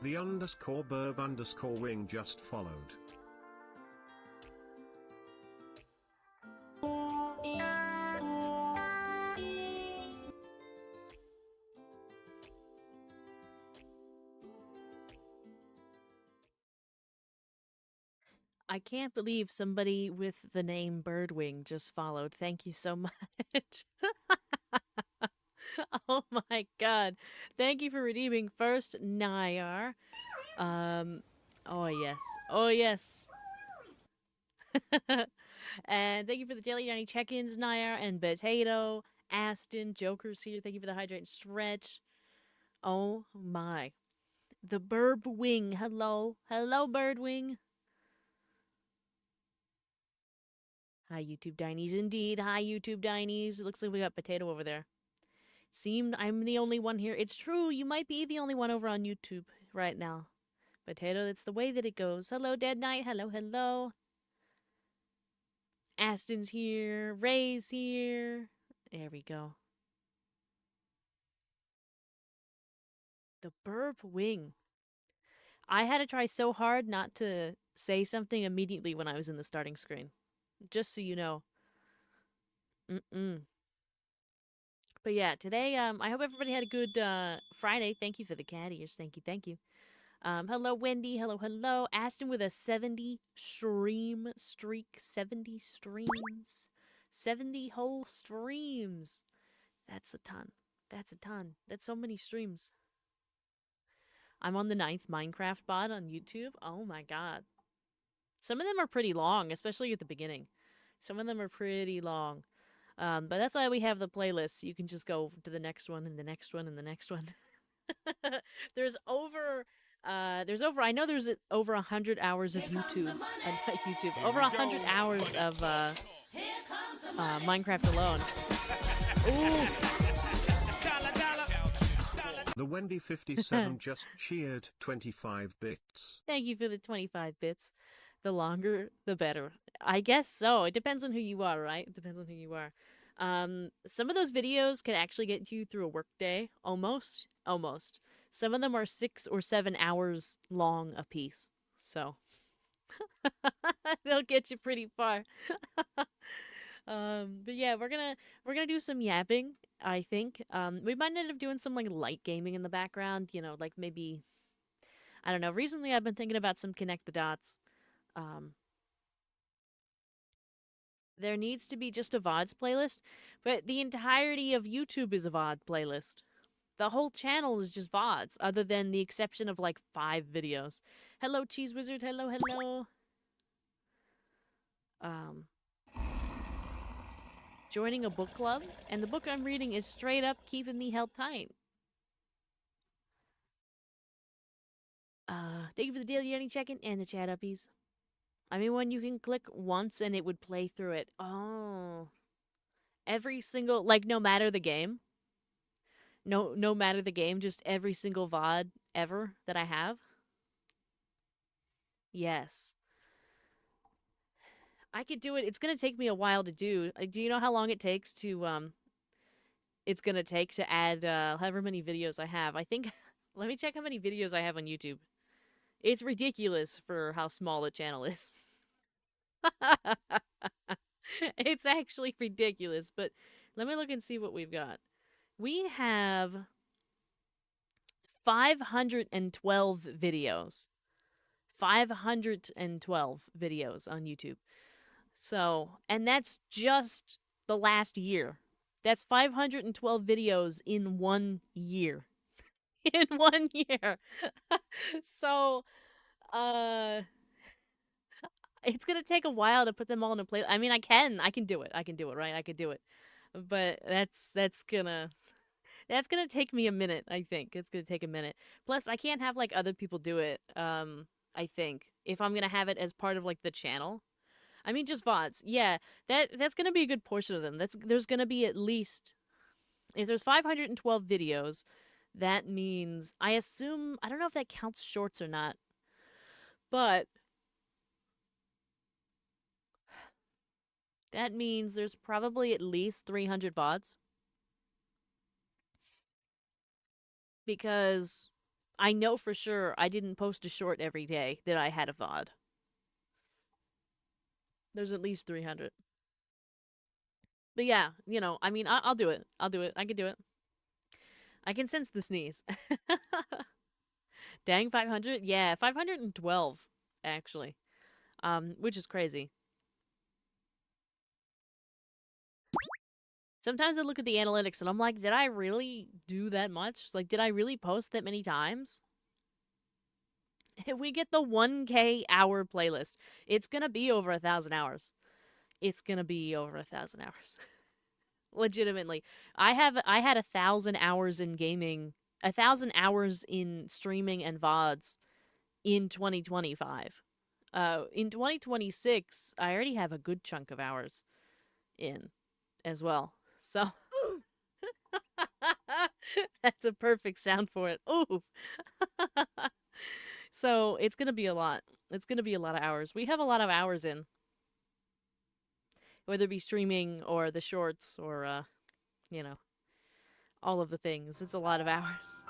The underscore burb underscore wing just followed. I can't believe somebody with the name Birdwing just followed. Thank you so much. Oh my god. Thank you for redeeming first, Nayar. Oh yes. Oh yes. And thank you for the daily 90 check-ins, Nayar and Potato. Aston, Joker's here. Thank you for the hydrate and stretch. Oh my. The Burb Wing. Hello. Hello, Birdwing. Hi, YouTube Dinies. Indeed. Hi, YouTube Dinies. It looks like we got Potato over there. Seemed I'm the only one here. It's true. You might be the only one over on YouTube right now. Potato, it's the way that it goes. Hello, Dead Knight. Hello, hello. Aston's here. Ray's here. There we go. The Burb Wing. I had to try so hard not to say something immediately when I was in the starting screen. Just so you know. But yeah, today, I hope everybody had a good Friday. Thank you for the cat ears. Thank you, thank you. Hello, Wendy. Hello, hello. Aston with a 70 stream streak. 70 streams. 70 whole streams. That's a ton. That's a ton. That's so many streams. I'm on the 9th Minecraft bot on YouTube. Oh my god. Some of them are pretty long, especially at the beginning. Some of them are pretty long. But that's why we have the playlist. You can just go to the next one and the next one and the next one. there's over I know there's over 100 hours of YouTube over 100 hours of Minecraft alone. Ooh. The Wendy 57 just cheered 25 bits. Thank you for the 25 bits. The longer, the better. I guess so. It depends on who you are, right? It depends on who you are. Some of those videos can actually get you through a workday. Almost. Some of them are 6 or 7 hours long a piece. So they'll get you pretty far. But yeah, we're gonna do some yapping, I think. We might end up doing some like light gaming in the background, you know, like maybe I don't know. Recently I've been thinking about some connect the dots. There needs to be just a VODs playlist, but the entirety of YouTube is a VOD playlist. The whole channel is just VODs, other than the exception of like 5 videos. Hello, Cheese Wizard. Hello, hello. Joining a book club, and the book I'm reading is straight up keeping me held tight. Thank you for the daily yearning check-in and the chat uppies. I mean, when you can click once and it would play through it. Oh. Every single, like, no matter the game. No matter the game, just every single VOD ever that I have. Yes. I could do it. It's going to take me a while to do. Do you know how long it takes to, it's going to take to add, however many videos I have? I think, let me check how many videos I have on YouTube. It's ridiculous for how small the channel is. It's actually ridiculous, but let me look and see what we've got. We have 512 videos. 512 videos on YouTube. So, and that's just the last year. That's 512 videos in 1 year. In 1 year. So, uh, it's gonna take a while to put them all in a play. I mean, I can do it. I can do it, right? I could do it. But that's gonna take me a minute. I think it's gonna take a minute. Plus, I can't have like other people do it. I think if I'm gonna have it as part of like the channel. I mean, just VODs. Yeah, that's gonna be a good portion of them. There's gonna be at least if there's 512 videos. That means I assume I don't know if that counts shorts or not, but that means there's probably at least 300 VODs because I know for sure I didn't post a short every day that I had a VOD. There's at least 300. But yeah, I mean, I'll do it. I'll do it. I can do it. I can sense the sneeze. Dang, 500? Yeah, 512, actually. Which is crazy. Sometimes I look at the analytics and I'm like, did I really do that much? Like, did I really post that many times? We get the 1K hour playlist. It's gonna be over 1,000 hours. It's gonna be over 1,000 hours. Legitimately. I had 1,000 hours in gaming, 1,000 hours in streaming and VODs in 2025. In 2026, I already have a good chunk of hours in as well. So that's a perfect sound for it. Ooh. So it's gonna be a lot. It's gonna be a lot of hours. We have a lot of hours in, whether it be streaming or the shorts or you know, all of the things. It's a lot of hours.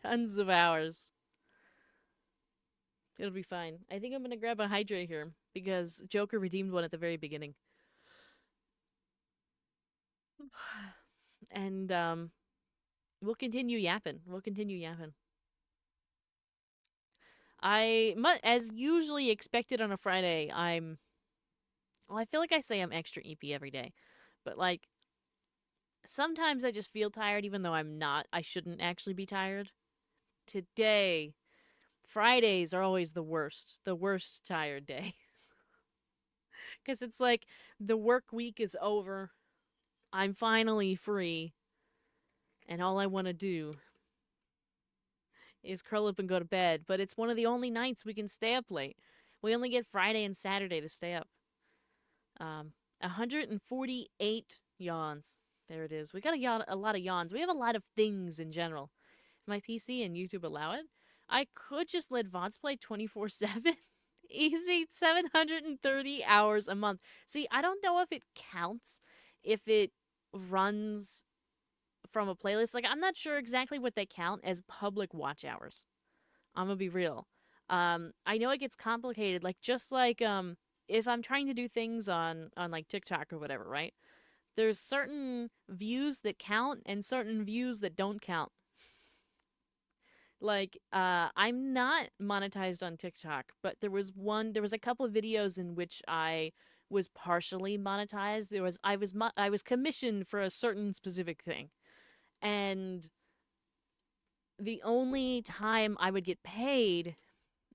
Tons of hours. It'll be fine. I think I'm gonna grab a hydrate here because Joker redeemed one at the very beginning. And we'll continue yapping. We'll continue yapping. As usually expected on a Friday, well, I feel like I say I'm extra EP every day. But like sometimes I just feel tired even though I'm not. I shouldn't actually be tired. Today, Fridays are always the worst. The worst tired day. Cuz it's like the work week is over. I'm finally free. And all I want to do is curl up and go to bed, but it's one of the only nights we can stay up late. We only get Friday and Saturday to stay up. 148 yawns. There it is. We got a lot of yawns. We have a lot of things in general. If my PC and YouTube allow it, I could just let VODs play 24/7. Easy 730 hours a month. See, I don't know if it counts if it runs from a playlist. Like, I'm not sure exactly what they count as public watch hours. I'm gonna be real. I know it gets complicated. Like, just like if I'm trying to do things on like TikTok or whatever, right? There's certain views that count and certain views that don't count. Like, I'm not monetized on TikTok, but there was a couple of videos in which I was partially monetized. I was commissioned for a certain specific thing. And the only time I would get paid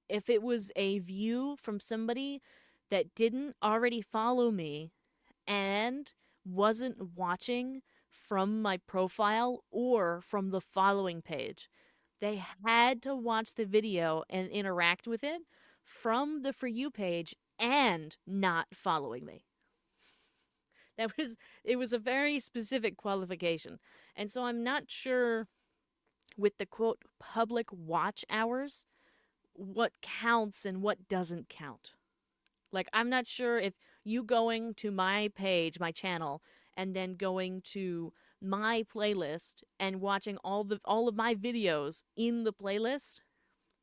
if it was a view from somebody that didn't already follow me and wasn't watching from my profile or from the following page. They had to watch the video and interact with it from the For You page and not following me. It was a very specific qualification. And so I'm not sure with the quote public watch hours what counts and what doesn't count. Like, I'm not sure if you going to my page, my channel, and then going to my playlist and watching all of my videos in the playlist,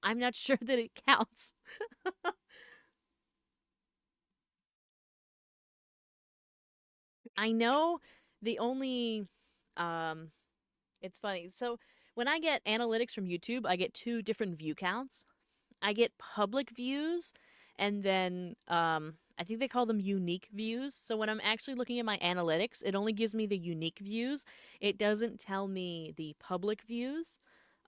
I'm not sure that it counts. I know the only it's funny. So when I get analytics from YouTube, I get two different view counts. I get public views and then I think they call them unique views. So when I'm actually looking at my analytics, it only gives me the unique views. It doesn't tell me the public views.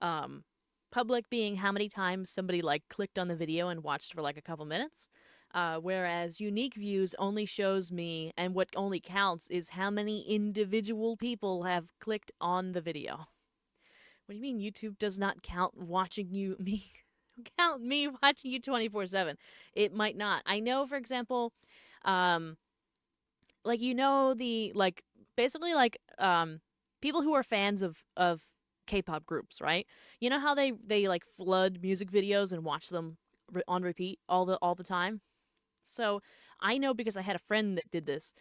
Um, Public being how many times somebody like clicked on the video and watched for like a couple minutes. Whereas unique views only shows me, and what only counts is how many individual people have clicked on the video. What do you mean YouTube does not count watching you me count me watching you 24/7? It might not. I know, for example, um like the like basically like people who are fans of K-pop groups, right? You know how they like flood music videos and watch them on repeat all the time? So, I know because I had a friend that did this.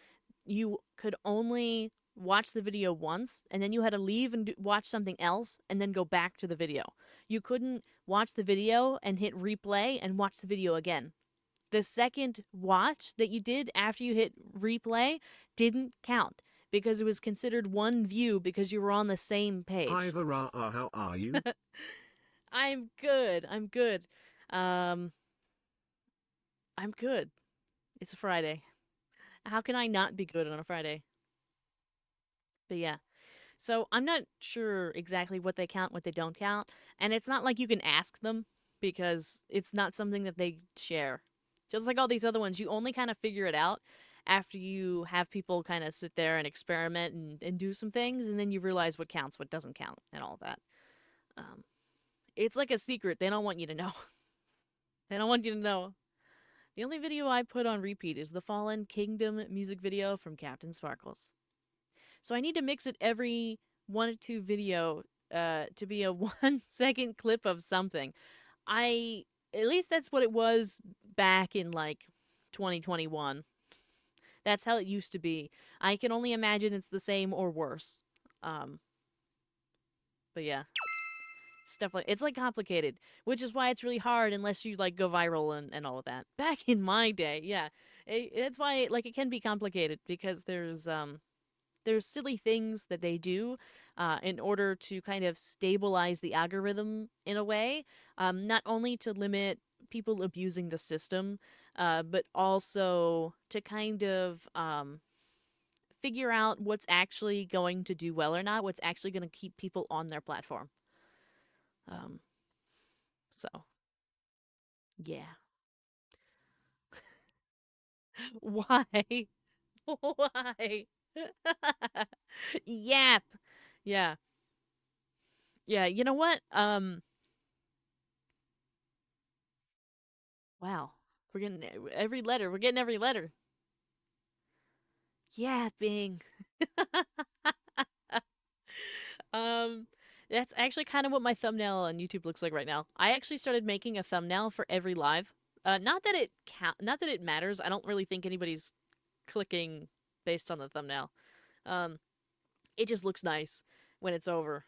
You could only watch the video once, and then you had to leave and watch something else and then go back to the video. You couldn't watch the video and hit replay and watch the video again. The second watch that you did after you hit replay didn't count because it was considered one view because you were on the same Hi page. Vara, how are you? I'm good. I'm good. Um I'm good. It's a Friday. How can I not be good on a Friday? But yeah. So I'm not sure exactly what they count, what they don't count, and it's not like you can ask them because it's not something that they share. Just like all these other ones, you only kind of figure it out after you have people kind of sit there and experiment and do some things, and then you realize what counts, what doesn't count, and all that. Um, it's like a secret. They don't want you to know. They don't want you to know. The only video I put on repeat is the Fallen Kingdom music video from Captain Sparkles. So I need to mix it every 1 or 2 video to be a 1 second clip of something. I At least that's what it was back in like 2021. That's how it used to be. I can only imagine it's the same or worse. Um, but yeah, stuff like it's like complicated, which is why it's really hard unless you like go viral and all of that. Back in my day, yeah, that's why like it can be complicated because there's silly things that they do in order to kind of stabilize the algorithm in a way, not only to limit people abusing the system, but also to kind of figure out what's actually going to do well or not, what's actually going to keep people on their platform. Um, so, yeah. Why? Why? Yap. Yeah. Yeah. You know what? Wow. We're getting every letter. We're getting every letter. Yapping. um, that's actually kind of what my thumbnail on YouTube looks like right now. I actually started making a thumbnail for every live. Not that it matters. I don't really think anybody's clicking based on the thumbnail. Um, it just looks nice when it's over.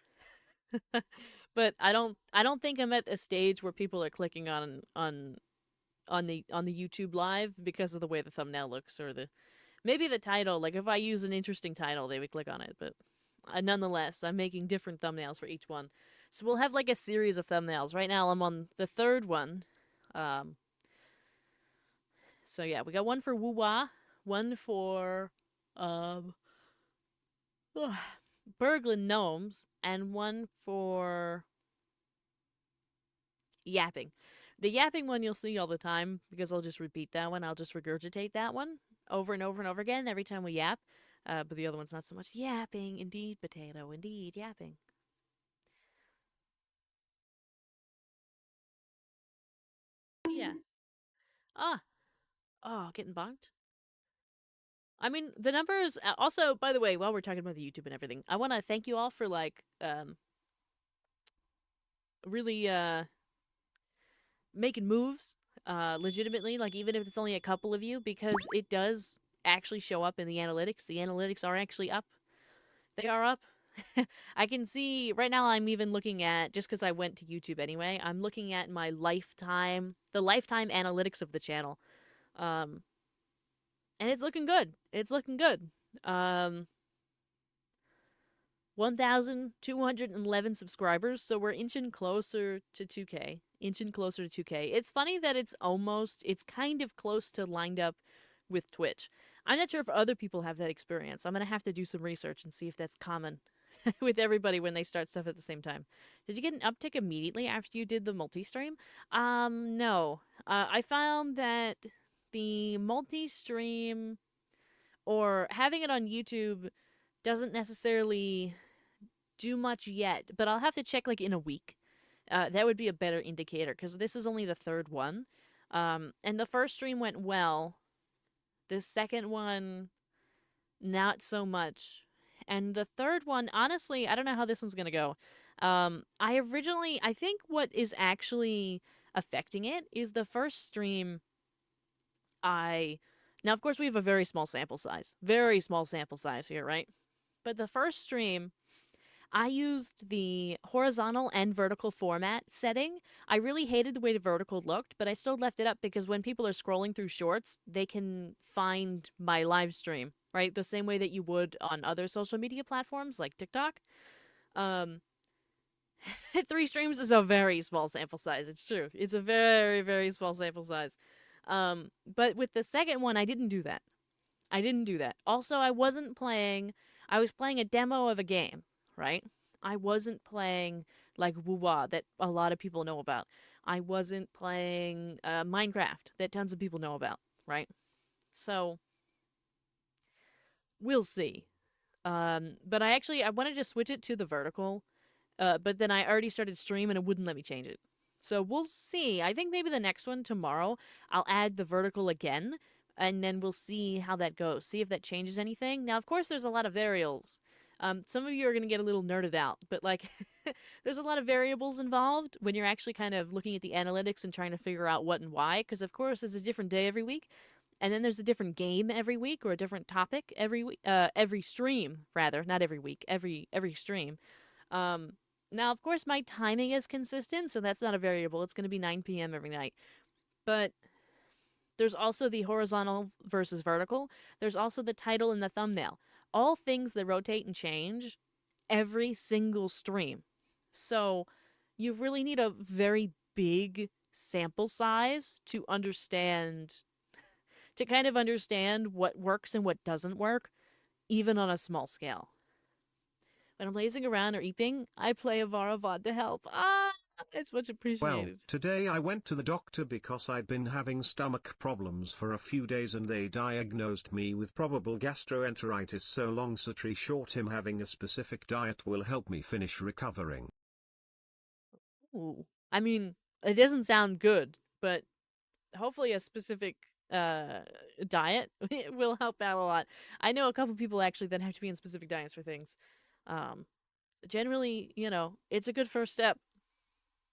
But I don't think I'm at a stage where people are clicking on the YouTube live because of the way the thumbnail looks or the maybe the title. Like if I use an interesting title, they would click on it. But nonetheless, I'm making different thumbnails for each one. So we'll have like a series of thumbnails. Right now, I'm on the third one. Um, so yeah, we got one for Woo Wah, one for um, Berglund Gnomes, and one for Yapping. The Yapping one you'll see all the time because I'll just repeat that one. I'll just regurgitate that one over and over and over again every time we yap. But the other one's not so much yapping. Indeed, potato. Indeed, yapping. Yeah. Ah. Oh, getting bonked. I mean, the numbers. Also, by the way, while we're talking about the YouTube and everything, I want to thank you all for like really making moves legitimately. Like even if it's only a couple of you, because it does actually show up in the analytics. The analytics are actually up. They are up. I can see right now I'm even looking at just because I went to YouTube anyway, I'm looking at the lifetime analytics of the channel. Um and it's looking good. It's looking good. Um 1,211 subscribers, so we're inching closer to 2K. Inching closer to 2K. It's funny that it's kind of close to lined up with Twitch. I'm not sure if other people have that experience. I'm gonna have to do some research and see if that's common with everybody when they start stuff at the same time. Did you get an uptick immediately after you did the multi-stream? No. I found that the multi-stream or having it on YouTube doesn't necessarily do much yet, but I'll have to check like in a week. That would be a better indicator because this is only the third one. And the first stream went well. The second one, not so much. And the third one, honestly, I don't know how this one's going to go. I think what is actually affecting it is the first stream now, of course, we have a very small sample size. Very small sample size here, right? But the first stream, I used the horizontal and vertical format setting. I really hated the way the vertical looked, but I still left it up because when people are scrolling through shorts, they can find my live stream, right? The same way that you would on other social media platforms like TikTok. Um, 3 streams is a very small sample size. It's true. It's a very, very small sample size. But with the second one, I didn't do that. I didn't do that. Also, I was playing a demo of a game, right? I wasn't playing like Wuwa that a lot of people know about. I wasn't playing Minecraft that tons of people know about, right? So we'll see. But I wanted to switch it to the vertical, but then I already started stream and it wouldn't let me change it. So we'll see. I think maybe the next one tomorrow I'll add the vertical again, and then we'll see how that goes. See if that changes anything. Now, of course, there's a lot of variables. Some of you are going to get a little nerded out, but like, there's a lot of variables involved when you're actually kind of looking at the analytics and trying to figure out what and why. Because of course, it's a different day every week, and then there's a different game every week or a different topic every week. Every stream, rather, not every week. Every stream. Um, Now, of course, my timing is consistent, so that's not a variable. It's going to be 9 p.m. every night. But there's also the horizontal versus vertical. There's also the title and the thumbnail. All things that rotate and change every single stream. So you really need a very big sample size to kind of understand what works and what doesn't work, even on a small scale. When I'm lazing around or eating, I play a Varavod to help. It's much Well, appreciated. today I went to the doctor because I'd been having stomach problems for a few days and they diagnosed me with probable gastroenteritis, so long story short, him having a specific diet will help me finish recovering. Ooh. I mean, it doesn't sound good, but hopefully a specific diet will help out a lot. I know a couple people actually that have to be in specific diets for things. Um, Generally, it's a good first step,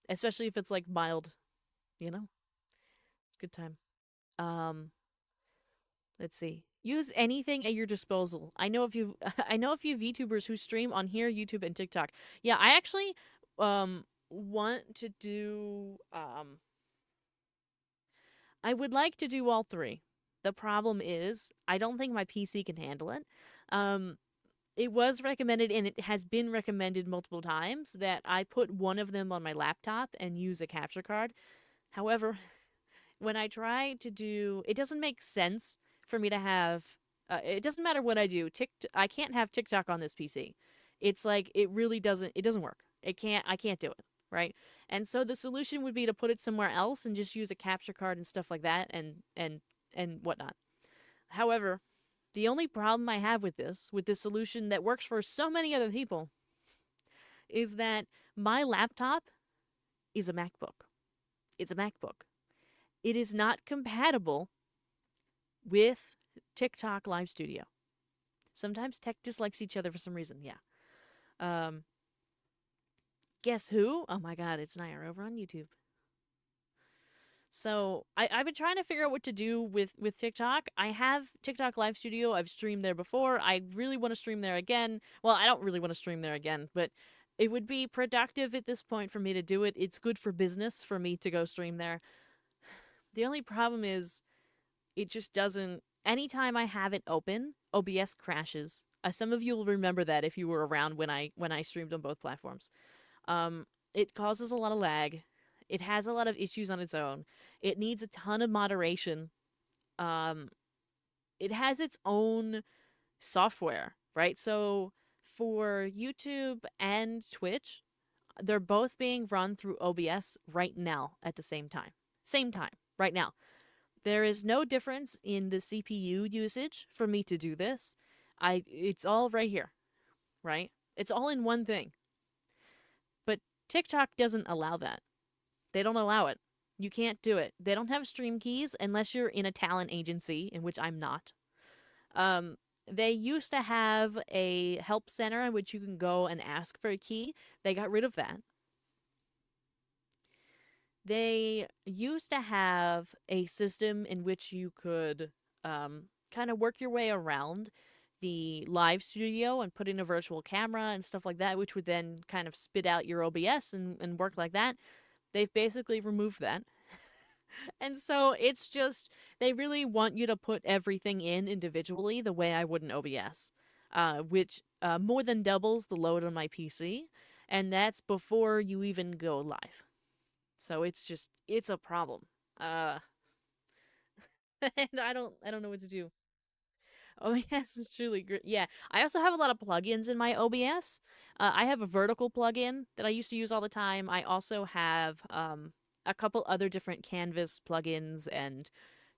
especially if it's like mild, you know? Good time. Um, let's see. Use anything at your disposal. I know I know a few VTubers who stream on here, YouTube, and TikTok. Yeah, I actually want to do I would like to do all three. The problem is I don't think my PC can handle it. Um it was recommended and it has been recommended multiple times that I put one of them on my laptop and use a capture card. However, when I try to do, it doesn't make sense for me to have. It doesn't matter what I do. I can't have TikTok on this PC. It's like it really doesn't. It doesn't work. It can't. I can't do it. Right. And so the solution would be to put it somewhere else and just use a capture card and stuff like that and whatnot. However, the only problem I have with this solution that works for so many other people, is that my laptop is a MacBook. It's a MacBook. It is not compatible with TikTok Live Studio. Sometimes tech dislikes each other for some reason. Yeah. Um, Guess who? Oh my god, it's Nair over on YouTube. So I've been trying to figure out what to do with TikTok. I have TikTok Live Studio. I've streamed there before. I really want to stream there again. Well, I don't really want to stream there again, but it would be productive at this point for me to do it. It's good for business for me to go stream there. The only problem is it just doesn't. Anytime I have it open, OBS crashes. Some of you will remember that if you were around when I streamed on both platforms. It causes a lot of lag. It has a lot of issues on its own. It needs a ton of moderation. Um, it has its own software, right? So for YouTube and Twitch, they're both being run through OBS right now at the same time. Same time, right now. There is no difference in the CPU usage for me to do this. It's all right here, right? It's all in one thing. But TikTok doesn't allow that. They don't allow it. You can't do it. They don't have stream keys unless you're in a talent agency, in which I'm not. Um, they used to have a help center in which you can go and ask for a key. They got rid of that. They used to have a system in which you could kind of work your way around the live studio and put in a virtual camera and stuff like that, which would then kind of spit out your OBS and work like that. They've basically removed that. And so it's just, they really want you to put everything in individually the way I would in OBS, which more than doubles the load on my PC. And that's before you even go live. So it's just, it's a problem. Uh, and I don't know what to do. OBS is truly great. Yeah, I also have a lot of plugins in my OBS. I have a vertical plugin that I used to use all the time. I also have a couple other different Canvas plugins and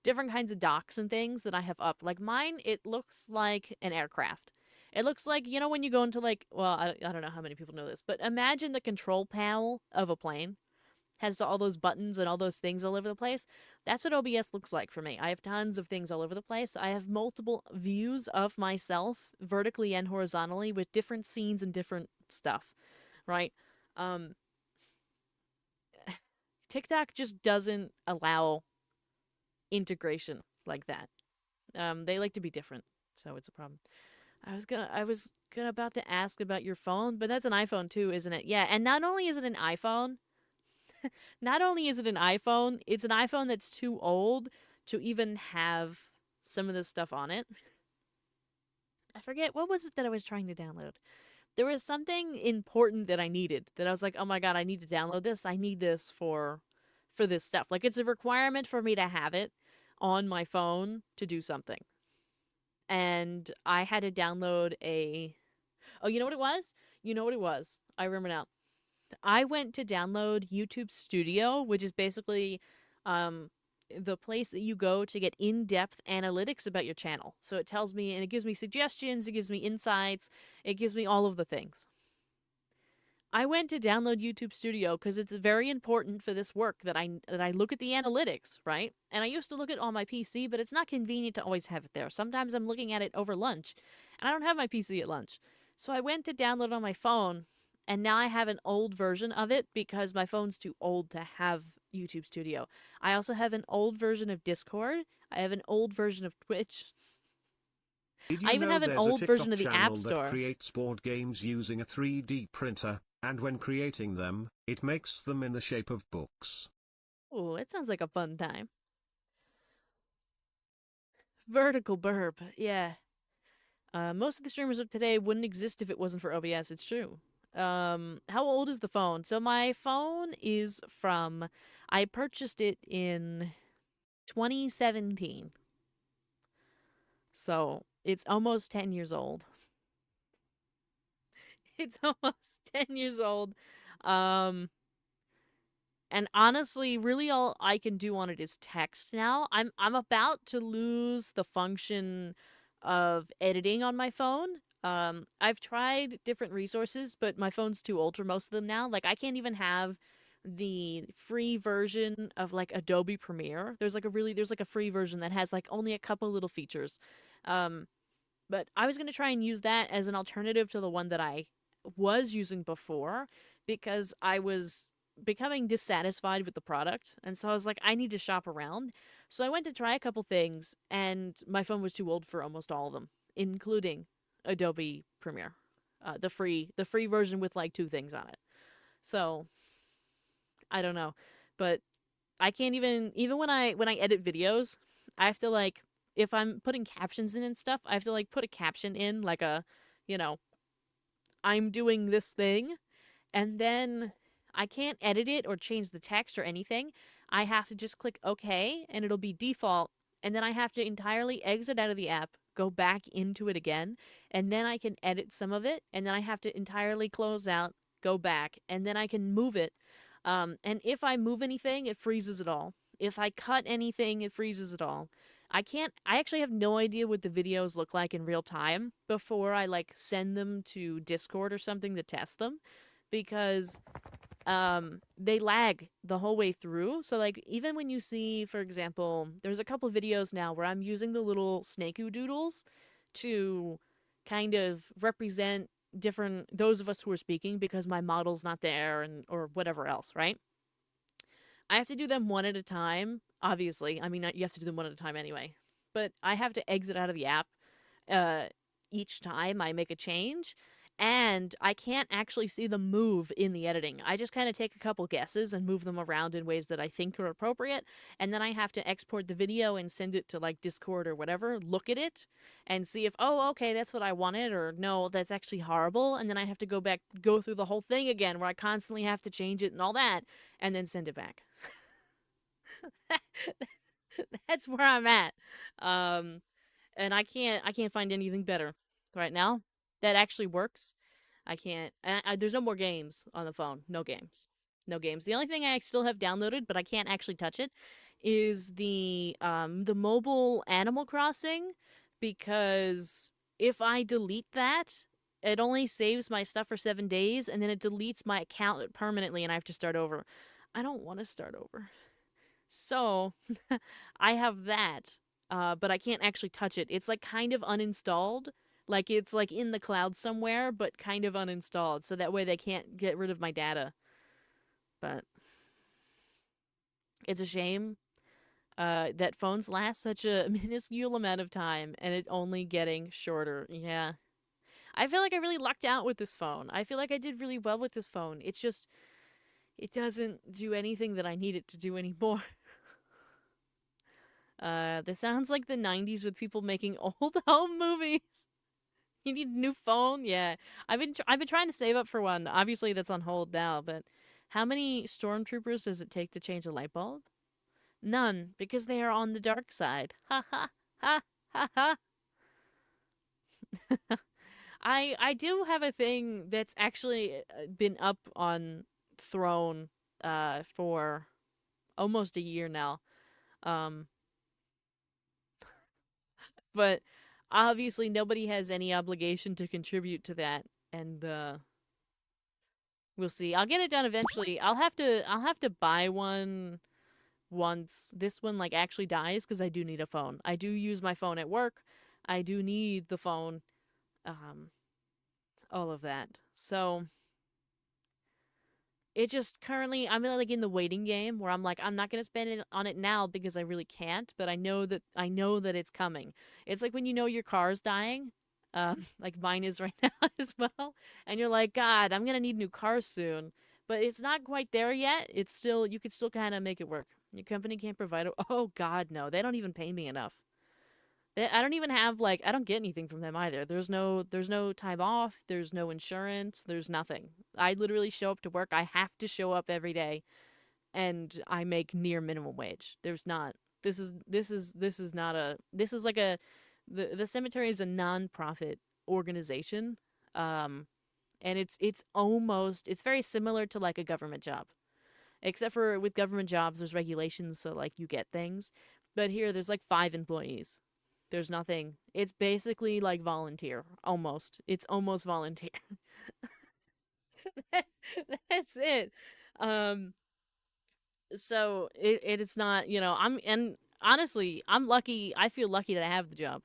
different kinds of docks and things that I have up. Like mine, it looks like an aircraft. It looks like, you know, when you go into like, well, I don't know how many people know this, but imagine the control panel of a plane has all those buttons and all those things all over the place. That's what OBS looks like for me. I have tons of things all over the place. I have multiple views of myself, vertically and horizontally, with different scenes and different stuff, right? Um, TikTok just doesn't allow integration like that. They like to be different, so it's a problem. I was gonna about to ask about your phone, but that's an iPhone too, isn't it? Yeah, and not only is it an iPhone, it's an iPhone that's too old to even have some of this stuff on it. I forget, what was it that I was trying to download? There was something important that I needed that I was like, oh my god, I need to download this. I need this for this stuff. Like it's a requirement for me to have it on my phone to do something. And I had to download a oh, you know what it was? You know what it was? I remember now. I went to download YouTube Studio, which is basically um, the place that you go to get in-depth analytics about your channel. So it tells me and it gives me suggestions, it gives me insights, it gives me all of the things. I went to download YouTube Studio because it's very important for this work that I look at the analytics, right? And I used to look at it on my PC, but it's not convenient to always have it there. Sometimes I'm looking at it over lunch, and I don't have my PC at lunch. So I went to download on my phone, and now I have an old version of it because my phone's too old to have YouTube Studio. I also have an old version of Discord. I have an old version of Twitch. Did I you even know have an there's a old version TikTok of the App channel that Store. creates board games using a 3D printer, and when creating them, it makes them in the shape of books? Ooh, it sounds like a fun time. Vertical burp, yeah. Most of the streamers of today wouldn't exist if it wasn't for OBS. It's true. How old is the phone? So my phone is from, I purchased it in 2017. So it's almost 10 years old. It's almost 10 years old. Um, and honestly, really all I can do on it is text now. I'm about to lose the function of editing on my phone. I've tried different resources, but my phone's too old for most of them now. Like I can't even have the free version of like Adobe Premiere. There's like a free version that has like only a couple little features. Um but I was going to try and use that as an alternative to the one that I was using before because I was becoming dissatisfied with the product. And so I was like, I need to shop around. So I went to try a couple things, and my phone was too old for almost all of them, including Adobe Premiere, the free version with like two things on it. So I don't know, but I can't even when I edit videos, I have to like if I'm putting captions in and stuff, I have to like put a caption in like a, you know, I'm doing this thing, and then I can't edit it or change the text or anything. I have to just click OK and it'll be default and then I have to entirely exit out of the app, go back into it again, and then I can edit some of it, and then I have to entirely close out, go back, and then I can move it. And if I move anything, it freezes it all. If I cut anything, it freezes it all. I actually have no idea what the videos look like in real time before I like send them to Discord or something to test them, because they lag the whole way through. So like even when you see, for example, there's a couple videos now where I'm using the little snakey doodles to kind of represent different those of us who are speaking because my model's not there, and or whatever else, right? I have to do them one at a time, obviously. I mean, you have to do them one at a time anyway. But I have to exit out of the app uh, each time I make a change. And I can't actually see them move in the editing. I just kind of take a couple guesses and move them around in ways that I think are appropriate. And then I have to export the video and send it to like Discord or whatever, look at it and see if, oh, okay, that's what I wanted, or no, that's actually horrible. And then I have to go through the whole thing again where I constantly have to change it and all that, and then send it back. That's where I'm at. Um, and I can't find anything better right now that actually works. I can't. There's no more games on the phone. No games. No games. The only thing I still have downloaded, but I can't actually touch it, is the mobile Animal Crossing, because if I delete that, it only saves my stuff for 7 days, and then it deletes my account permanently, and I have to start over. I don't want to start over. So I have that, but I can't actually touch it. It's like kind of uninstalled. Like it's like in the cloud somewhere, but kind of uninstalled. So that way they can't get rid of my data. But it's a shame that phones last such a minuscule amount of time and it only getting shorter. Yeah. I feel like I really lucked out with this phone. I feel like I did really well with this phone. It's just, it doesn't do anything that I need it to do anymore. This sounds like the 90s with people making old home movies. You need a new phone? Yeah. I've been trying to save up for one. Obviously that's on hold now, but how many stormtroopers does it take to change a light bulb? None, because they are on the dark side. Ha ha ha ha ha. I do have a thing that's actually been up on Throne for almost a year now. Um but obviously nobody has any obligation to contribute to that, and we'll see. I'll get it done eventually. I'll have to buy one once this one like actually dies, because I do need a phone. I do use my phone at work. I do need the phone. Um all of that. So it just currently I'm like in the waiting game where I'm like I'm not gonna spend it on it now because I really can't, but I know that it's coming. It's like when you know your car's dying, like mine is right now as well, and you're like, God, I'm gonna need new cars soon, but it's not quite there yet. It's still you could still kind of make it work. Your company can't provide. Oh God, no, they don't even pay me enough. I don't even have like I don't get anything from them either. There's no time off, there's no insurance, there's nothing. I literally show up to work. I have to show up every day and I make near minimum wage. There's not this is not a this is like a the cemetery is a non-profit organization. Um and it's very similar to like a government job. Except for with government jobs there's regulations, so like you get things. But here there's like 5 employees. There's nothing. It's basically like volunteer, almost. It's almost volunteer. That's it. Um, so it's not, and honestly, I'm lucky. I feel lucky that I have the job.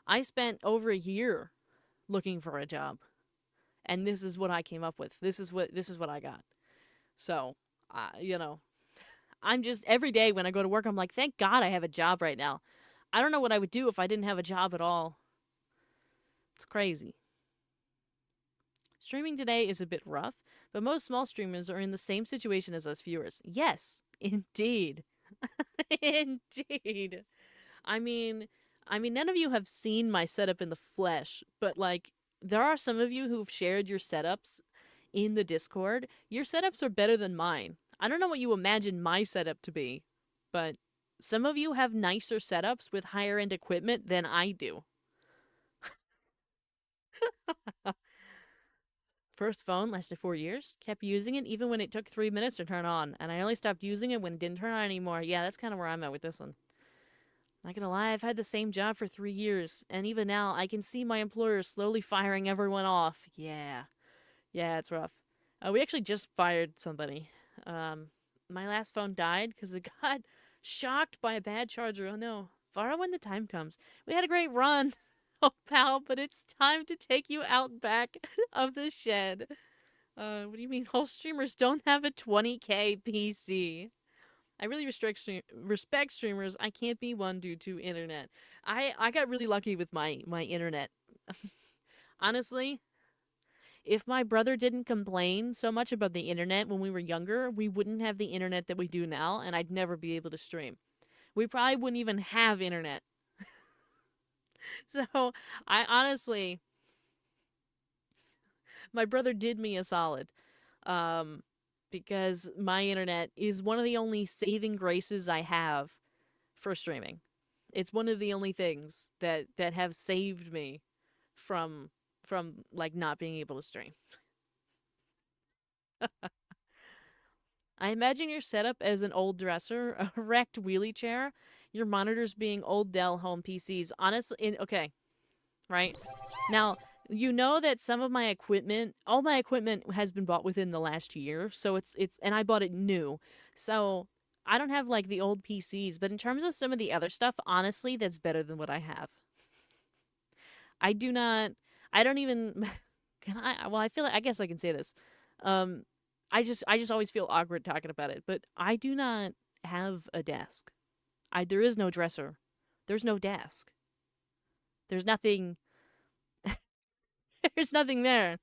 I spent over a year looking for a job, and this is what I came up with. This is what I got. So, you know, I'm just every day when I go to work, I'm like, thank God I have a job right now. I don't know what I would do if I didn't have a job at all. It's crazy. Streaming today is a bit rough, but most small streamers are in the same situation as us viewers. Yes, indeed. Indeed. I mean, none of you have seen my setup in the flesh, but like there are some of you who've shared your setups in the Discord. Your setups are better than mine. I don't know what you imagine my setup to be, but Some of you have nicer setups with higher end equipment than I do. First phone lasted 4 years. Kept using it even when it took 3 minutes to turn on, and I only stopped using it when it didn't turn on anymore. Yeah, that's kind of where I'm at with this one. Not gonna lie, I've had the same job for 3 years, and even now I can see my employer slowly firing everyone off. Yeah, yeah, it's rough. We actually just fired somebody. Um, my last phone died because it got shocked by a bad charger. Oh no. Far when the time comes. We had a great run. Oh, pal, but it's time to take you out back of the shed. What do you mean? All streamers don't have a 20K PC. I really respect streamers. I can't be one due to internet. I got really lucky with my internet. Honestly, if my brother didn't complain so much about the internet when we were younger, we wouldn't have the internet that we do now, and I'd never be able to stream. We probably wouldn't even have internet. So, I honestly, my brother did me a solid. Um, because my internet is one of the only saving graces I have for streaming. It's one of the only things that have saved me from like not being able to stream. I imagine your setup as an old dresser, a wrecked wheelie chair, your monitors being old Dell home PCs. Honestly, okay, right? Now, you know that some of my equipment, all my equipment has been bought within the last year, so it's and I bought it new. So, I don't have like the old PCs, but in terms of some of the other stuff, honestly, that's better than what I have. I do not I don't even can I well, I feel like I guess I can say this. Um I just always feel awkward talking about it, but I do not have a desk. I There is no dresser. There's no desk. There's nothing there's nothing there.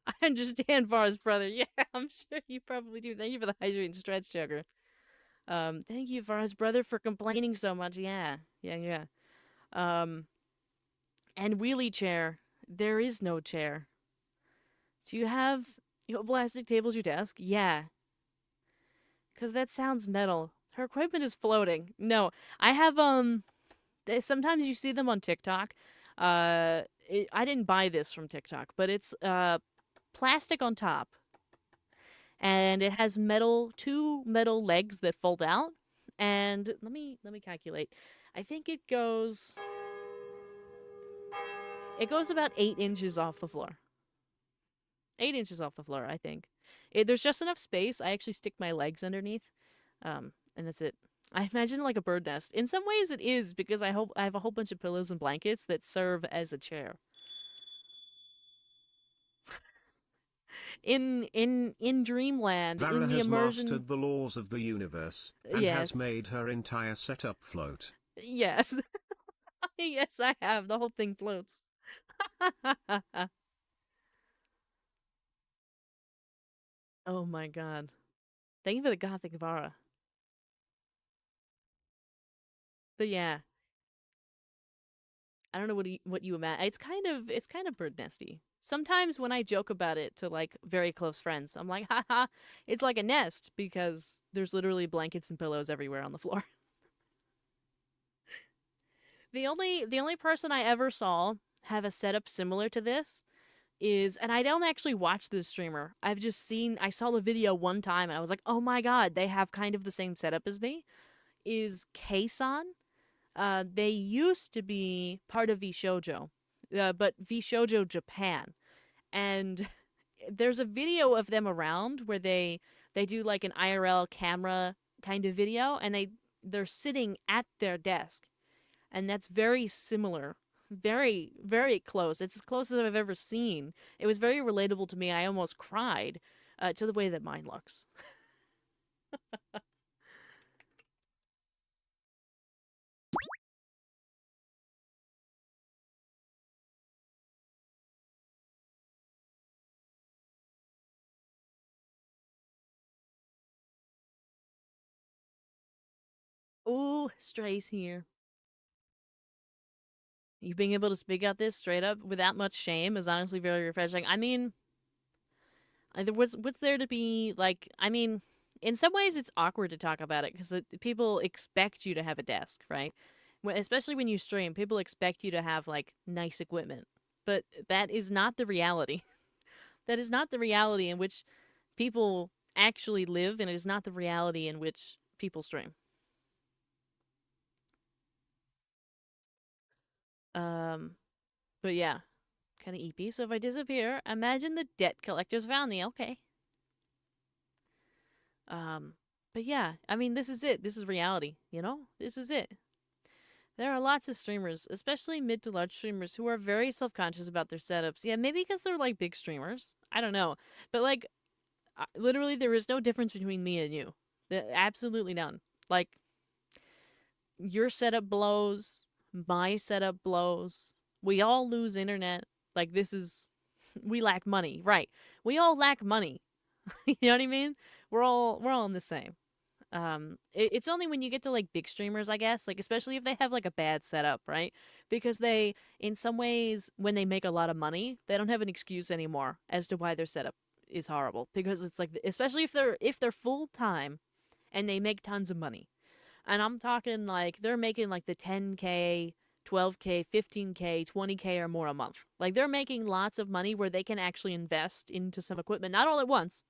I understand Vara's brother. Yeah, I'm sure you probably do. Thank you for the hydrate and stretch jogger. Thank you, Vara's brother, for complaining so much. Yeah. Yeah, yeah. Um and wheelie chair. There is no chair. Do you have plastic tables your desk? Yeah, because that sounds metal. Her equipment is floating. No, I have sometimes you see them on TikTok. I didn't buy this from TikTok, but it's plastic on top, and it has two metal legs that fold out. And let me calculate. I think it goes about 8 inches off the floor. 8 inches off the floor, I think. There's just enough space. I actually stick my legs underneath, and that's it. I imagine like a bird nest. In some ways, it is because I have a whole bunch of pillows and blankets that serve as a chair. In Dreamland, Vara in the has immersion. mastered the laws of the universe, and has Yes, made her entire setup float. yes, yes. I have the whole thing floats. Oh my god! Thank you for the gothic Vara. But yeah, I don't know what you imagine. It's kind of bird nesty. Sometimes when I joke about it to like very close friends, I'm like, haha, it's like a nest because there's literally blankets and pillows everywhere on the floor. The only person I ever saw have a setup similar to this is, and I don't actually watch this streamer. I saw the video one time and I was like, oh my god, they have kind of the same setup as me. Is Keisan. They used to be part of VShojo, but VShojo Japan, and there's a video of them around where they do like an IRL camera kind of video, and they're sitting at their desk, and that's very similar, very very close. It's as close as I've ever seen. It was very relatable to me. I almost cried to the way that mine looks. Ooh, Stray's here. You being able to speak out this straight up without much shame is honestly very refreshing. I mean, what's there to be like? I mean, In some ways, it's awkward to talk about it because people expect you to have a desk, right? Especially when you stream, people expect you to have like nice equipment, but that is not the reality. That is not the reality in which people actually live, and it is not the reality in which people stream. Um, but yeah, kind of EP. So if I disappear, imagine the debt collectors found me. Okay. Um, but yeah, I mean, this is it. This is reality. You know, this is it. There are lots of streamers, especially mid to large streamers, who are very self conscious about their setups. Yeah, maybe because they're like big streamers. I don't know. But like, literally, there is no difference between me and you. Absolutely none. Like, your setup blows, my setup blows. We all lose internet. Like, this is. We lack money. Right. We all lack money. You know what I mean? We're all in the same. It's only when you get to like big streamers, I guess, like especially if they have like a bad setup, right? Because they, in some ways, when they make a lot of money, they don't have an excuse anymore as to why their setup is horrible. Because it's like, especially if they're full time and they make tons of money, and I'm talking like they're making like the 10K, 12K, 15K, 20K or more a month. Like they're making lots of money where they can actually invest into some equipment, not all at once,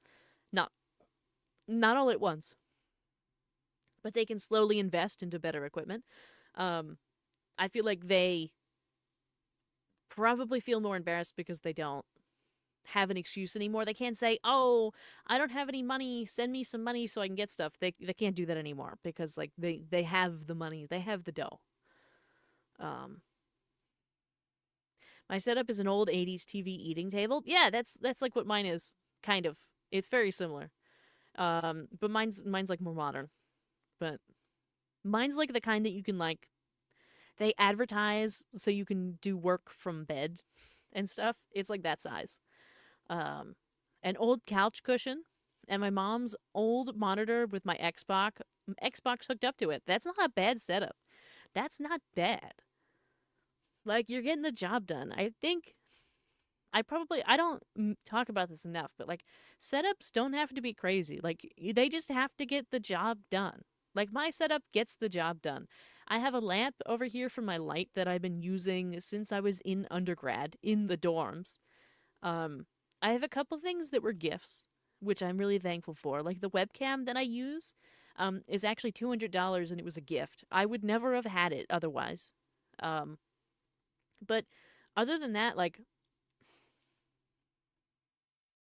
not not all at once, but they can slowly invest into better equipment. Um, I feel like they probably feel more embarrassed because they don't have an excuse anymore. They can't say, "Oh, I don't have any money. Send me some money so I can get stuff." They can't do that anymore because like they have the money. They have the dough. Um, my setup is an old 80s TV eating table. Yeah, that's like what mine is, kind of. It's very similar. But mine's like more modern. But mine's like the kind that you can like they advertise so you can do work from bed and stuff. It's like that size. Um, an old couch cushion and my mom's old monitor with my Xbox hooked up to it. That's not a bad setup. That's not bad. Like you're getting the job done. I think I don't talk about this enough, but like setups don't have to be crazy. Like they just have to get the job done. Like my setup gets the job done. I have a lamp over here for my light that I've been using since I was in undergrad in the dorms. Um I have a couple things that were gifts, which I'm really thankful for. Like the webcam that I use is actually $200 and it was a gift. I would never have had it otherwise. Um but other than that, like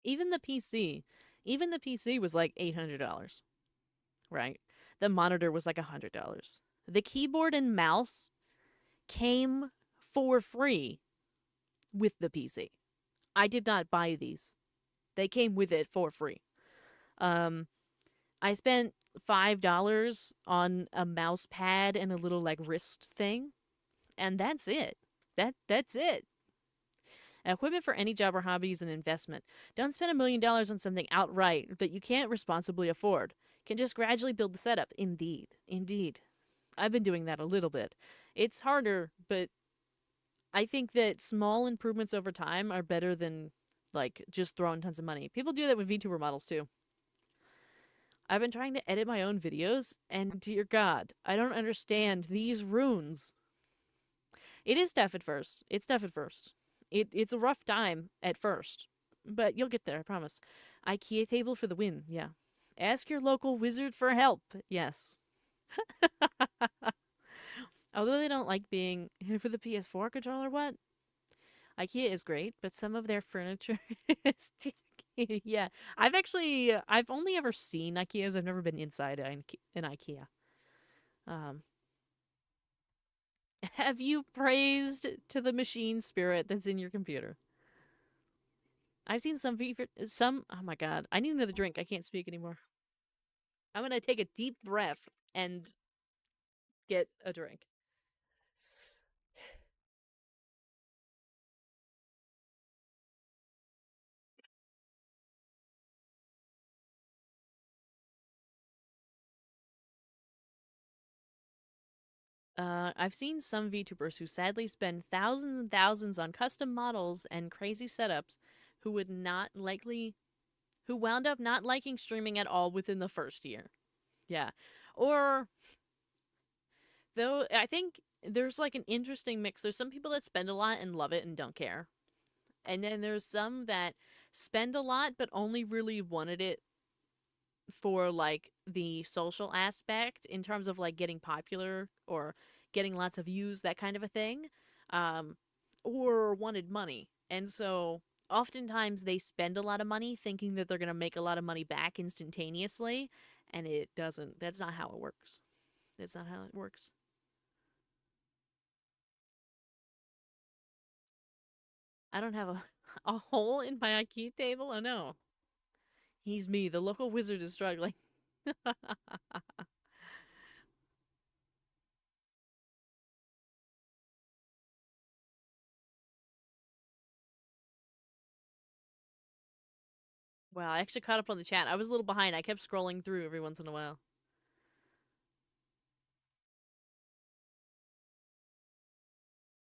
even the PC, even the PC was like $800, right? The monitor was like $100. The keyboard and mouse came for free with the PC. I did not buy these. They came with it for free. Um, I spent $5 on a mouse pad and a little like wrist thing, and that's it. That's it. Equipment for any job or hobby is an investment. Don't spend $1 million on something outright that you can't responsibly afford. Can just gradually build the setup. Indeed. Indeed. I've been doing that a little bit. It's harder, but I think that small improvements over time are better than like just throwing tons of money. People do that with VTuber models too. I've been trying to edit my own videos, and dear God, I don't understand these runes. It is tough at first. It's tough at first. It's a rough time at first, but you'll get there, I promise. IKEA table for the win, yeah. Ask your local wizard for help, yes. Although they don't like being for the PS4 controller, what? IKEA is great, but some of their furniture is yeah. I've only ever seen IKEAs. I've never been inside an IKEA. Um, have you praised to the machine spirit that's in your computer? I've seen some. Oh my god! I need another drink. I can't speak anymore. I'm gonna take a deep breath and get a drink. I've seen some VTubers who sadly spend thousands and thousands on custom models and crazy setups, who would not likely who wound up not liking streaming at all within the first year. Yeah. Or, though, I think there's like an interesting mix. There's some people that spend a lot and love it and don't care. And then there's some that spend a lot but only really wanted it for like the social aspect in terms of like getting popular or getting lots of views, that kind of a thing, um, or wanted money. And so oftentimes they spend a lot of money thinking that they're going to make a lot of money back instantaneously. And it doesn't. That's not how it works. That's not how it works. I don't have a hole in my IQ table. Oh no. He's me. The local wizard is struggling. Wow, I actually caught up on the chat. I was a little behind. I kept scrolling through every once in a while.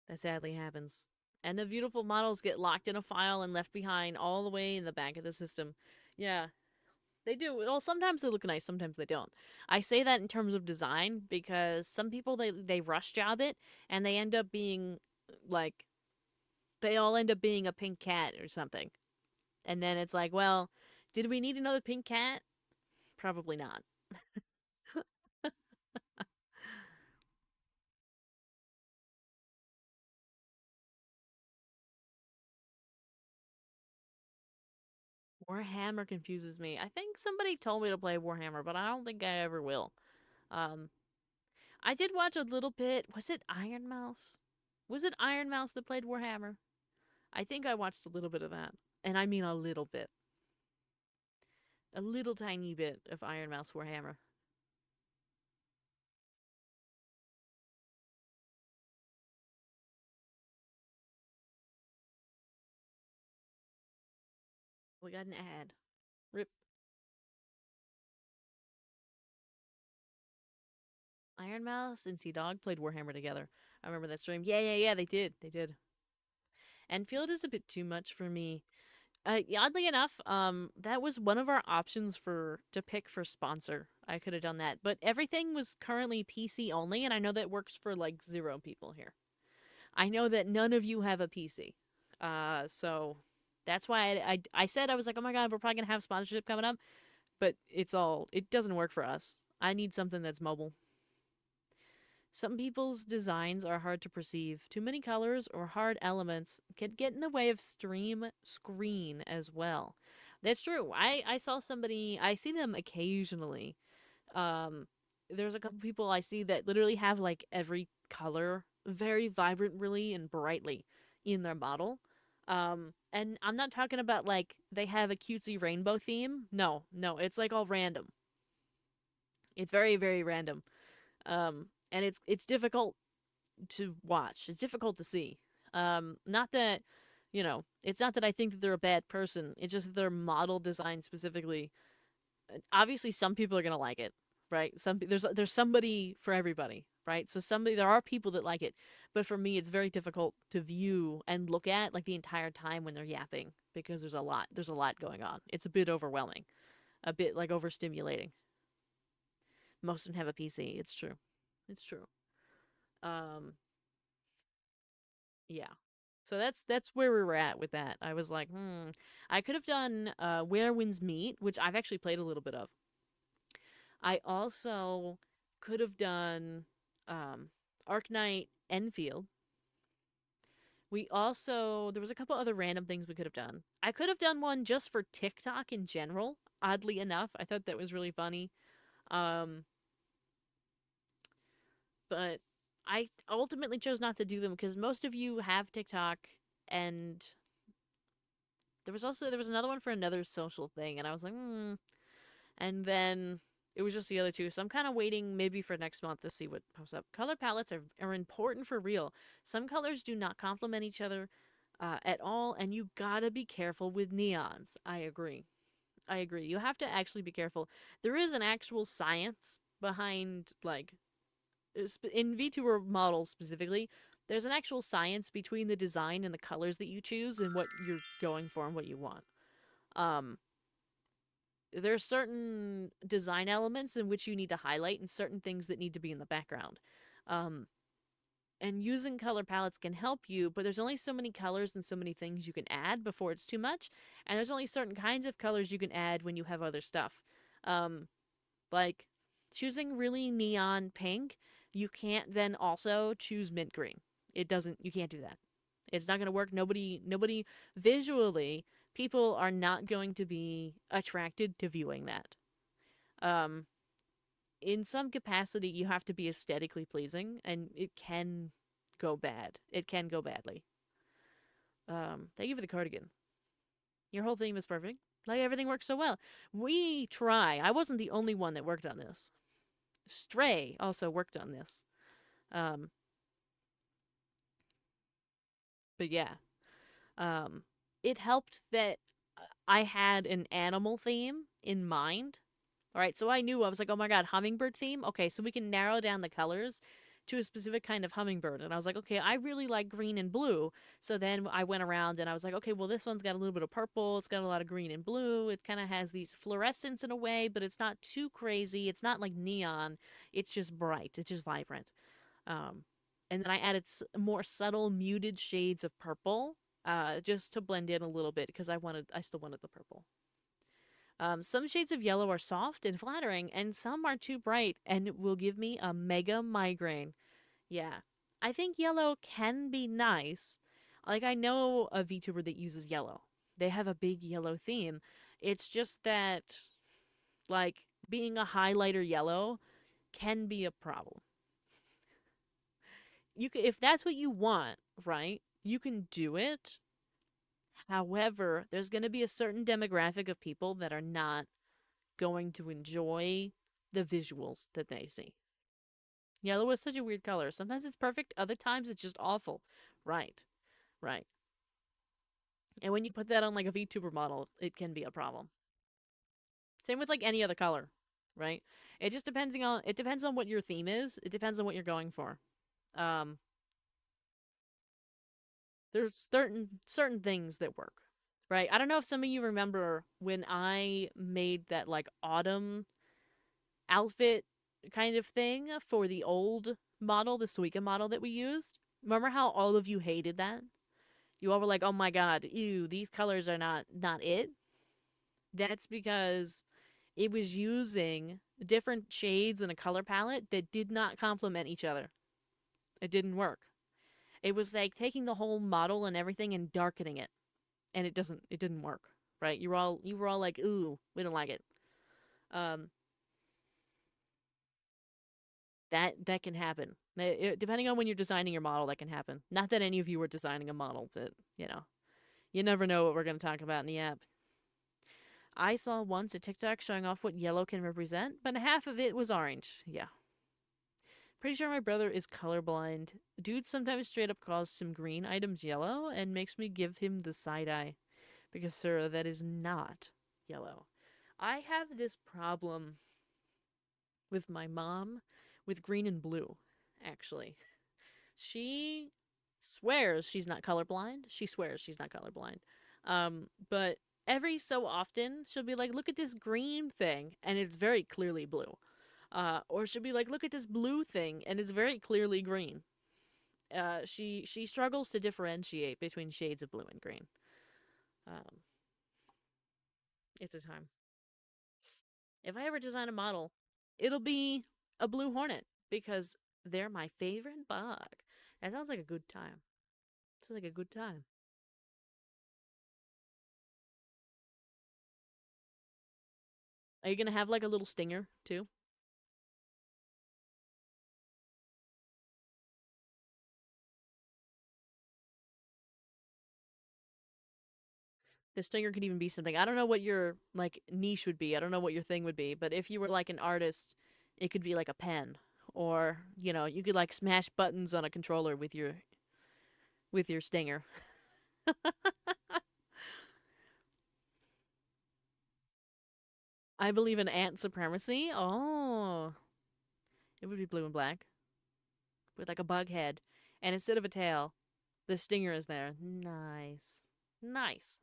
That sadly happens. And the beautiful models get locked in a file and left behind all the way in the back of the system. Yeah, they do. Well, sometimes they look nice, sometimes they don't. I say that in terms of design because some people they rush job it and they end up being like they all end up being a pink cat or something. And then it's like, well, did we need another pink cat? Probably not. Warhammer confuses me. I think somebody told me to play Warhammer, but I don't think I ever will. Um, I did watch a little bit. Was it Iron Mouse? Was it Iron Mouse that played Warhammer? I think I watched a little bit of that. And I mean a little bit. A little tiny bit of Iron Mouse Warhammer. We got an ad. Rip. Iron Mouse and Sea Dog played Warhammer together. I remember that stream. Yeah, yeah, yeah, they did. They did. Enfield is a bit too much for me. Oddly enough, that was one of our options for to pick for sponsor. I could have done that, but everything was currently PC only, and I know that works for like 0 people here. I know that none of you have a PC, so that's why I said I was like, oh my god, we're probably gonna have sponsorship coming up, but it doesn't work for us. I need something that's mobile. Some people's designs are hard to perceive. Too many colors or hard elements can get in the way of stream screen as well. That's true. I saw somebody, I see them occasionally. Um, there's a couple people I see that literally have like every color very vibrant, really, and brightly in their model. And I'm not talking about like they have a cutesy rainbow theme. No, no, it's like all random. It's very, very random. And it's difficult to watch. It's difficult to see. Not that, it's not that I think that they're a bad person. It's just that their model design specifically. Obviously, some people are gonna like it, right? There's somebody for everybody, right? So there are people that like it, but for me, it's very difficult to view and look at like the entire time when they're yapping because there's a lot. There's a lot going on. It's a bit overwhelming, a bit like overstimulating. Most of them have a PC. It's true. It's true. Um, Yeah. So that's where we were at with that. I was like, I could have done Where Winds Meet, which I've actually played a little bit of. I also could have done Arknight Enfield. We also there was a couple other random things we could have done. I could have done one just for TikTok in general. Oddly enough, I thought that was really funny. Um, but I ultimately chose not to do them because most of you have TikTok, and there was another one for another social thing, and I was like, and then it was just the other two. So I'm kind of waiting maybe for next month to see what pops up. Color palettes are important for real. Some colors do not complement each other at all, and you gotta be careful with neons. I agree. I agree. You have to actually be careful. There is an actual science behind like in VTuber models specifically. There's an actual science between the design and the colors that you choose and what you're going for and what you want. Um, there's certain design elements in which you need to highlight and certain things that need to be in the background. Um, and using color palettes can help you, but there's only so many colors and so many things you can add before it's too much. And there's only certain kinds of colors you can add when you have other stuff. Um, like choosing really neon pink, you can't then also choose mint green. It doesn't, you can't do that. It's not going to work. Nobody visually, people are not going to be attracted to viewing that. Um, in some capacity, you have to be aesthetically pleasing, and it can go bad. It can go badly. Thank you for the cardigan. Your whole theme is perfect. Like everything works so well. We try. I wasn't the only one that worked on this. Stray also worked on this. Um, but yeah, um, it helped that I had an animal theme in mind. All right, so I knew I was like, oh my god, hummingbird theme. Okay, so we can narrow down the colors to a specific kind of hummingbird. And I was like, okay, I really like green and blue. So then I went around and I was like, okay, well, this one's got a little bit of purple. It's got a lot of green and blue. It kind of has these fluorescence in a way, but it's not too crazy. It's not like neon. It's just bright. It's just vibrant. Um, and then I added more subtle, muted shades of purple, just to blend in a little bit because I still wanted the purple. Some shades of yellow are soft and flattering, and some are too bright and will give me a mega migraine. Yeah. I think yellow can be nice. Like, I know a VTuber that uses yellow. They have a big yellow theme. It's just that, like, being a highlighter yellow can be a problem. If that's what you want, right? You can do it. However, there's going to be a certain demographic of people that are not going to enjoy the visuals that they see. Yellow is such a weird color. Sometimes it's perfect, other times it's just awful. Right, right. And when you put that on like a VTuber model, it can be a problem. Same with like any other color, right? It depends on what your theme is. It depends on what you're going for. Um, there's certain things that work, right? I don't know if some of you remember when I made that like autumn outfit kind of thing for the old model, the Suika model that we used. Remember how all of you hated that? You all were like, "Oh my god, ew, these colors are not it." That's because it was using different shades in a color palette that did not complement each other. It didn't work. It was like taking the whole model and everything and darkening it, and it didn't work. Right? You were all like, "Ooh, we don't like it." Um, that can happen. Depending on when you're designing your model, that can happen. Not that any of you were designing a model, but you never know what we're going to talk about in the app. I saw once a TikTok showing off what yellow can represent, but half of it was orange. Yeah. Pretty sure my brother is colorblind. Dude sometimes straight up calls some green items yellow and makes me give him the side eye. Because, sir, that is not yellow. I have this problem with my mom with green and blue, actually. She swears she's not colorblind. She swears she's not colorblind. But every so often she'll be like, "Look at this green thing," and it's very clearly blue. Or she'll be like, "Look at this blue thing," and it's very clearly green. She struggles to differentiate between shades of blue and green. Um, it's a time. If I ever design a model, it'll be a blue hornet because they're my favorite bug. That sounds like a good time. Sounds like a good time. Are you gonna have like a little stinger too? The stinger could even be something. I don't know what your like niche would be. I don't know what your thing would be. But if you were like an artist, it could be like a pen, or you could like smash buttons on a controller with your stinger. I believe in ant supremacy. Oh, it would be blue and black with like a bug head, and instead of a tail, the stinger is there. Nice, nice.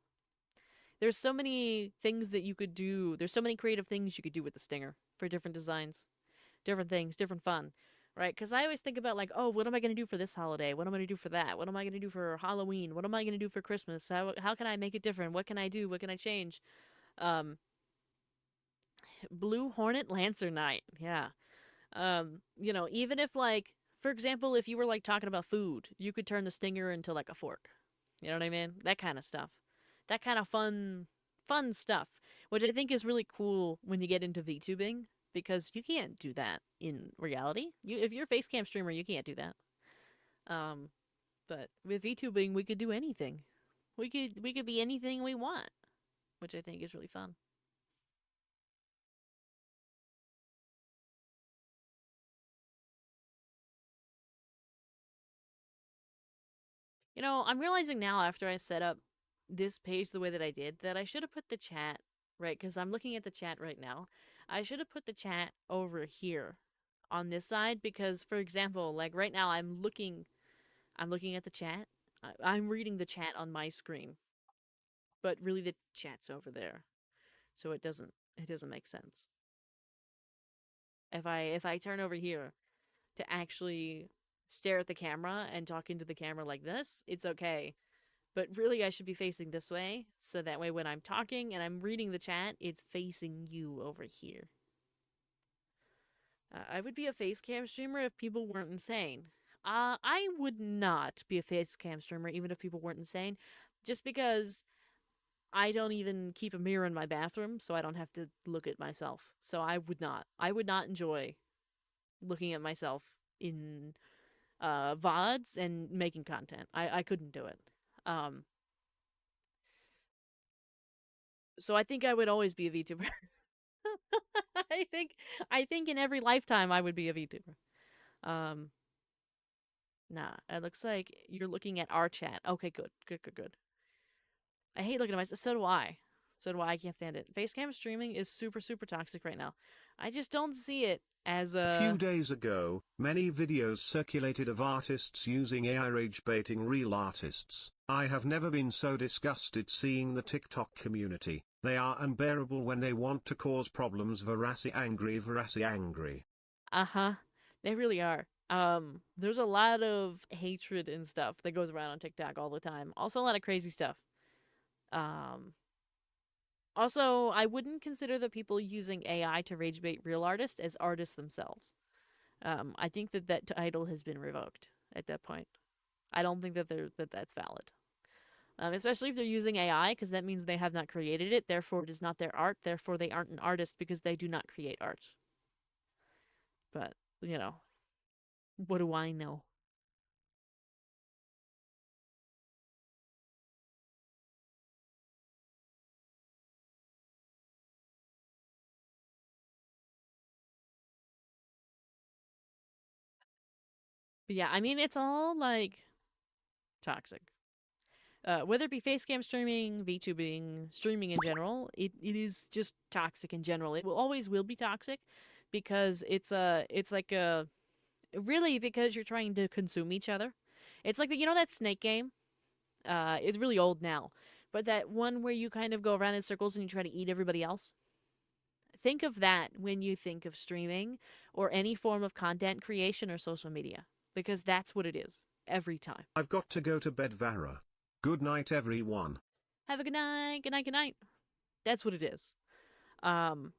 There's so many things that you could do. There's so many creative things you could do with the stinger for different designs, different things, different fun, right? Because I always think about like, oh, what am I going to do for this holiday? What am I going to do for that? What am I going to do for Halloween? What am I going to do for Christmas? How can I make it different? What can I do? What can I change? Um, Blue Hornet Lancer Night, yeah. Even if like, for example, if you were like talking about food, you could turn the stinger into like a fork. You know what I mean? That kind of stuff. That kind of fun stuff, which I think is really cool when you get into VTubing because you can't do that in reality. If you're a face cam streamer, you can't do that. Um, but with VTubing, we could do anything. We could be anything we want, which I think is really fun. I'm realizing now after I set up this page the way that I did that I should have put the chat, right? Because I'm looking at the chat right now. I should have put the chat over here on this side because, for example, like right now I'm looking at the chat. I'm reading the chat on my screen, but really the chat's over there, so it doesn't make sense. If I turn over here to actually stare at the camera and talk into the camera like this, it's okay. But really, I should be facing this way, so that way when I'm talking and I'm reading the chat, it's facing you over here. I would be a face cam streamer if people weren't insane. I would not be a face cam streamer even if people weren't insane, just because I don't even keep a mirror in my bathroom, so I don't have to look at myself. So I would not. I would not enjoy looking at myself in VODs and making content. I couldn't do it. Um, so I think I would always be a VTuber. I think I think in every lifetime I would be a VTuber. Um, nah, it looks like you're looking at our chat. Okay, good, good, good, good. I hate looking at myself. So do I. So do I. I can't stand it. Facecam streaming is super, super toxic right now. I just don't see it as A few a. days ago, many videos circulated of artists using AI rage baiting real artists. I have never been so disgusted seeing the TikTok community. They are unbearable when they want to cause problems. Verasi angry, Verasi angry. Uh huh. They really are. There's a lot of hatred and stuff that goes around on TikTok all the time. Also, a lot of crazy stuff. Um, Also, I wouldn't consider the people using AI to rage bait real artists as artists themselves. I think that title has been revoked at that point. I don't think that's valid. Especially if they're using AI, because that means they have not created it. Therefore, it is not their art. Therefore, they aren't an artist because they do not create art. But what do I know? But yeah, I mean, it's all like toxic. Whether it be facecam streaming, VTubing, streaming in general, it is just toxic in general. It will always will be toxic because it's like a really because you're trying to consume each other. It's like that snake game. It's really old now, but that one where you kind of go around in circles and you try to eat everybody else. Think of that when you think of streaming or any form of content creation or social media, because that's what it is every time. I've got to go to bed, Vara. Good night, everyone. Have a good night, good night, good night. That's what it is. Um,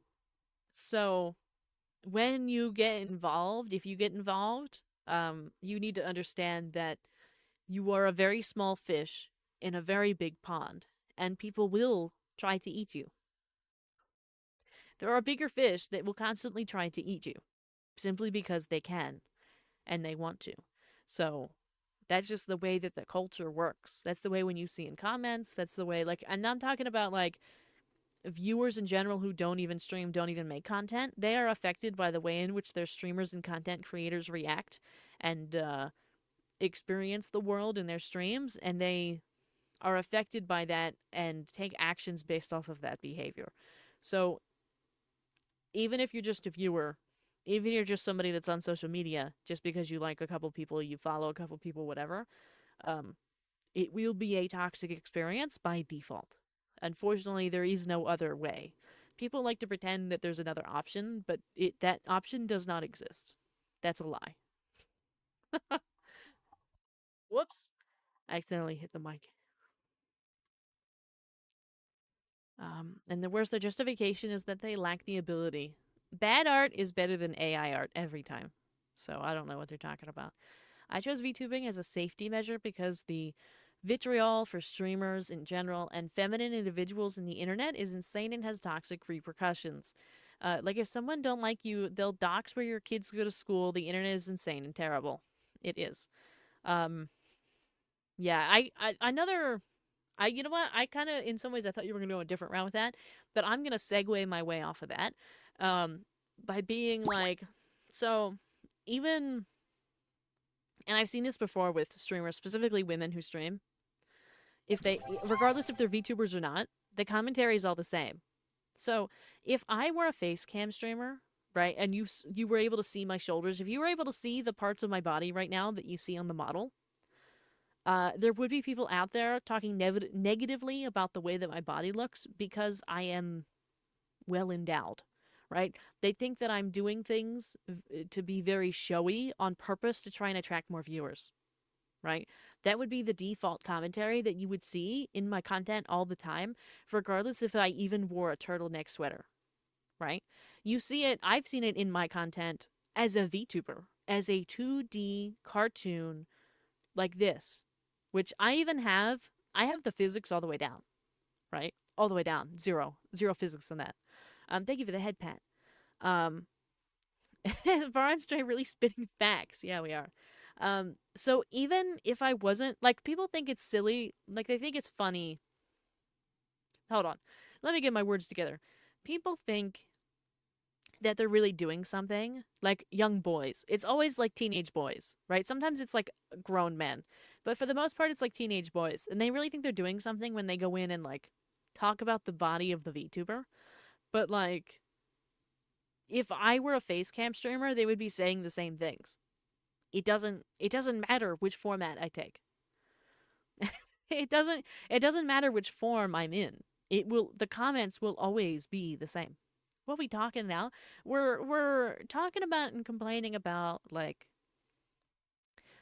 so when you get involved, if you get involved, you need to understand that you are a very small fish in a very big pond, and people will try to eat you. There are bigger fish that will constantly try to eat you simply because they can and they want to. So that's just the way that the culture works. That's the way when you see in comments, that's the way, like, and I'm talking about like viewers in general who don't even stream, don't even make content. They are affected by the way in which their streamers and content creators react and experience the world in their streams, and they are affected by that and take actions based off of that behavior. So even if you're just a viewer, even if you're just somebody that's on social media, just because you like a couple people, you follow a couple people, whatever, um, it will be a toxic experience by default. Unfortunately, there is no other way. People like to pretend that there's another option, but that option does not exist. That's a lie. Whoops. I accidentally hit the mic. And the worst, the justification is that they lack the ability. Bad art is better than AI art every time. So I don't know what they're talking about. I chose VTubing as a safety measure because the vitriol for streamers in general and feminine individuals in the internet is insane and has toxic repercussions. Like if someone don't like you, they'll dox where your kids go to school. The internet is insane and terrible. It is. Um, yeah, you know what? I kind of, in some ways, I thought you were going to go a different route with that, but I'm going to segue my way off of that um, by being like, so even, and I've seen this before with streamers, specifically women who stream, if they, regardless if they're VTubers or not, the commentary is all the same. So if I were a face cam streamer, right, and you were able to see my shoulders, if you were able to see the parts of my body right now that you see on the model, there would be people out there talking negatively about the way that my body looks because I am well endowed, right? They think that I'm doing things to be very showy on purpose to try and attract more viewers, right? That would be the default commentary that you would see in my content all the time, regardless if I even wore a turtleneck sweater, right? You see it, I've seen it in my content as a VTuber, as a 2D cartoon like this, which I have the physics all the way down, right? All the way down. Zero physics on that. Thank you for the head pat. Um, Varon Stray really spitting facts. Yeah, we are. So even if I wasn't, like, people think it's silly, like, they think it's funny. Hold on. Let me get my words together. People think that they're really doing something, like young boys. It's always like teenage boys, right? Sometimes it's like grown men. But for the most part, it's like teenage boys. And they really think they're doing something when they go in and like talk about the body of the VTuber. But like, if I were a face cam streamer, they would be saying the same things. It doesn't matter which format I take. It doesn't matter which form I'm in. The comments will always be the same. What are we talking now? We're talking about and complaining about like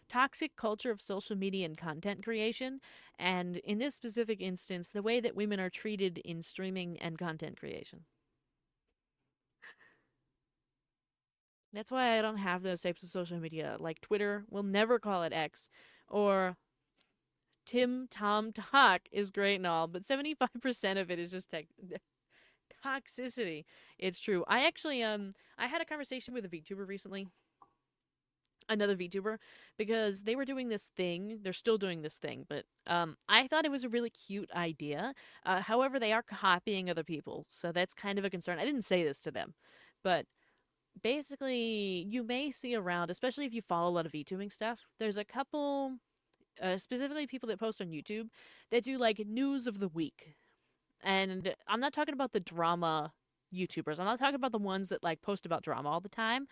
toxic culture of social media and content creation, and in this specific instance, the way that women are treated in streaming and content creation. That's why I don't have those types of social media. Like Twitter, we'll never call it X, or Tim Tom Talk is great and all, but 75% of it is just toxicity. It's true. I actually I had a conversation with a VTuber recently, another VTuber, because they were doing this thing. They're still doing this thing, but I thought it was a really cute idea. However, they are copying other people, so that's kind of a concern. I didn't say this to them, but basically, you may see around, especially if you follow a lot of VTubing stuff. There's a couple, specifically people that post on YouTube, that do like news of the week. And I'm not talking about the drama YouTubers. I'm not talking about the ones that like post about drama all the time.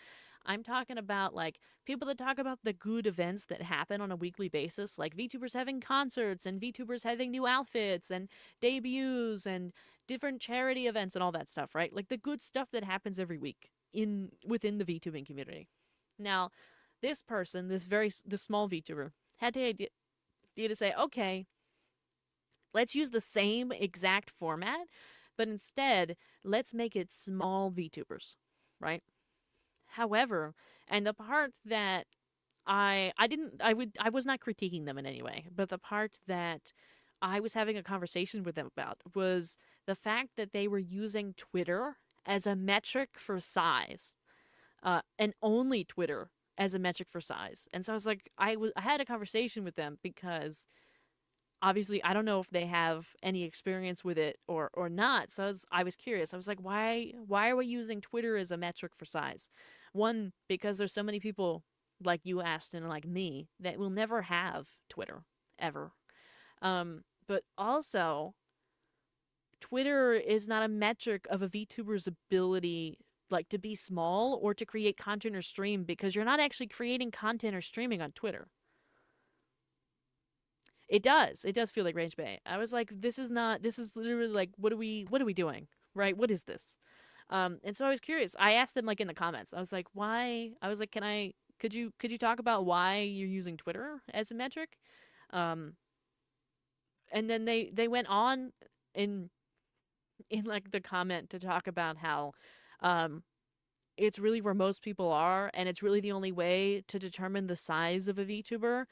I'm talking about like people that talk about the good events that happen on a weekly basis, like VTubers having concerts and VTubers having new outfits and debuts and different charity events and all that stuff, right? Like the good stuff that happens every week in within the VTubing community. Now, this person, this small VTuber, had the idea to say, okay, let's use the same exact format, but instead, let's make it small VTubers, right? However, and the part that I was not critiquing them in any way, but the part that I was having a conversation with them about was the fact that they were using Twitter as a metric for size, and only Twitter as a metric for size. And so I was like, I had a conversation with them because obviously I don't know if they have any experience with it or not. So I was curious. I was like, why are we using Twitter as a metric for size? One, because there's so many people like you, Aston, and like me that will never have Twitter ever. But also Twitter is not a metric of a VTuber's ability like to be small or to create content or stream, because you're not actually creating content or streaming on Twitter. It does. It does feel like rage bait. I was like, this is not. This is literally like, what are we doing? Right? What is this? And so I was curious. I asked them like in the comments. I was like, why? I was like, could you talk about why you're using Twitter as a metric? Um, and then they went on in like the comment to talk about how, um, it's really where most people are, and it's really the only way to determine the size of a VTuber.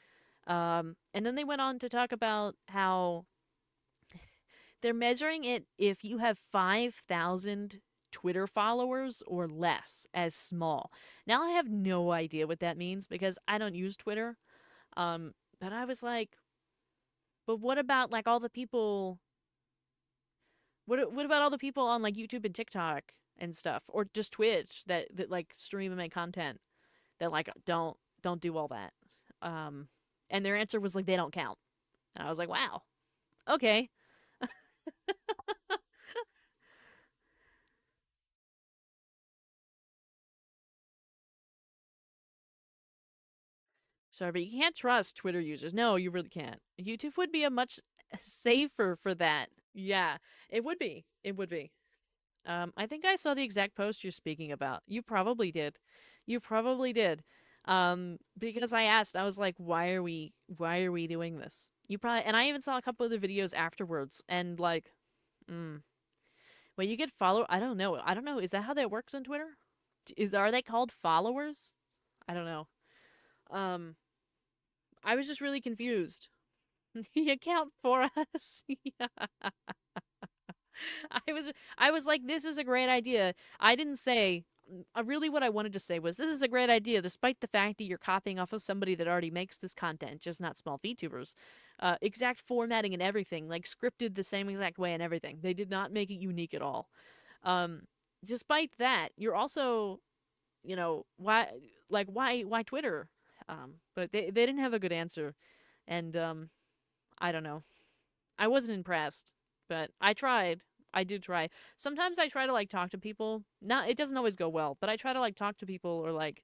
And then they went on to talk about how they're measuring it if you have 5,000 Twitter followers or less as small. Now I have no idea what that means because I don't use Twitter. But I was like, but what about like all the people? What about all the people on like YouTube and TikTok and stuff, or just Twitch that like stream and make content that like don't do all that? Um, and their answer was like they don't count. And I was like, wow, okay. Sorry, but you can't trust Twitter users. No, you really can't. YouTube would be a much safer for that. Yeah, it would be. It would be. I think I saw the exact post you're speaking about. You probably did. You probably did. Because I asked, I was like, why are we doing this? You probably, and I even saw a couple of the videos afterwards, and like, mm, well, you get follow. I don't know. I don't know. Is that how that works on Twitter? Are they called followers? I don't know. Um, I was just really confused. You count for us. Yeah. I was like, this is a great idea. I didn't say really what I wanted to say was this is a great idea, despite the fact that you're copying off of somebody that already makes this content, just not small VTubers. Exact formatting and everything, like scripted the same exact way and everything. They did not make it unique at all. Um, Despite that, you're also, why why Twitter? But they didn't have a good answer, and I don't know. I wasn't impressed, but I tried. I did try. Sometimes I try to like talk to people. Not it doesn't always go well, but I try to like talk to people or like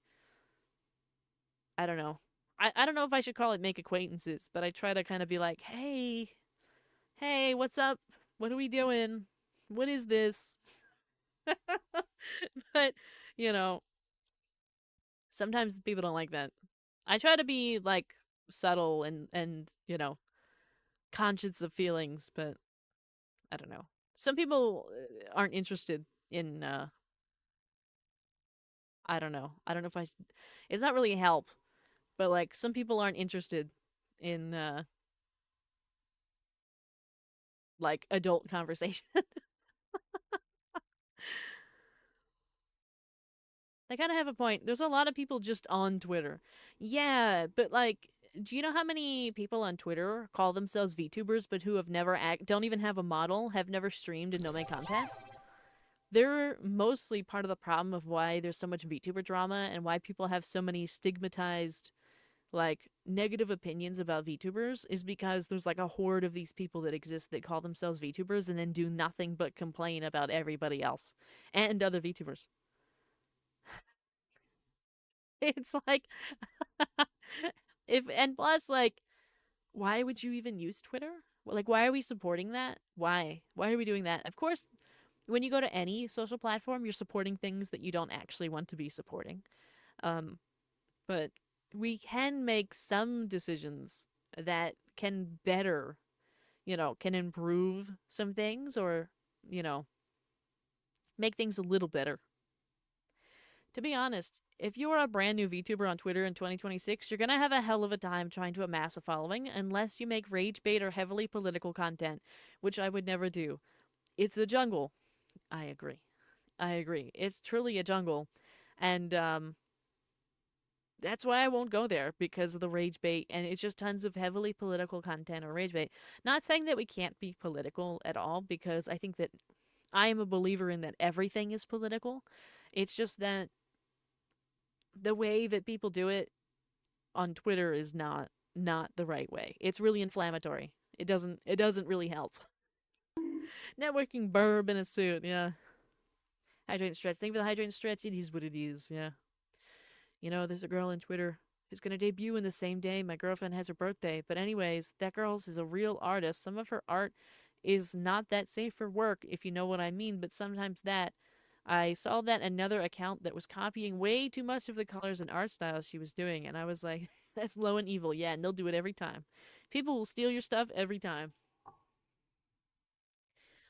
I don't know. I don't know if I should call it make acquaintances, but I try to kind of be like, hey, what's up? What are we doing? What is this? But you know, sometimes people don't like that. I try to be like subtle and conscious of feelings, but I don't know. Some people aren't interested in I don't know. I don't know if it's not really help, but like some people aren't interested in like adult conversation. They kind of have a point. There's a lot of people just on Twitter. Yeah, but like do you know how many people on Twitter call themselves VTubers but who have never don't even have a model, have never streamed and don't make content? They're mostly part of the problem of why there's so much VTuber drama and why people have so many stigmatized like negative opinions about VTubers is because there's like a horde of these people that exist that call themselves VTubers and then do nothing but complain about everybody else and other VTubers. It's like if and plus like why would you even use Twitter? Like why are we supporting that? Why? Why are we doing that? Of course, when you go to any social platform, you're supporting things that you don't actually want to be supporting. Um but we can make some decisions that can better can improve some things or, you know, make things a little better. To be honest, if you are a brand new VTuber on Twitter in 2026, you're going to have a hell of a time trying to amass a following unless you make rage bait or heavily political content, which I would never do. It's a jungle. I agree. I agree. It's truly a jungle. And that's why I won't go there because of the rage bait and it's just tons of heavily political content or rage bait. Not saying that we can't be political at all because I think that I am a believer in that everything is political. It's just that the way that people do it on Twitter is not the right way. It's really inflammatory. It doesn't really help. Networking burb in a suit, yeah. Hydrate and stretch. Thank you for the hydrate and stretch. It is what it is, yeah. There's a girl on Twitter is going to debut in the same day my girlfriend has her birthday. But anyways, that girl's is a real artist. Some of her art is not that safe for work, if you know what I mean, but sometimes that. I saw that another account that was copying way too much of the colors and art styles she was doing, and I was like, that's low and evil. Yeah, and they'll do it every time. People will steal your stuff every time.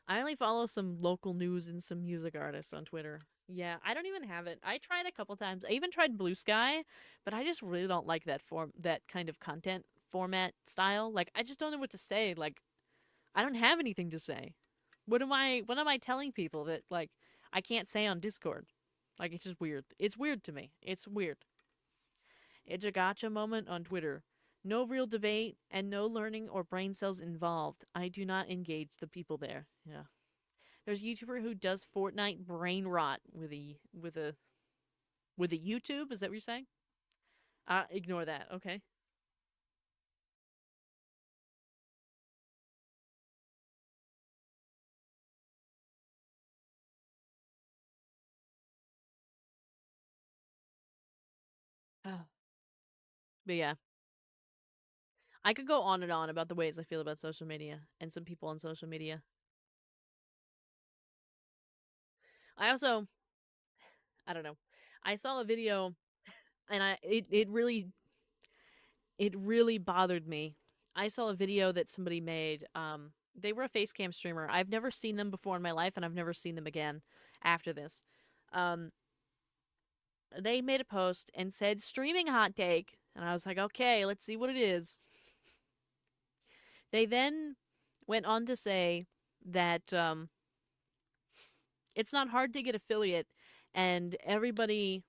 I only follow some local news and some music artists on Twitter. Yeah, I don't even have it. I tried a couple times. I even tried Blue Sky, but I just really don't like that kind of content format style. Like I just don't know what to say. Like I don't have anything to say. What am I telling people that like I can't say on Discord? Like it's just weird. It's weird to me. It's weird. It's a gotcha moment on Twitter. No real debate and no learning or brain cells involved. I do not engage the people there. Yeah. There's a YouTuber who does Fortnite brain rot with a YouTube. Is that what you're saying? Ignore that. Okay. Oh. But yeah, I could go on and on about the ways I feel about social media and some people on social media. I also, I don't know. I saw a video and it really bothered me. I saw a video that somebody made. They were a face cam streamer. I've never seen them before in my life, and I've never seen them again after this. Um, they made a post and said streaming hot take, and I was like, okay, let's see what it is. They then went on to say that it's not hard to get affiliate, and everybody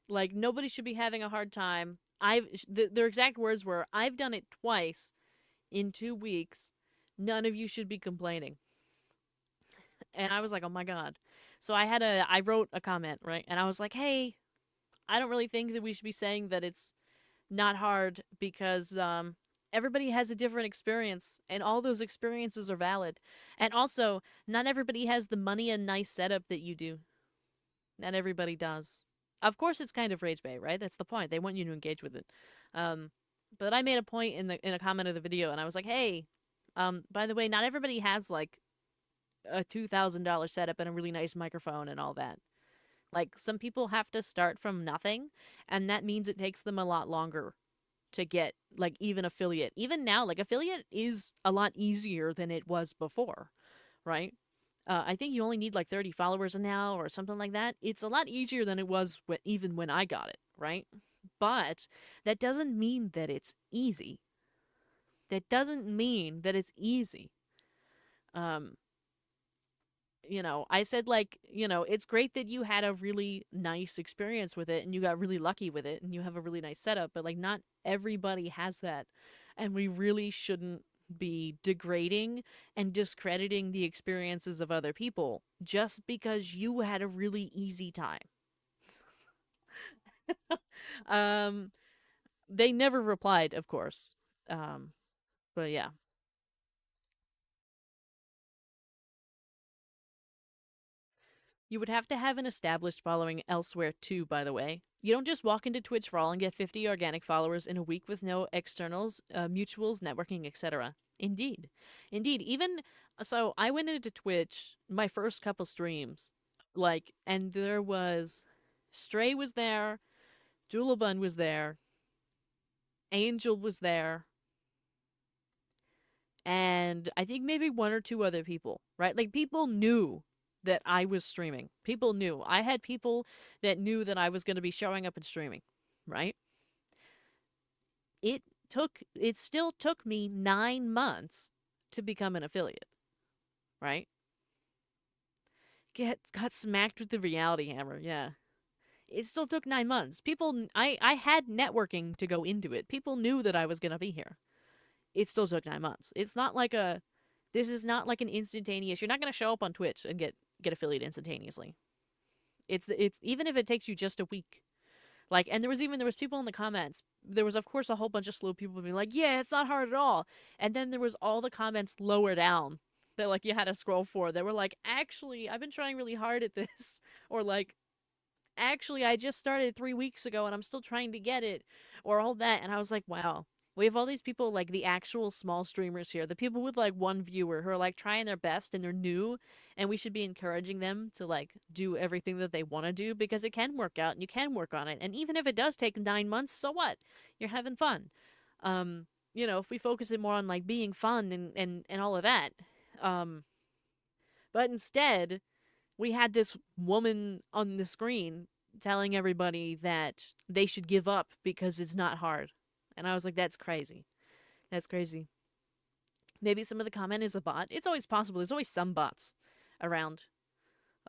like nobody should be having a hard time. Their exact words were, "I've done it twice in 2 weeks. None of you should be complaining." And I was like, "Oh my god." So I wrote a comment, right? And I was like, "Hey, I don't really think that we should be saying that it's not hard because everybody has a different experience and all those experiences are valid. And also, not everybody has the money and nice setup that you do. Not everybody does. Of course, it's kind of rage bait, right? That's the point. They want you to engage with it. Um, but I made a point in a comment of the video, and I was like, "Hey, by the way, not everybody has like a $2,000 setup and a really nice microphone and all that. Like some people have to start from nothing, and that means it takes them a lot longer to get like even affiliate. Even now, like affiliate is a lot easier than it was before, right? I think you only need like 30 followers now or something like that. It's a lot easier than it was even when I got it, right? But that doesn't mean that it's easy. That doesn't mean that it's easy. Um, I said like, it's great that you had a really nice experience with it and you got really lucky with it and you have a really nice setup, but like not everybody has that. And we really shouldn't be degrading and discrediting the experiences of other people just because you had a really easy time. um they never replied, of course. Um but yeah. You would have to have an established following elsewhere too, by the way. You don't just walk into Twitch for all and get 50 organic followers in a week with no externals, mutuals, networking, etc. Indeed. Indeed. Even so, I went into Twitch my first couple streams, like, and there was Stray was there, Julabun was there, Angel was there, and I think maybe one or two other people, right? Like people knew that I was streaming. People knew. I had people that knew that I was going to be showing up and streaming, right? It still took me 9 months to become an affiliate, right? Got smacked with the reality hammer. Yeah. It still took 9 months. I had networking to go into it. People knew that I was going to be here. It still took 9 months. This is not like an instantaneous. You're not going to show up on Twitch and get affiliate instantaneously. It's even if it takes you just a week. Like, and there was people in the comments. There was of course a whole bunch of slow people being like, "Yeah, it's not hard at all." And then there was all the comments lower down that like you had to scroll for. That were like, "Actually, I've been trying really hard at this," or like, actually, I just started 3 weeks ago and I'm still trying to get it, or all that. And I was like, wow. We have all these people, like the actual small streamers here, the people with like one viewer who are like trying their best and they're new, and we should be encouraging them to like do everything that they want to do because it can work out and you can work on it. And even if it does take 9 months, so what? You're having fun. Um, if we focus it more on like being fun and all of that. Um, but instead, we had this woman on the screen telling everybody that they should give up because it's not hard. And I was like, that's crazy. That's crazy. Maybe some of the comment is a bot. It's always possible. There's always some bots around.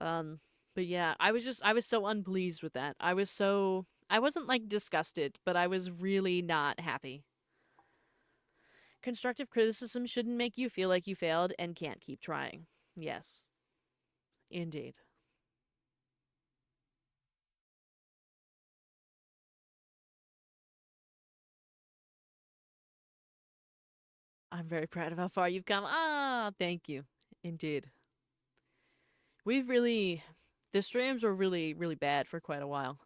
Um, but yeah, I was so unpleased with that. I wasn't like disgusted, but I was really not happy. Constructive criticism shouldn't make you feel like you failed and can't keep trying. Yes, indeed. I'm very proud of how far you've come. Ah, thank you. Indeed. We've really, the streams were really, really bad for quite a while.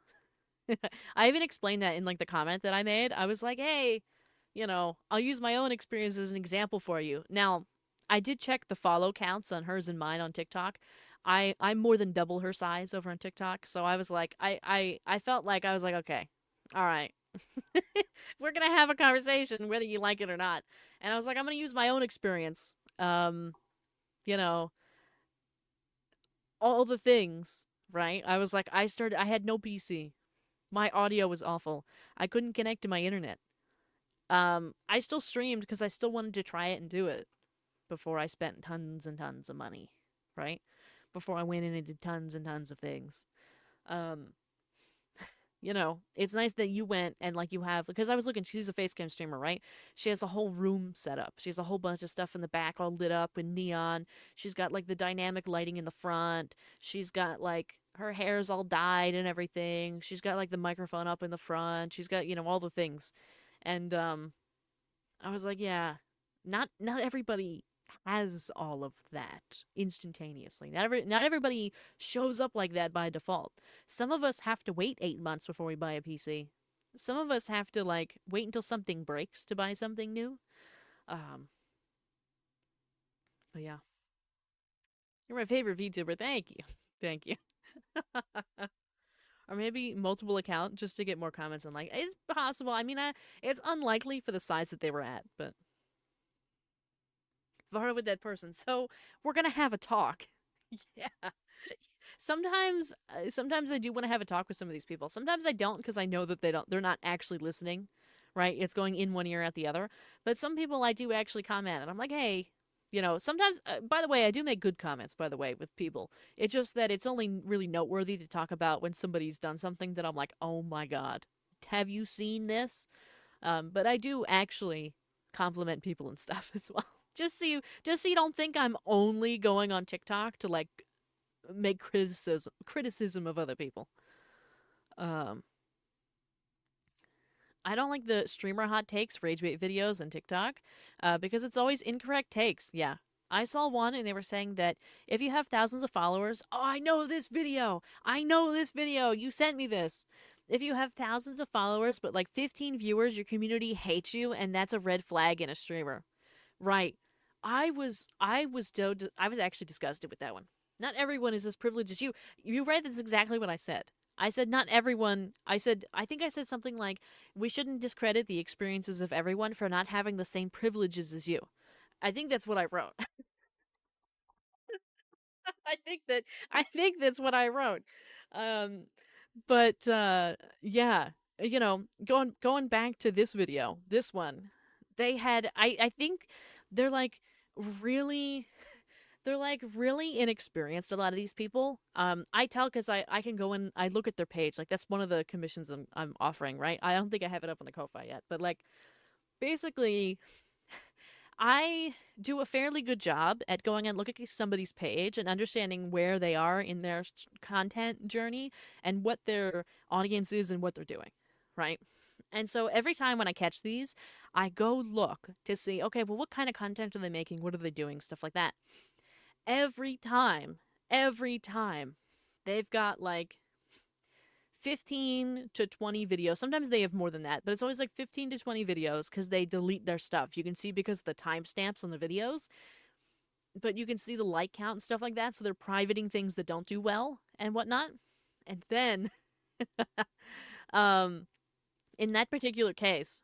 I even explained that in like the comment that I made. I was like, hey, I'll use my own experience as an example for you. Now, I did check the follow counts on hers and mine on TikTok. I'm more than double her size over on TikTok. So I was like, I felt like I was like, okay, all right. We're gonna have a conversation whether you like it or not. And I was like, I'm gonna use my own experience. You know, all the things, right? I had no PC. My audio was awful. I couldn't connect to my internet. I still streamed because I still wanted to try it and do it before I spent tons and tons of money, right? Before I went in and did tons and tons of things. Um, it's nice that you went and like you have because I was looking. She's a facecam streamer, right? She has a whole room set up. She has a whole bunch of stuff in the back, all lit up with neon. She's got like the dynamic lighting in the front. She's got like her hair's all dyed and everything. She's got like the microphone up in the front. She's got all the things, and I was like, yeah, not everybody has all of that instantaneously. Not everybody shows up like that by default. Some of us have to wait 8 months before we buy a PC. Some of us have to like wait until something breaks to buy something new. Um, but yeah, you're my favorite VTuber. Thank you, thank you. Or maybe multiple account just to get more comments and like it's possible. I mean, it's unlikely for the size that they were at, but Vara with that person. So we're gonna have a talk. Yeah. Sometimes I do want to have a talk with some of these people. Sometimes I don't because I know that they're not actually listening, right? It's going in one ear out the other. But some people I do actually comment and I'm like, "Hey, sometimes by the way, I do make good comments by the way with people. It's just that it's only really noteworthy to talk about when somebody's done something that I'm like, "Oh my god. Have you seen this?" But I do actually compliment people and stuff as well. Just so you don't think I'm only going on TikTok to like make criticism of other people. Um, I don't like the streamer hot takes for age bait videos and TikTok, because it's always incorrect takes. Yeah, I saw one and they were saying that if you have thousands of followers, oh, I know this video. I know this video. You sent me this. If you have thousands of followers but like 15 viewers, your community hates you, and that's a red flag in a streamer. Right. I was actually disgusted with that one. Not everyone is as privileged as you. You read that's exactly what I said. I said not everyone. I think I said something like we shouldn't discredit the experiences of everyone for not having the same privileges as you. I think that's what I wrote. I think that's what I wrote. Um but yeah, going back to this video, this one. They had I think they're like really they're like really inexperienced, a lot of these people. I tell because I can go and I look at their page. Like that's one of the commissions I'm offering, right? I don't think I have it up on the Ko-Fi yet, but like basically I do a fairly good job at going and looking at somebody's page and understanding where they are in their content journey and what their audience is and what they're doing, right? And so every time when I catch these, I go look to see, okay, well, what kind of content are they making? What are they doing? Stuff like that. Every time, every time, they've got like 15 to 20 videos. Sometimes they have more than that, but it's always like 15 to 20 videos because they delete their stuff. You can see because of the timestamps on the videos, but you can see the like count and stuff like that. So they're privating things that don't do well and whatnot. And then, um, in that particular case,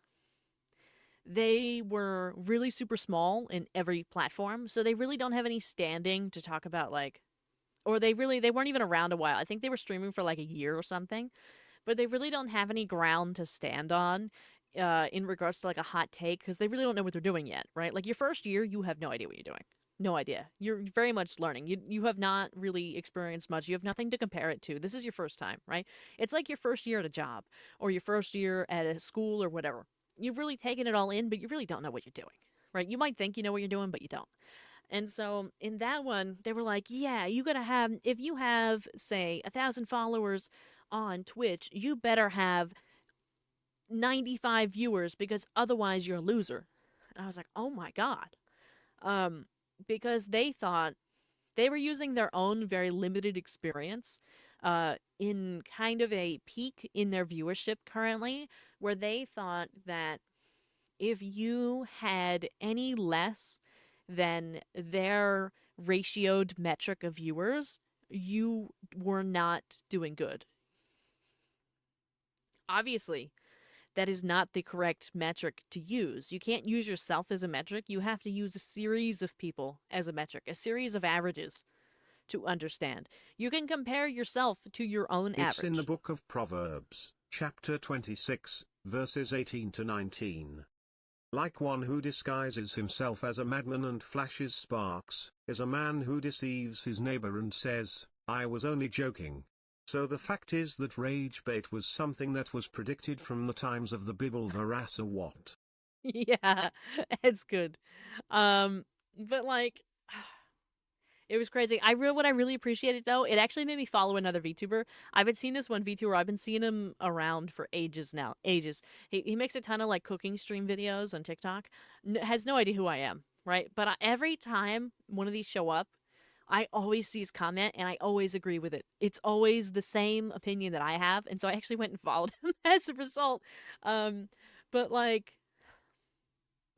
they were really super small in every platform. So they really don't have any standing to talk about, like, or they weren't even around a while. I think they were streaming for like a year or something, but they really don't have any ground to stand on in regards to like a hot take because they really don't know what they're doing yet, right? Like your first year, you have no idea what you're doing. No idea. You're very much learning. You have not really experienced much. You have nothing to compare it to. This is your first time, right? It's like your first year at a job or your first year at a school or whatever. You've really taken it all in, but you really don't know what you're doing, right? You might think you know what you're doing, but you don't. And so in that one, they were like, yeah, you gotta have, if you have, say, 1,000 followers on Twitch, you better have 95 viewers because otherwise you're a loser. And I was like, oh my God. Um, because they thought they were using their own very limited experience in kind of a peak in their viewership currently, where they thought that if you had any less than their ratioed metric of viewers, you were not doing good. Obviously, that is not the correct metric to use. You can't use yourself as a metric. You have to use a series of people as a metric, a series of averages to understand. You can compare yourself to your own It's in the average. book of Proverbs, chapter 26, verses 18 to 19. Like one who disguises himself as a madman and flashes sparks, is a man who deceives his neighbor and says, I was only joking. So the fact is that rage bait was something that was predicted from the times of the Bible. The Rasa what? Yeah, it's good. But like it was crazy. What I really appreciated though, it actually made me follow another VTuber. I've been seeing this one VTuber. I've been seeing him around for ages now. Ages. He makes a ton of like cooking stream videos on TikTok. Has no idea who I am, right? But every time one of these show up, I always see his comment and I always agree with it. It's always the same opinion that I have, and so I actually went and followed him as a result. Um, but like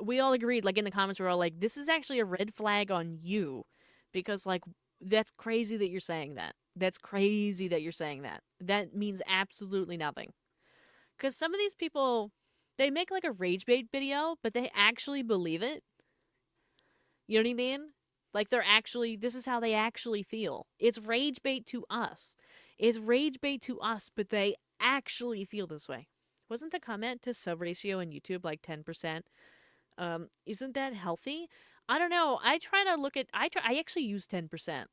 we all agreed, like in the comments, we're all like, this is actually a red flag on you because, like, that's crazy that you're saying that. That's crazy that you're saying that. That means absolutely nothing. Because some of these people, they make like a rage bait video, but they actually believe it. You know what I mean? Like, this is how they actually feel. It's rage bait to us. It's rage bait to us, but they actually feel this way. Wasn't the comment to sub ratio in YouTube like 10%? Isn't that healthy? I don't know. I try to look at I actually use 10%.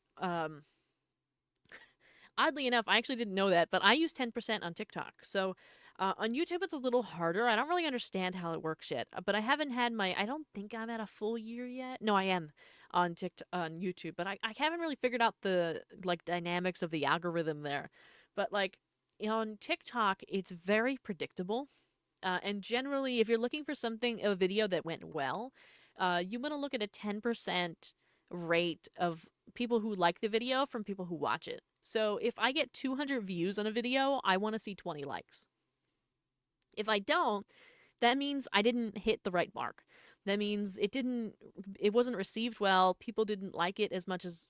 Oddly enough, I actually didn't know that, but I use 10% on TikTok. So on YouTube, it's a little harder. I don't really understand how it works yet, but I haven't had I don't think I'm at a full year yet. No, I am on TikTok, on YouTube, but I haven't really figured out the like dynamics of the algorithm there. But like on TikTok, it's very predictable. And generally, if you're looking for a video that went well, you want to look at a 10% rate of people who like the video from people who watch it. So if I get 200 views on a video, I want to see 20 likes. If I don't, that means I didn't hit the right mark. That means it wasn't received well. People didn't like it as much as,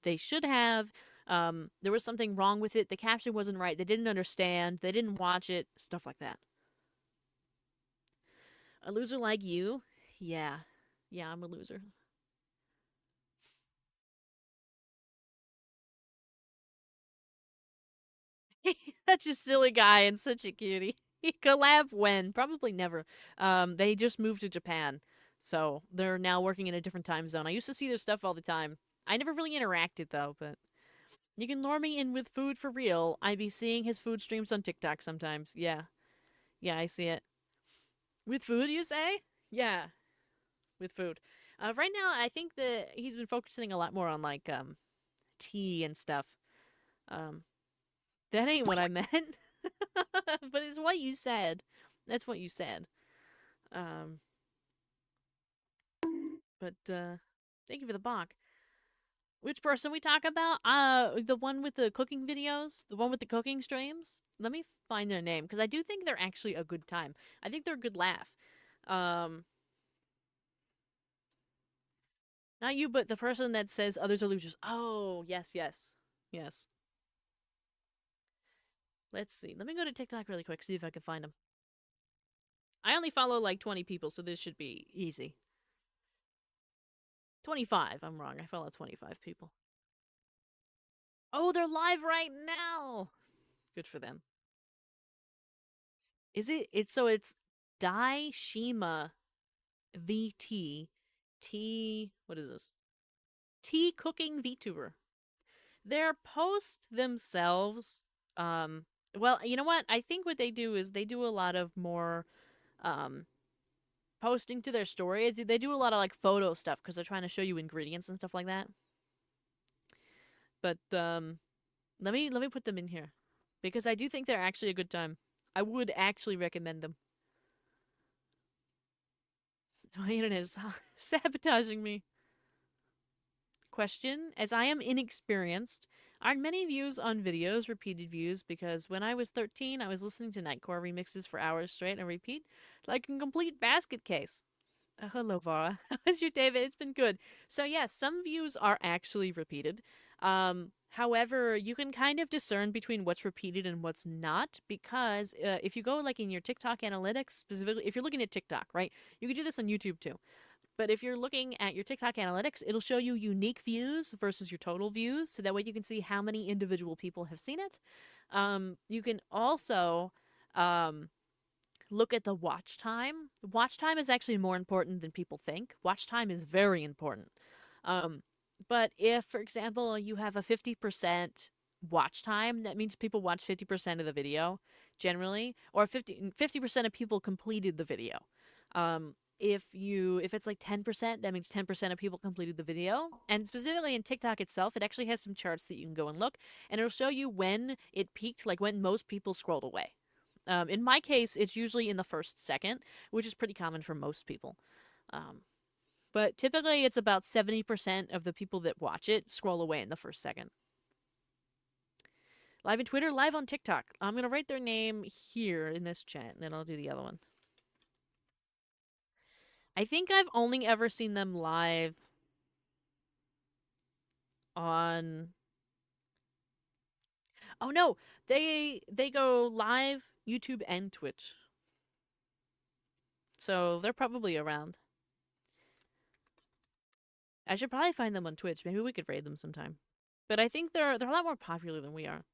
they should have. There was something wrong with it. The caption wasn't right. They didn't understand. They didn't watch it. Stuff like that. A loser like you? Yeah. Yeah, I'm a loser. Such a silly guy and such a cutie. Collab when? Probably never. They just moved to Japan. So they're now working in a different time zone. I used to see their stuff all the time. I never really interacted though, but you can lure me in with food for real. I be seeing his food streams on TikTok sometimes. Yeah. Yeah, I see it. With food, you say? Yeah, with food. Right now, I think that he's been focusing a lot more on like tea and stuff. Um, that ain't what I meant, but it's what you said. That's what you said. Um, but thank you for the Bach. Which person we talk about? The one with the cooking videos, the one with the cooking streams. Let me find their name because I do think they're actually a good time. I think they're a good laugh. Um, Not you, but the person that says others are losers. Oh, yes, yes, yes. Let's see. Let me go to TikTok really quick, see if I can find them. I only follow like 20 people, so this should be easy. 25. I'm wrong. I follow 25 people. Oh, they're live right now. Good for them. Is it? It's Daishima VT T. What is this? Tea cooking VTuber. Their posts themselves. Um. Well, you know what? I think what they do is they do a lot of more um posting to their story. They do a lot of like photo stuff because they're trying to show you ingredients and stuff like that. But let me put them in here because I do think they're actually a good time. I would actually recommend them. My internet is sabotaging me. Question: as I am inexperienced, aren't many views on videos repeated views? Because when I was 13, I was listening to Nightcore remixes for hours straight and repeat, like a complete basket case. Hello, Vara. How's your day? It's been good. So, yes, some views are actually repeated. However, you can kind of discern between what's repeated and what's not because if you go like in your TikTok analytics, specifically, if you're looking at TikTok, right? You can do this on YouTube too. But if you're looking at your TikTok analytics, it'll show you unique views versus your total views. So that way you can see how many individual people have seen it. You can also um, look at the watch time. Watch time is actually more important than people think. Watch time is very important. Um, but if, for example, you have a 50% watch time, that means people watch 50% of the video generally, or 50% of people completed the video. If it's like 10%, that means 10% of people completed the video. And specifically in TikTok itself, it actually has some charts that you can go and look, and it'll show you when it peaked, like when most people scrolled away. In my case, it's usually in the first second, which is pretty common for most people. Um, but typically, it's about 70% of the people that watch it scroll away in the first second. Live in Twitter, live on TikTok. I'm going to write their name here in this chat, and then I'll do the other one. I think I've only ever seen them live on. Oh no, they go live YouTube and Twitch, so they're probably around. I should probably find them on Twitch. Maybe we could raid them sometime. But I think they're a lot more popular than we are.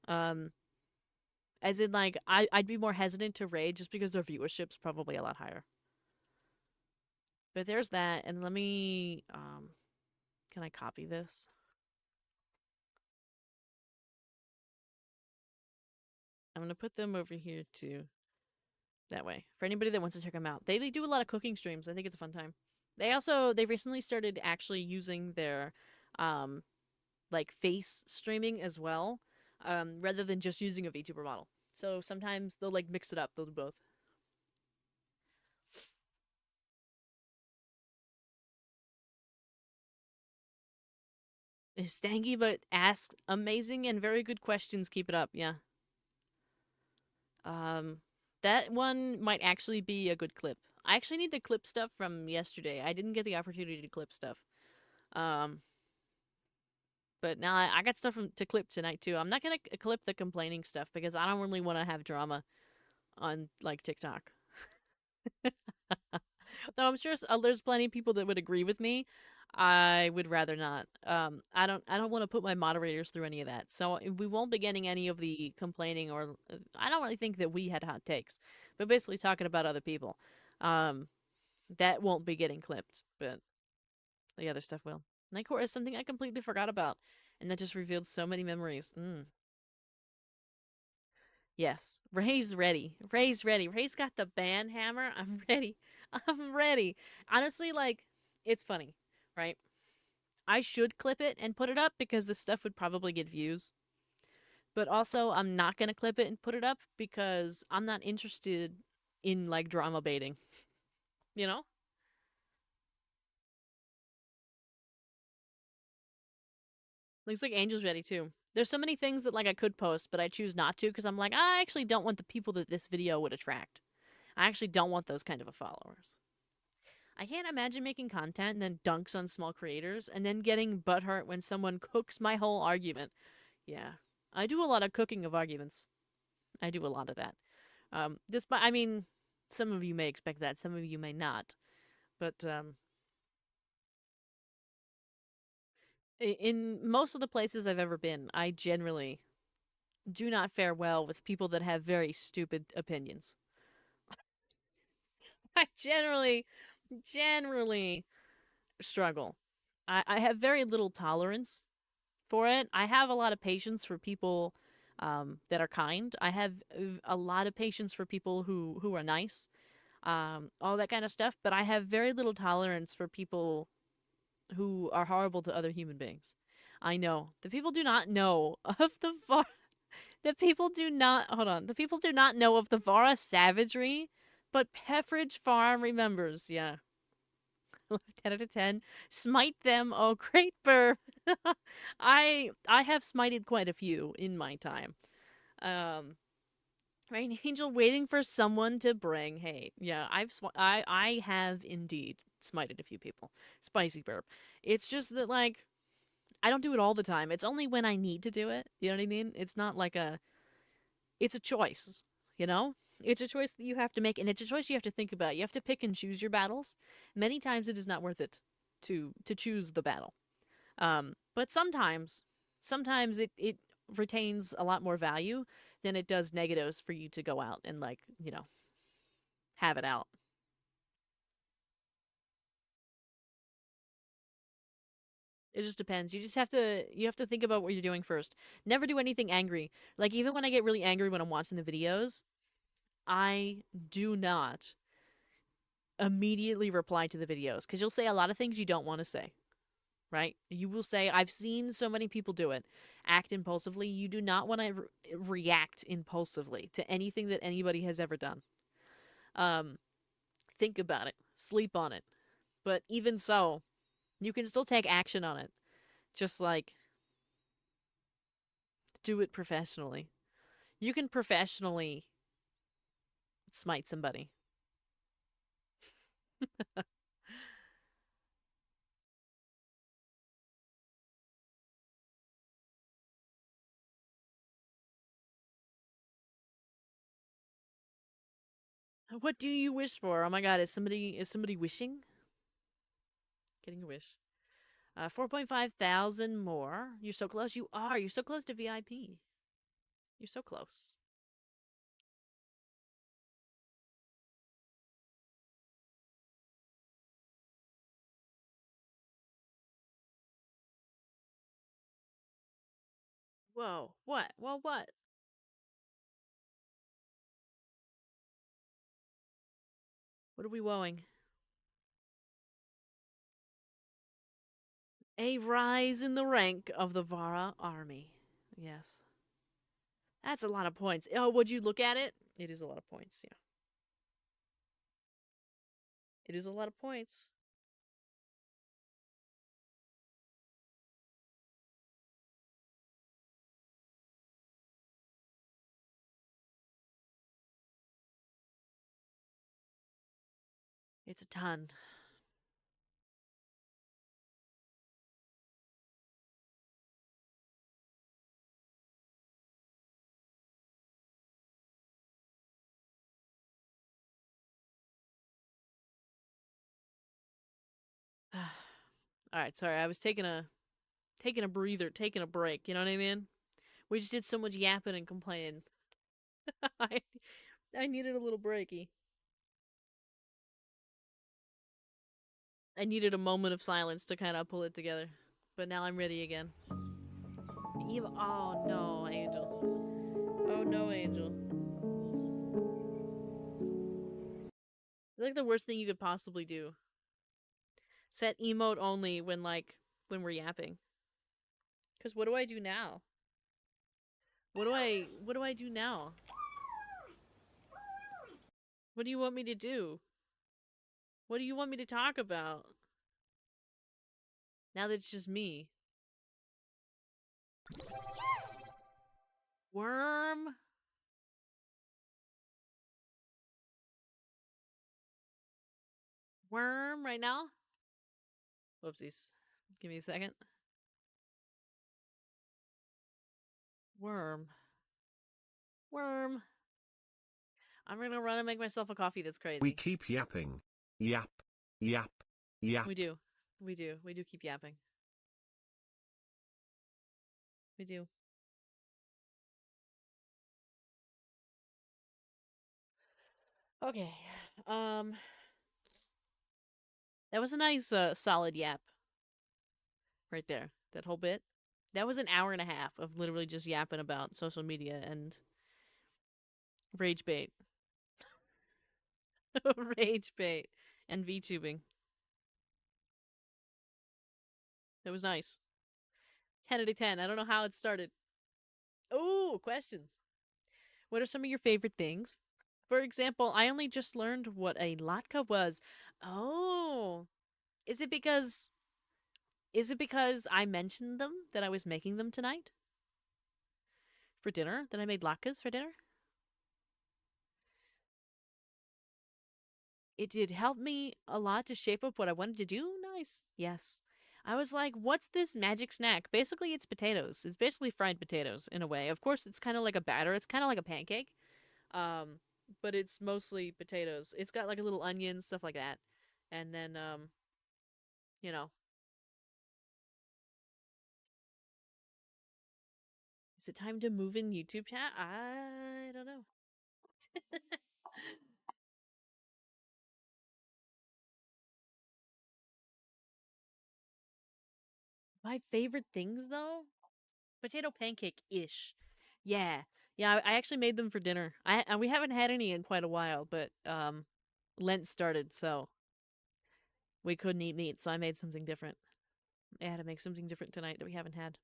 Um, as in like I'd be more hesitant to raid just because their viewership's probably a lot higher. But there's that, and let me can I copy this? I'm gonna put them over here too. That way, for anybody that wants to check them out, they do a lot of cooking streams. I think it's a fun time. They recently started actually using their um like face streaming as well, rather than just using a VTuber model. So sometimes they'll like mix it up. They'll do both. Is stanky, but asks amazing and very good questions. Keep it up. Yeah. Um, that one might actually be a good clip. I actually need to clip stuff from yesterday. I didn't get the opportunity to clip stuff. Um, but now I got stuff to clip tonight too. I'm not gonna clip the complaining stuff because I don't really want to have drama on like TikTok. Though I'm sure there's plenty of people that would agree with me. I would rather not. I don't want to put my moderators through any of that. So we won't be getting any of the complaining or I don't really think that we had hot takes, but basically talking about other people. Um, that won't be getting clipped, but the other stuff will. Nightcore is something I completely forgot about, and that just revealed so many memories. Yes, Ray's ready. Ray's ready. Ray's got the band hammer. I'm ready. I'm ready. Honestly, like, it's funny, right? I should clip it and put it up because the stuff would probably get views. But also, I'm not going to clip it and put it up because I'm not interested in, like, drama baiting. You know? Looks like Angel's ready too. There's so many things that like I could post, but I choose not to because I'm like, I actually don't want the people that this video would attract. I actually don't want those kind of a followers. I can't imagine making content and then dunks on small creators and then getting butthurt when someone cooks my whole argument. Yeah. I do a lot of cooking of arguments. I do a lot of that. Despite, I mean, some of you may expect that, some of you may not. But in most of the places I've ever been, I generally do not fare well with people that have very stupid opinions. I generally struggle. I have very little tolerance for it. I have a lot of patience for people that are kind. I have a lot of patience for people who are nice, all that kind of stuff. But I have very little tolerance for people who are horrible to other human beings. I know the people do not know of the people do not hold on. The people do not know of the Vara savagery, but Peffridge Farm remembers. Yeah, 10 out of 10. Smite them, oh great burp. I have smited quite a few in my time. Rain Angel waiting for someone to bring hate. Yeah, I have indeed smited a few people. Spicy burp. It's just that like I don't do it all the time. It's only when I need to do it. You know what I mean? It's not like it's a choice, you know? It's a choice that you have to make, and it's a choice you have to think about. You have to pick and choose your battles. Many times it is not worth it to choose the battle. But sometimes it retains a lot more value than it does negatives for you to go out and like, have it out. It just depends. You have to think about what you're doing first. Never do anything angry. Like even when I get really angry when I'm watching the videos, I do not immediately reply to the videos because you'll say a lot of things you don't want to say, right? You will say, I've seen so many people do it, act impulsively. You do not want to react impulsively to anything that anybody has ever done. Um, think about it, sleep on it. But even so, you can still take action on it. Just like do it professionally. You can professionally smite somebody. What do you wish for? Oh my god, is somebody wishing? Getting a wish. 4.5 thousand more. You're so close. You are. You're so close to VIP. You're so close. Whoa. What? Well, what? What are we woeing? A rise in the rank of the Vara army. Yes. That's a lot of points. Oh, would you look at it? It is a lot of points, yeah. It is a lot of points. It's a ton. All right, sorry. I was taking a breather, taking a break. You know what I mean? We just did so much yapping and complaining. I I needed a little breaky. I needed a moment of silence to kind of pull it together. But now I'm ready again. Eva, oh no, Angel. Oh no, Angel. It's like the worst thing you could possibly do. Set emote only when we're yapping. Cause what do I do now? What do I do now? What do you want me to do? What do you want me to talk about? Now that it's just me. Worm. Worm right now. Whoopsies. Give me a second. Worm. Worm. I'm gonna run and make myself a coffee that's We crazy. keep yapping. Yap. Yap. Yap. We do. We do. We do keep yapping. We do. Okay. Um that was a nice solid yap right there. That whole bit. That was an hour and a half of literally just yapping about social media and rage bait. Rage bait and VTubing. It was nice. 10 out of 10. I don't know how it started. Oh, questions. What are some of your favorite things? For example, I only just learned what a latke was. Oh, is it because I mentioned them that I was making them tonight for dinner? That I made latkes for dinner? It did help me a lot to shape up what I wanted to do. Nice. Yes. I was like, what's this magic snack? Basically, it's potatoes. It's basically fried potatoes in a way. Of course, it's kind of like a batter. It's kind of like a pancake. Um, but it's mostly potatoes. It's got like a little onion, stuff like that. And then you know, is it time to move in YouTube chat? I don't know. My favorite things though? Potato pancake ish. Yeah. Yeah, I actually made them for dinner. We haven't had any in quite a while, but Lent started, so we couldn't eat meat, so I made something different. I had to make something different tonight that we haven't had.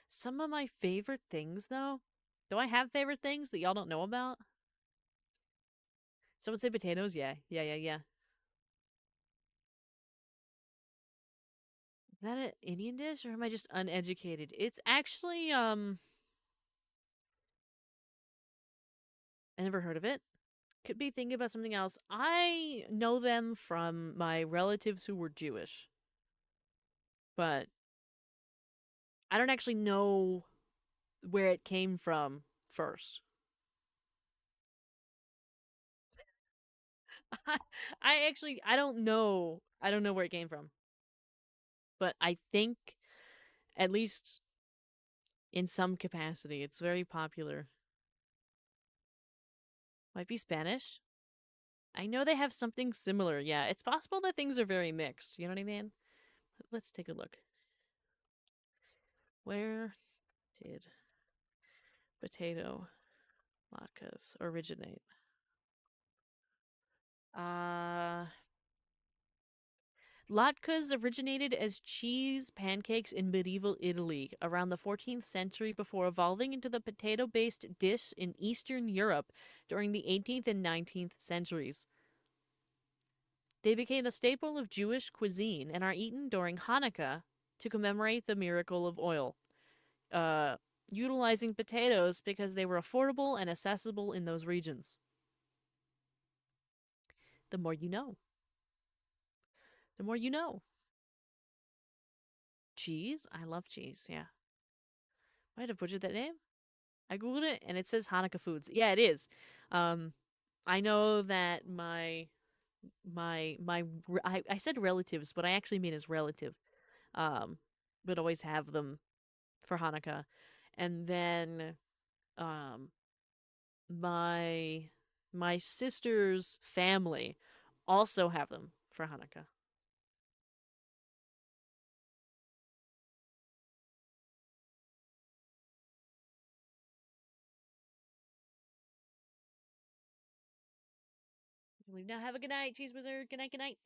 Some of my favorite things though? Do I have favorite things that y'all don't know about? Someone say potatoes? Yeah. Yeah, yeah, yeah. Is that an Indian dish or am I just uneducated? It's actually I never heard of it. Could be thinking about something else. I know them from my relatives who were Jewish, but I don't actually know where it came from first. I don't know. I don't know where it came from, but I think at least in some capacity it's very popular. Might be Spanish. I know they have something similar. Yeah, it's possible that things are very mixed. You know what I mean? Let's take a look. Where did potato latkes originate? Uh Latkes originated as cheese pancakes in medieval Italy around the 14th century before evolving into the potato based dish in Eastern Europe during the 18th and 19th centuries. They became a staple of Jewish cuisine and are eaten during Hanukkah to commemorate the miracle of oil, uh, utilizing potatoes because they were affordable and accessible in those regions. The more you know. The more you know. Cheese? I love cheese, yeah. Might have butchered that name. I googled it and it says Hanukkah foods. Yeah, it is. Um, I know that I said relatives, but I actually mean as relative. Um, would always have them for Hanukkah, and then um my my sister's family also have them for Hanukkah. Leave now. Have a good night, Cheese Wizard. Good night. Good night.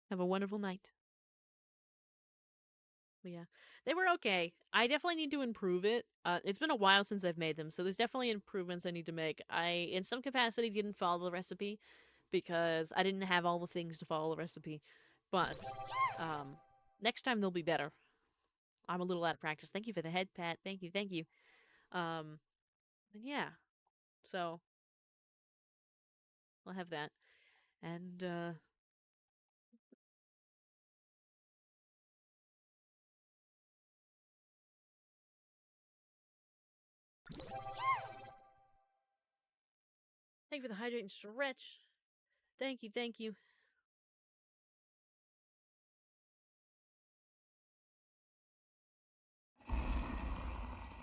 Have a wonderful night. But yeah, they were okay. I definitely need to improve it. It's been a while since I've made them, so there's definitely improvements I need to make. I, in some capacity, didn't follow the recipe because I didn't have all the things to follow the recipe. But um, next time they'll be better. I'm a little out of practice. Thank you for the head pat. Thank you, thank you. Um, and yeah, so we'll have that. And thank you for the hydrate and stretch. Thank you, thank you.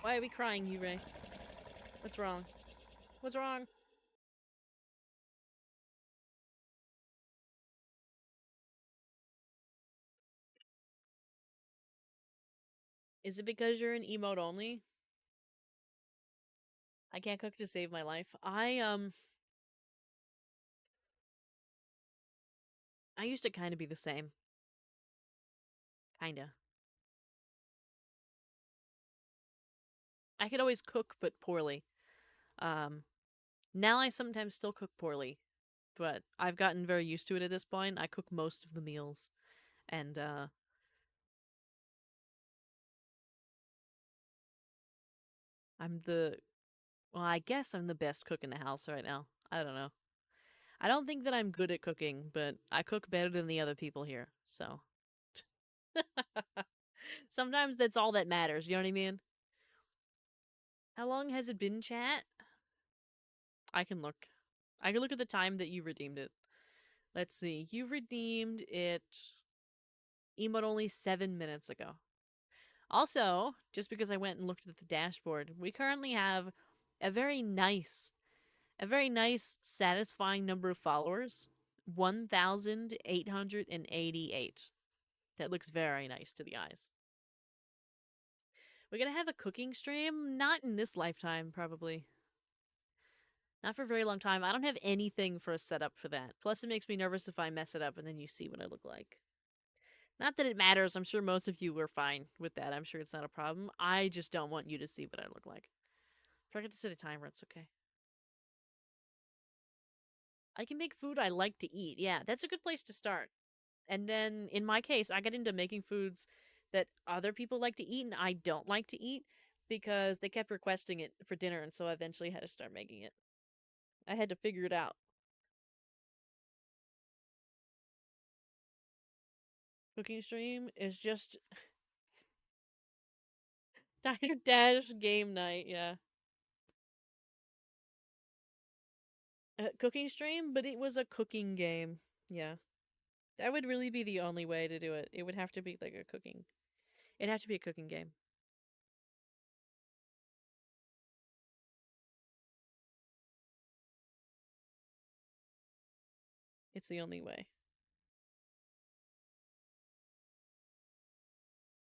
Why are we crying, you Ray? What's wrong? What's wrong? Is it because you're an emote only? I can't cook to save my life. I used to kind of be the same. Kinda. I could always cook, but poorly. Um, Now I sometimes still cook poorly, but I've gotten very used to it at this point. I cook most of the meals, and I'm the well, I guess I'm the best cook in the house right now. I don't know. I don't think that I'm good at cooking, but I cook better than the other people here. So sometimes that's all that matters. You know what I mean? How long has it been, chat? I can look. I can look at the time that you redeemed it. Let's see. You redeemed it emote only 7 minutes ago. Also, just because I went and looked at the dashboard, we currently have a very nice, satisfying number of followers 1,888. That looks very nice to the eyes. We're going to have a cooking stream, not in this lifetime, probably. Not for a very long time. I don't have anything for a setup for that. Plus, it makes me nervous if I mess it up and then you see what I look like. Not that it matters. I'm sure most of you are fine with that. I'm sure it's not a problem. I just don't want you to see what I look like. Forget to set a timer. It's okay. I can make food I like to eat. Yeah, that's a good place to start. And then in my case, I got into making foods that other people like to eat and I don't like to eat because they kept requesting it for dinner, and so I eventually had to start making it. I had to figure it out. Cooking stream is just Diner Dash game night, yeah. Cooking stream, but it was a cooking game. Yeah. That would really be the only way to do it. It would have to be like a cooking. It'd have to be a cooking game. It's the only way.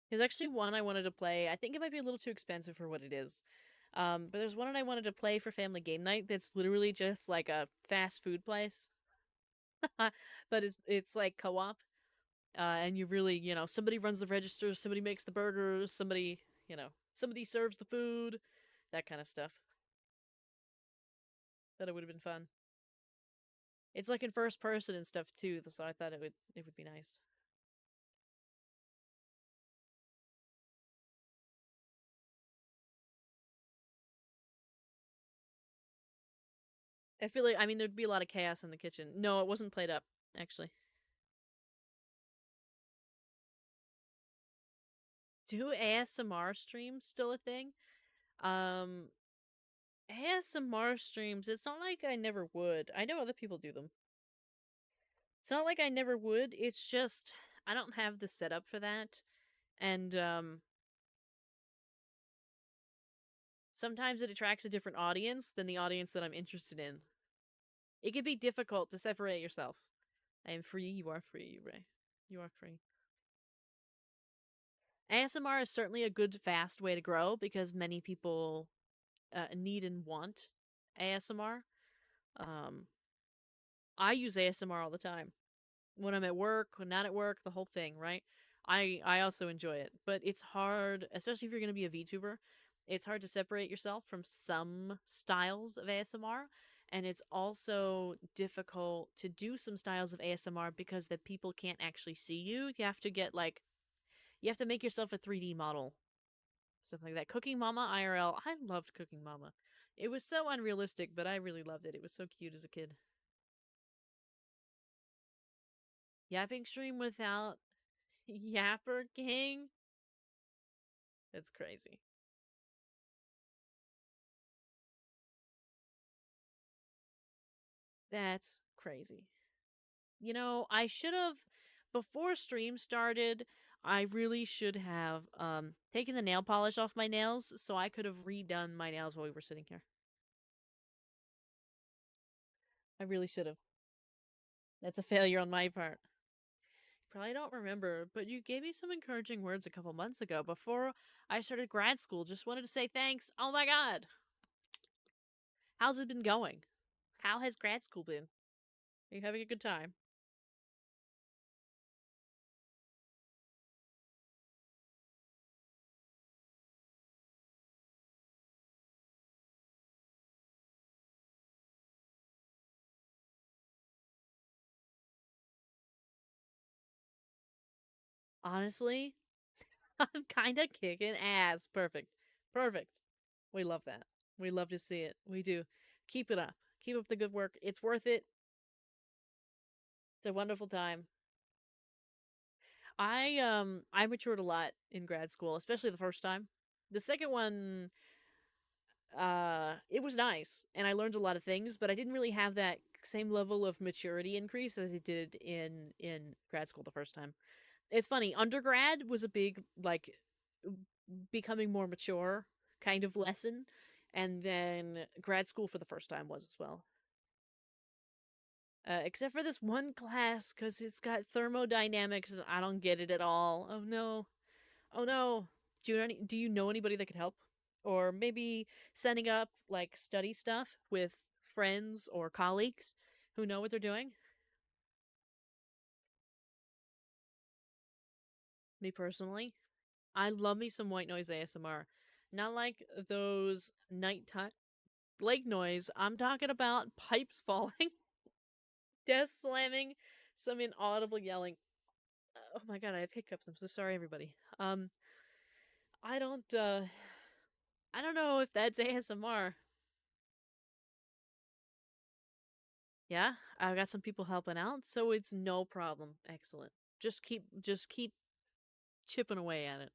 There's actually one I wanted to play. I think it might be a little too expensive for what it is. But there's one that I wanted to play for family game night that's literally just like a fast food place. But it's like co-op. And you really, somebody runs the registers, somebody makes the burgers, somebody serves the food, that kind of stuff. Thought it would have been fun. It's like in first person and stuff too, so I thought it would be nice. I feel like there'd be a lot of chaos in the kitchen. No, it wasn't played up, actually. Do ASMR streams still a thing? Um ASMR streams, it's not like I never would. I know other people do them. It's not like I never would. It's just I don't have the setup for that. And sometimes it attracts a different audience than the audience that I'm interested in. It can be difficult to separate yourself. I am free, you are free, Ray. You are free. ASMR is certainly a good, fast way to grow because many people need and want ASMR. Um, I use ASMR all the time. When I'm at work, when not at work, the whole thing, right? I also enjoy it, but it's hard, especially if you're going to be a VTuber. It's hard to separate yourself from some styles of ASMR, and it's also difficult to do some styles of ASMR because the people can't actually see you. You have to get like You have to make yourself a 3D model, stuff like that. Cooking Mama IRL. I loved Cooking Mama. It was so unrealistic, but I really loved it. It was so cute as a kid. Yapping stream without Yapper King? That's crazy. That's crazy. You know, I should have, before stream started, I really should have taken the nail polish off my nails so I could have redone my nails while we were sitting here. I really should have. That's a failure on my part. Probably don't remember, but you gave me some encouraging words a couple months ago before I started grad school. Just wanted to say thanks. Oh my god. How's it been going? How has grad school been? Are you having a good time? Honestly, I'm kind of kicking ass. Perfect. Perfect. We love that. We love to see it. We do. Keep it up. Keep up the good work. It's worth it. It's a wonderful time. I matured a lot in grad school, especially the first time. The second one, it was nice and I learned a lot of things, but I didn't really have that same level of maturity increase as I did in grad school the first time. It's funny, undergrad was a big like becoming more mature kind of lesson, and then grad school for the first time was as well. Except for this one class because it's got thermodynamics and I don't get it at all. Oh no. Oh no. Do you know anybody that could help? Or maybe setting up like study stuff with friends or colleagues who know what they're doing? Me personally, I love me some white noise ASMR. Not like those nighttime lake noise. I'm talking about pipes falling, desk slamming, some inaudible yelling. Oh my god, I have hiccups. I'm so sorry, everybody. I don't, I don't know if that's ASMR. Yeah, I've got some people helping out, so it's no problem. Excellent. Just keep chipping away at it.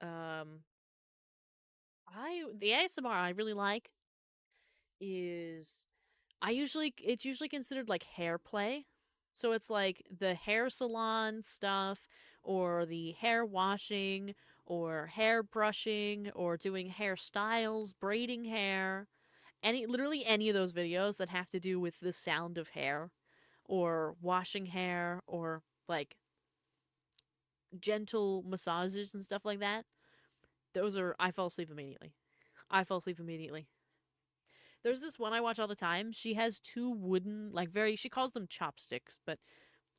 Um, the ASMR I really like is it's usually considered like hair play. So it's like the hair salon stuff or the hair washing or hair brushing or doing hairstyles, braiding hair. Literally any of those videos that have to do with the sound of hair or washing hair or like gentle massages and stuff like that. Those are I fall asleep immediately. I fall asleep immediately. There's this one I watch all the time. She has two wooden, like very, she calls them chopsticks, but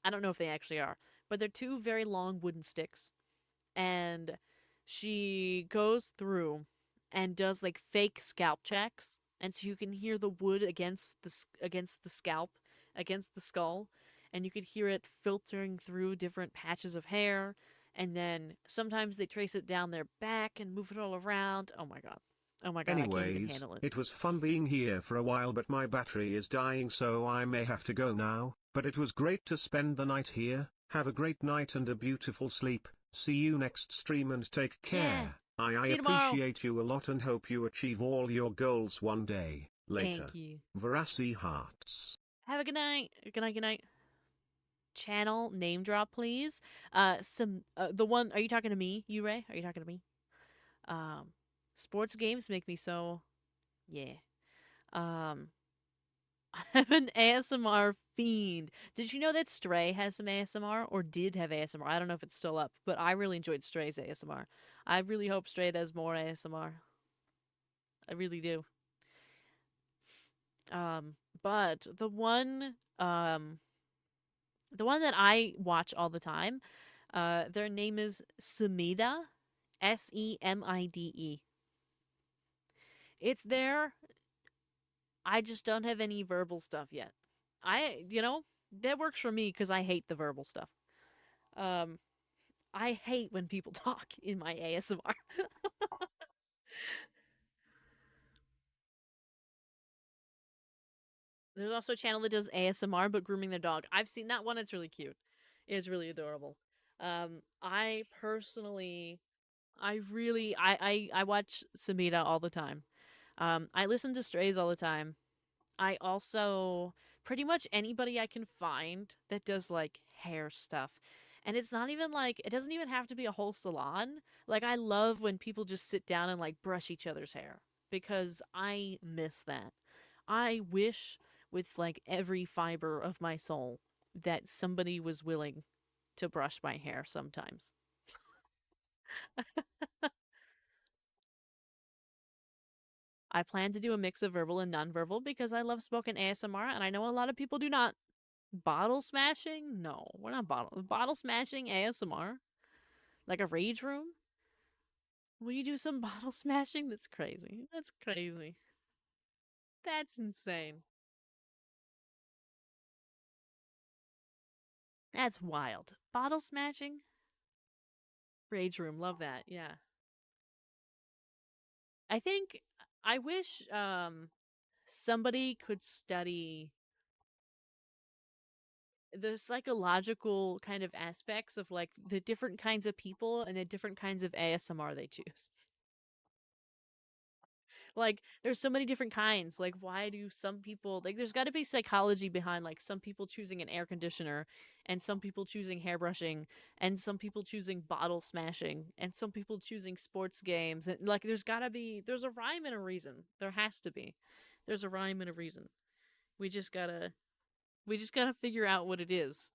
I don't know if they actually are. But they're two very long wooden sticks. And she goes through and does like fake scalp checks. And so you can hear the wood against the scalp, against the skull, and you could hear it filtering through different patches of hair. And then sometimes they trace it down their back and move it all around. Oh my god. Oh my god, I can't even Anyways, handle it. it was fun being here for a while, but my battery is dying, so I may have to go now. But it was great to spend the night here. Have a great night and a beautiful sleep. See you next stream and take Yeah. care. I See you tomorrow. appreciate you a lot and hope you achieve all your goals one day. Later. Thank you. Verasi Hearts. Have a good night. Good night, good night. Channel name drop, please. The one, are you talking to me, you Ray? Are you talking to me? Um, Sports games make me so, yeah. Um, I'm an ASMR fiend. Did you know that Stray has some ASMR or did have ASMR? I don't know if it's still up, but I really enjoyed Stray's ASMR. I really hope Stray does more ASMR. I really do. Um, but the one that I watch all the time, their name is Semida, Semide. It's there. I just don't have any verbal stuff yet. That works for me because I hate the verbal stuff. Um, I hate when people talk in my ASMR. There's also a channel that does ASMR but grooming their dog. I've seen that one. It's really cute. It's really adorable. I personally, I watch Samita all the time. I listen to Strays all the time. I also pretty much anybody I can find that does like hair stuff. And it's not even like it doesn't even have to be a whole salon. Like I love when people just sit down and like brush each other's hair because I miss that. I wish with like every fiber of my soul that somebody was willing to brush my hair sometimes. I plan to do a mix of verbal and nonverbal because I love spoken ASMR and I know a lot of people do not. Bottle smashing? No, we're not bottle smashing ASMR. Like a rage room? Will you do some bottle smashing? That's crazy. That's crazy. That's insane. That's wild. Bottle smashing? Rage room. Love that. Yeah. I think I wish somebody could study the psychological kind of aspects of like the different kinds of people and the different kinds of ASMR they choose. Like there's so many different kinds. Like why do some people like there's got to be psychology behind like some people choosing an air conditioner and some people choosing hairbrushing and some people choosing bottle smashing and some people choosing sports games and like there's a rhyme and a reason. There has to be. There's a rhyme and a reason. We just got to we just got to figure out what it is.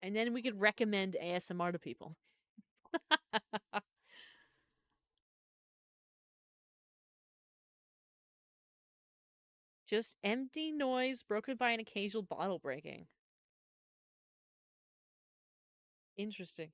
And then we could recommend ASMR to people. Just empty noise broken by an occasional bottle breaking. Interesting.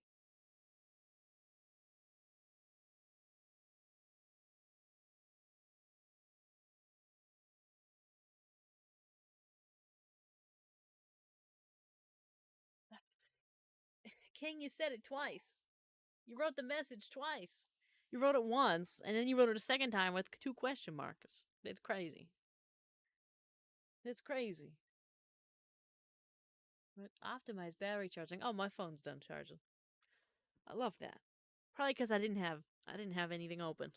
King, you said it twice. You wrote the message twice. You wrote it once, and then you wrote it a second time with two question marks. It's crazy. It's crazy. But optimized battery charging. Oh, my phone's done charging. I love that. Probably because I didn't have anything open.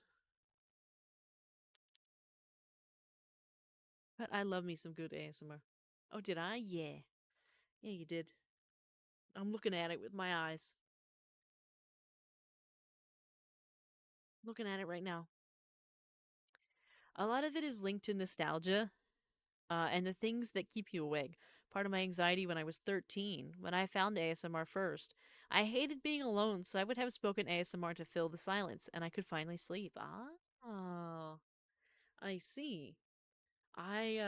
But I love me some good ASMR. Oh, did I? Yeah. Yeah, you did. I'm looking at it with my eyes. Looking at it right now. A lot of it is linked to nostalgia and the things that keep you awake. Part of my anxiety when I was 13, when I found ASMR first, I hated being alone, so I would have spoken ASMR to fill the silence, and I could finally sleep. Oh, I see. I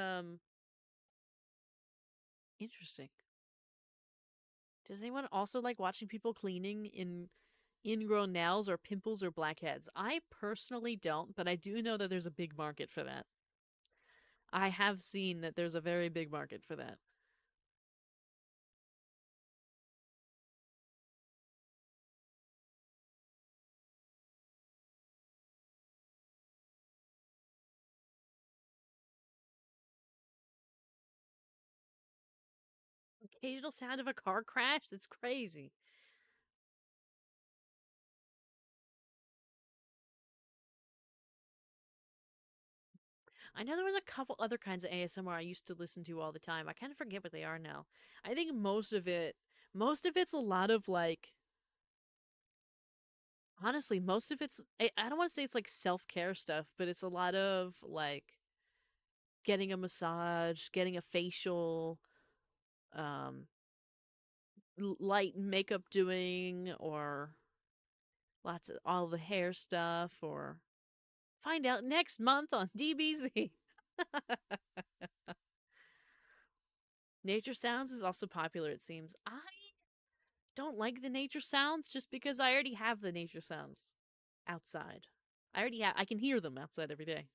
interesting. Does anyone also like watching people cleaning in ingrown nails or pimples or blackheads? I personally don't, but I do know that there's a big market for that. I have seen that there's a very big market for that. Occasional sound of a car crash? That's crazy. I know there was a couple other kinds of ASMR I used to listen to all the time. I kind of forget what they are now. I think most of it's a lot of like, honestly, most of it's, I don't want to say it's like self care stuff, but it's a lot of like getting a massage, getting a facial, um, light makeup doing, or lots of all the hair stuff, or find out next month on DBZ. Nature sounds is also popular, it seems. I don't like the nature sounds just because I already have the nature sounds outside. I can hear them outside every day.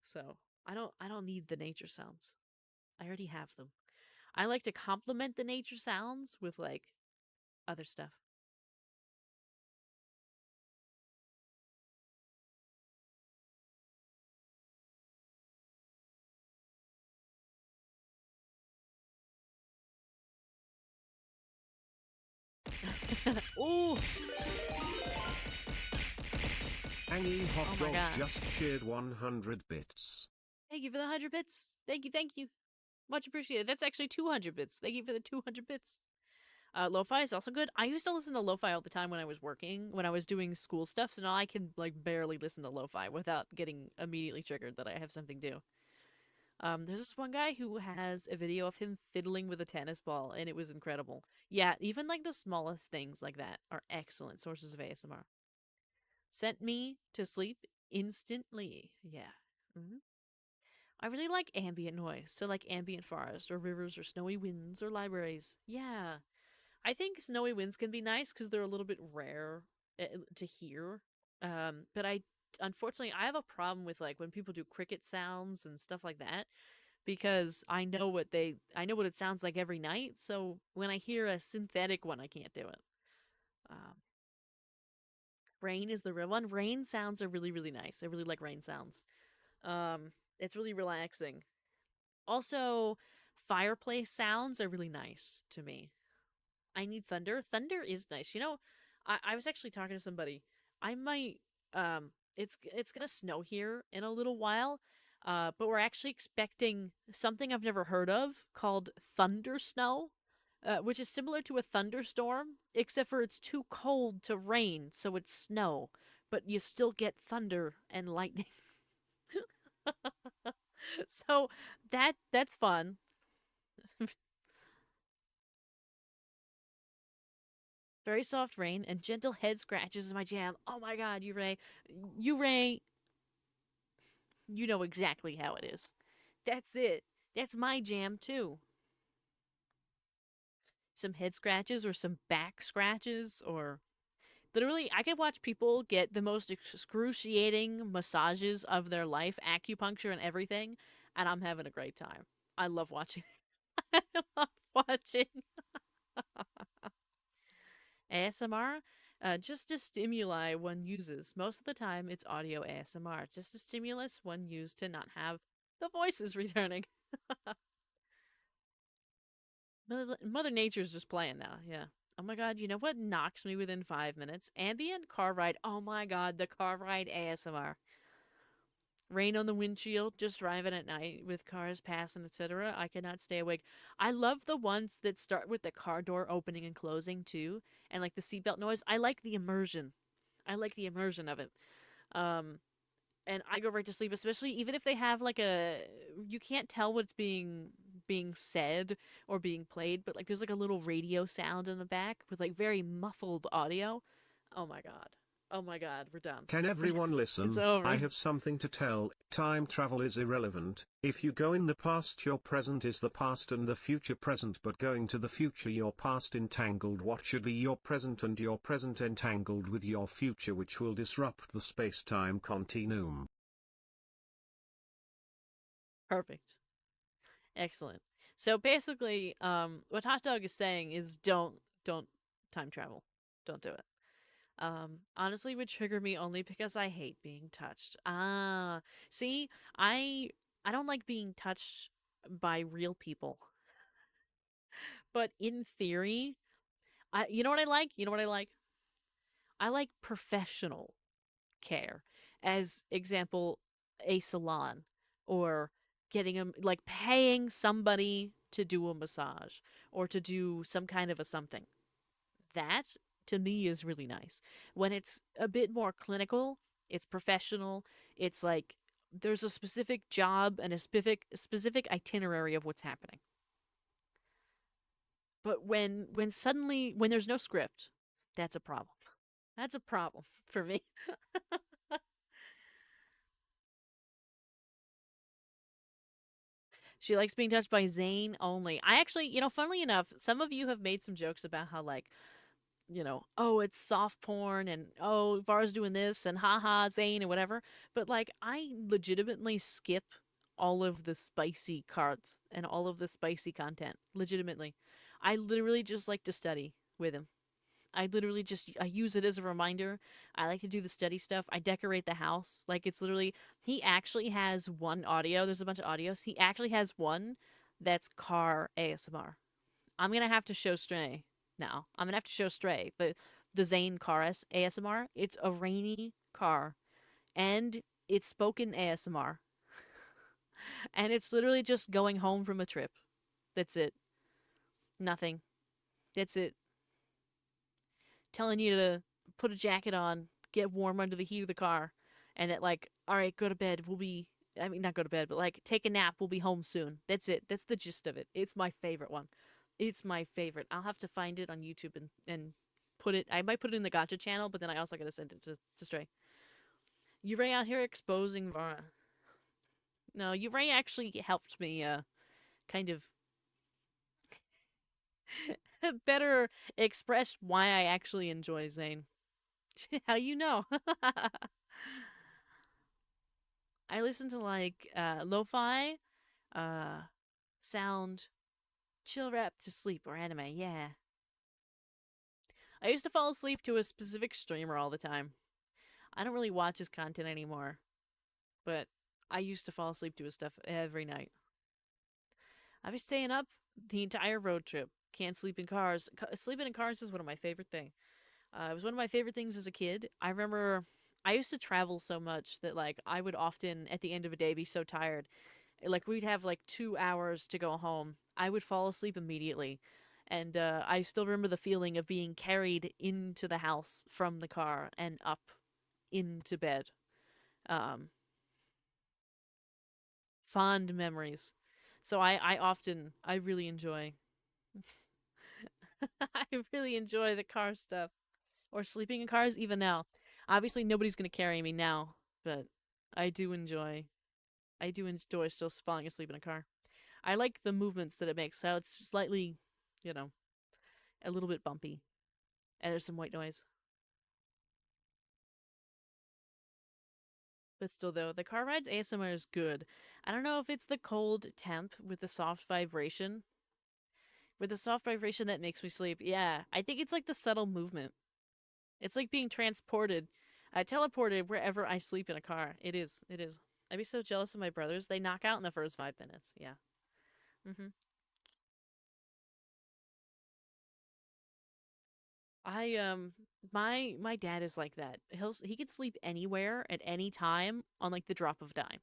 So, I don't need the nature sounds. I already have them. I like to complement the nature sounds with like other stuff. Ooh, Angie Hot oh my Dog god. just cheered 100 bits. Thank you for the 100 bits. Thank you. Much appreciated. That's actually 200 bits. Thank you for the 200 bits. Lo-fi is also good. I used to listen to lo-fi all the time when I was working, when I was doing school stuff, so now I can like barely listen to lo-fi without getting immediately triggered that I have something due. There's this one guy who has a video of him fiddling with a tennis ball, and it was incredible. Yeah, even like the smallest things like that are excellent sources of ASMR. Sent me to sleep instantly. Yeah. hmm I really like ambient noise, so like ambient forest or rivers or snowy winds or libraries. Yeah. I think snowy winds can be nice because they're a little bit rare to hear. But unfortunately, I have a problem with like when people do cricket sounds and stuff like that because I know what it sounds like every night. So when I hear a synthetic one, I can't do it. Um, Rain is the real one. Rain sounds are really nice. I really like rain sounds. It's really relaxing. Also, fireplace sounds are really nice to me. I need thunder. Thunder is nice. You know, I was actually talking to somebody. I might it's gonna snow here in a little while. But we're actually expecting something I've never heard of called thunder snow, which is similar to a thunderstorm, except for it's too cold to rain, so it's snow, but you still get thunder and lightning. So that's fun. Very soft rain and gentle head scratches is my jam. Oh my god, you Ray, you know exactly how it is. That's it. That's my jam too. Some head scratches or some back scratches or literally I could watch people get the most excruciating massages of their life, acupuncture and everything, and I'm having a great time. I love watching. I love watching ASMR, just a stimuli one uses. Most of the time, it's audio ASMR, just a stimulus one used to not have the voices returning. Mother Nature's just playing now, yeah. Oh my god, you know what knocks me within 5 minutes? Ambient car ride. Oh my god, the car ride ASMR. Rain on the windshield, just driving at night with cars passing, etc. I cannot stay awake. I love the ones that start with the car door opening and closing too, and like the seatbelt noise. I like the immersion. I like the immersion of it. Um, and I go right to sleep, especially even if they have like a you can't tell what's being said or being played, but like there's like a little radio sound in the back with like very muffled audio. Oh my god. Oh my god, we're done. Can everyone It's listen? I over. have something to tell. Time travel is irrelevant. If you go in the past, your present is the past and the future present, but going to the future, your past entangled what should be your present and your present entangled with your future, which will disrupt the space-time continuum. Perfect. Excellent. So basically, what Hot Dog is saying is don't time travel. Don't do it. Honestly would trigger me only because I hate being touched. Ah, see, I I don't like being touched by real people. But in theory, I you know what I like? You know what I like? I like professional care. As example, a salon or getting a like paying somebody to do a massage or to do some kind of a something. That to me is really nice. When it's a bit more clinical, it's professional, it's like there's a specific job and a specific itinerary of what's happening. But when suddenly when there's no script, that's a problem. That's a problem for me. She likes being touched by Zane only. I actually, funnily enough, some of you have made some jokes about how like oh, it's soft porn and oh, Vara's doing this and haha, Zane and whatever. But like, I legitimately skip all of the spicy cards and all of the spicy content. Legitimately. I literally just like to study with him. I use it as a reminder. I like to do the study stuff. I decorate the house. Like it's literally he actually has one audio. There's a bunch of audios. He actually has one that's car ASMR. I'm gonna have to show Stray now. I'm gonna have to show Stray the Zane car ASMR. It's a rainy car and it's spoken ASMR. And it's literally just going home from a trip. That's it. Nothing. That's it. Telling you to put a jacket on, get warm under the heat of the car, and that like, all right, go to bed. We'll be I mean not go to bed, but like take a nap. We'll be home soon. That's it. That's the gist of it. It's my favorite one. It's my favorite. I'll have to find it on YouTube and put it. I might put it in the Gotcha channel, but then I also gotta send it to Stray. Uray out here exposing Vara. No, Uray actually helped me kind of better express why I actually enjoy Zane. How you know? I listen to like lo-fi, uh, sound, chill rap to sleep or anime. Yeah, I used to fall asleep to a specific streamer all the time. I don't really watch his content anymore, but I used to fall asleep to his stuff every night. I've been staying up the entire road trip. Can't sleep in cars. Sleeping in cars is one of my favorite things. It was one of my favorite things as a kid. I remember I used to travel so much that like I would often at the end of a day be so tired. Like we'd have like 2 hours to go home. I would fall asleep immediately. And I still remember the feeling of being carried into the house from the car and up into bed. Um, Fond memories. So I really enjoy I really enjoy the car stuff. Or sleeping in cars even now. Obviously nobody's gonna carry me now, but I do enjoy I do enjoy still falling asleep in a car. I like the movements that it makes, how it's slightly, you know, a little bit bumpy. And there's some white noise. But still though, the car rides ASMR is good. I don't know if it's the cold temp with the soft vibration. With the soft vibration that makes me sleep. Yeah. I think it's like the subtle movement. It's like being transported, teleported wherever I sleep in a car. It is. It is. I'd be so jealous of my brothers. They knock out in the first 5 minutes. Yeah. hmm I my dad is like that. He could sleep anywhere at any time on like the drop of a dime.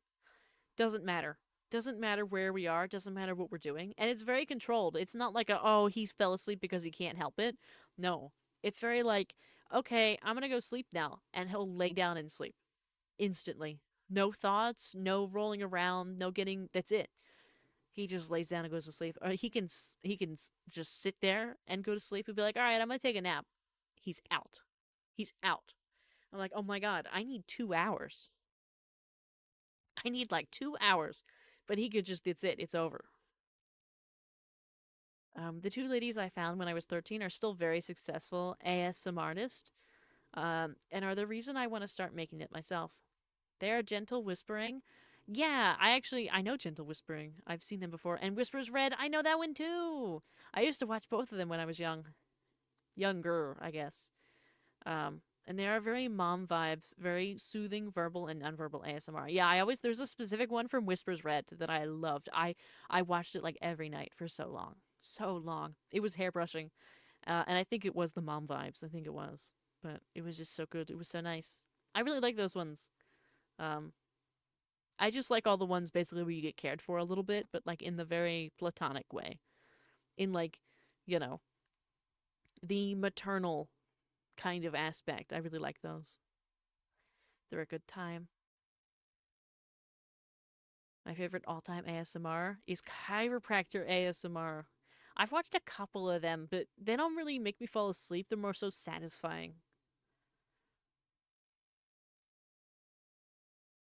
Doesn't matter. Doesn't matter where we are. Doesn't matter what we're doing. And it's very controlled. It's not like oh he fell asleep because he can't help it. No. It's very like okay I'm gonna go sleep now, and he'll lay down and sleep instantly. No thoughts. No rolling around. No getting. That's it. He just lays down and goes to sleep. Or he can just sit there and go to sleep and be like, all right, I'm gonna take a nap. He's out. He's out. I'm like, oh my god, I need 2 hours. I need like 2 hours. But he could just, it's it. It's over. The two ladies I found when I was 13 are still very successful ASM artists, and are the reason I want to start making it myself. They are gentle whispering. Yeah, I know gentle whispering. I've seen them before. And Whispers Red, I know that one too. I used to watch both of them when I was young. Younger, I guess. And they are very mom vibes, very soothing verbal and nonverbal ASMR. Yeah, there's a specific one from Whispers Red that I loved. I watched it like every night for so long. So long. It was hairbrushing. And I think it was the mom vibes. I think it was. But it was just so good. It was so nice. I really like those ones. Um, I just like all the ones basically where you get cared for a little bit, but like in the very platonic way. In like, you know, the maternal kind of aspect. I really like those. They're a good time. My favorite all time ASMR is chiropractor ASMR. I've watched a couple of them, but they don't really make me fall asleep. They're more so satisfying.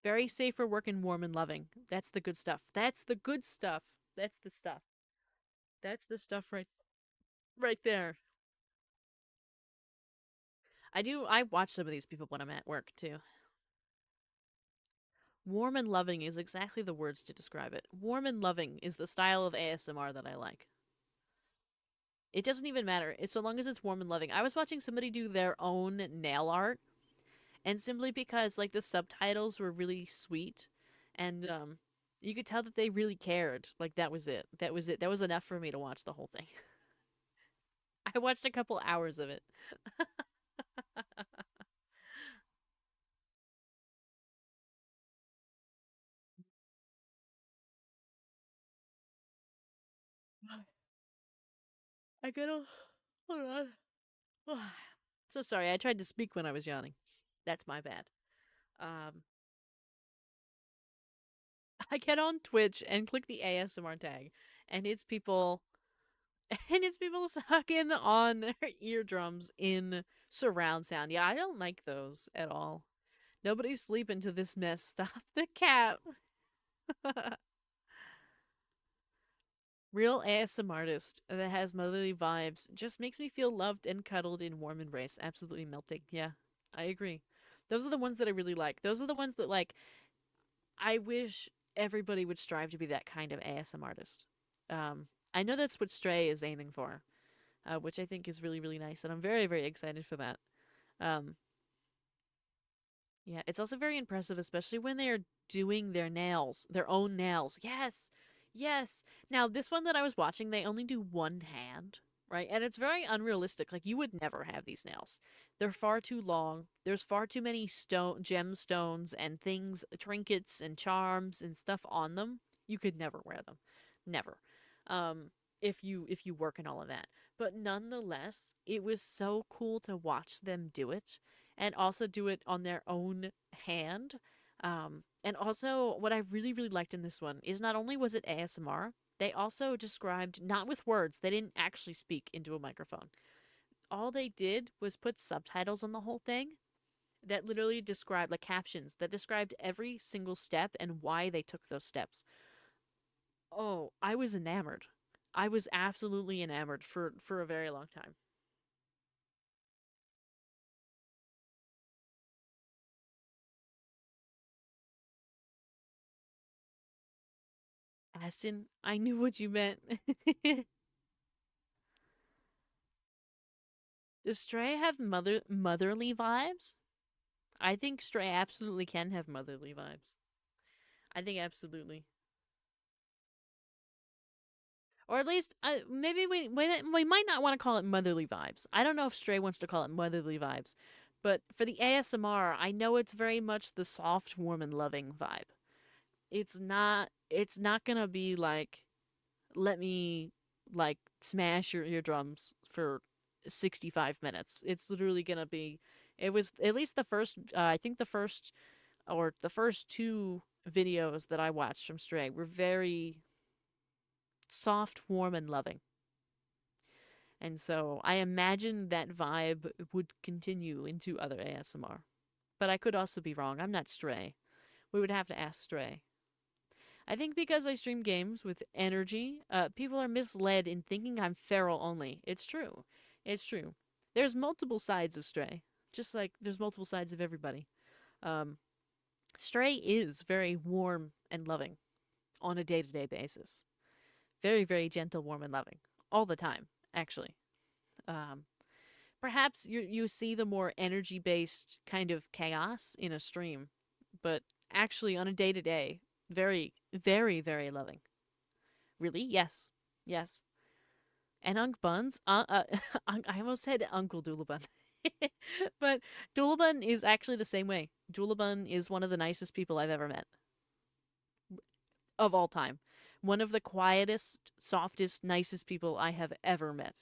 Very safe for work and warm and loving. That's the good stuff. That's the good stuff. That's the stuff. That's the stuff right there. I watch some of these people when I'm at work too. Warm and loving is exactly the words to describe it. Warm and loving is the style of ASMR that I like. It doesn't even matter. It's so long as it's warm and loving. I was watching somebody do their own nail art, and simply because like the subtitles were really sweet, and you could tell that they really cared. Like that was it. That was it. That was enough for me to watch the whole thing. I watched a couple hours of it. I get a hold on. So sorry. I tried to speak when I was yawning. That's my bad. Um, I get on Twitch and click the ASMR tag, and it's people and it's people sucking on their eardrums in surround sound. Yeah, I don't like those at all. Nobody's sleeping to this mess. Stop the cat. Real ASM artist that has motherly vibes just makes me feel loved and cuddled in warm embrace. Absolutely melting. Yeah, I agree. Those are the ones that I really like. Those are the ones that like I wish everybody would strive to be that kind of ASM artist. I know that's what Stray is aiming for, which I think is really, really nice, and I'm very, very excited for that. Um, yeah, it's also very impressive, especially when they are doing their nails, their own nails. Yes, yes. Now, this one that I was watching, they only do one hand, right? And it's very unrealistic. Like, you would never have these nails. They're far too long. There's far too many gemstones and things, trinkets and charms and stuff on them. You could never wear them. Never. If you work and all of that. But nonetheless, it was so cool to watch them do it and also do it on their own hand. And also, what I really, really liked in this one is not only was it ASMR, they also described, not with words, they didn't actually speak into a microphone. All they did was put subtitles on the whole thing that literally described, like captions, that described every single step and why they took those steps. Oh, I was enamored. I was absolutely enamored for a very long time. Aston, I knew what you meant. Does Stray have motherly vibes? I think Stray absolutely can have motherly vibes. I think absolutely. Or at least, maybe we might not want to call it motherly vibes. I don't know if Stray wants to call it motherly vibes, but for the ASMR, I know it's very much the soft, warm, and loving vibe. It's not. It's not gonna be like, let me like smash your eardrums for 65 minutes. It's literally gonna be. It was at least the first. I think the first two videos that I watched from Stray were very soft, warm, and loving. And so I imagine that vibe would continue into other ASMR. But I could also be wrong. I'm not Stray. We would have to ask Stray. I think because I stream games with energy, people are misled in thinking I'm feral only. It's true. It's true. There's multiple sides of Stray, just like there's multiple sides of everybody. Um, Stray is very warm and loving on a day to day basis. Very, very gentle, warm, and loving. All the time, actually. Um, Perhaps you see the more energy based kind of chaos in a stream, but actually on a day to day, very, very, very loving. Really? Yes. Yes. And Unc Buns, I almost said Uncle Doolabun. But Doolabun is actually the same way. Doolabun is one of the nicest people I've ever met of all time. One of the quietest, softest, nicest people I have ever met.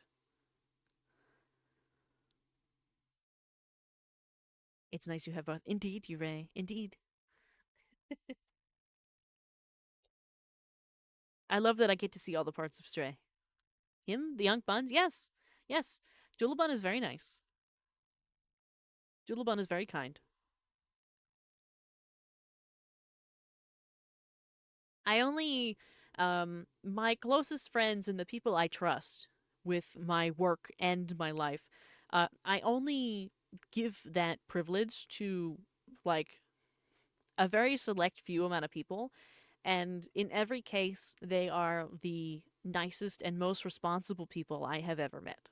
It's nice you have both. Indeed, you Ray. Indeed. I love that I get to see all the parts of Stray. Him, the young buns, yes, yes. Julebun is very nice. Julebun is very kind. I only, my closest friends and the people I trust with my work and my life, I only give that privilege to like a very select few amount of people, and in every case, they are the nicest and most responsible people I have ever met.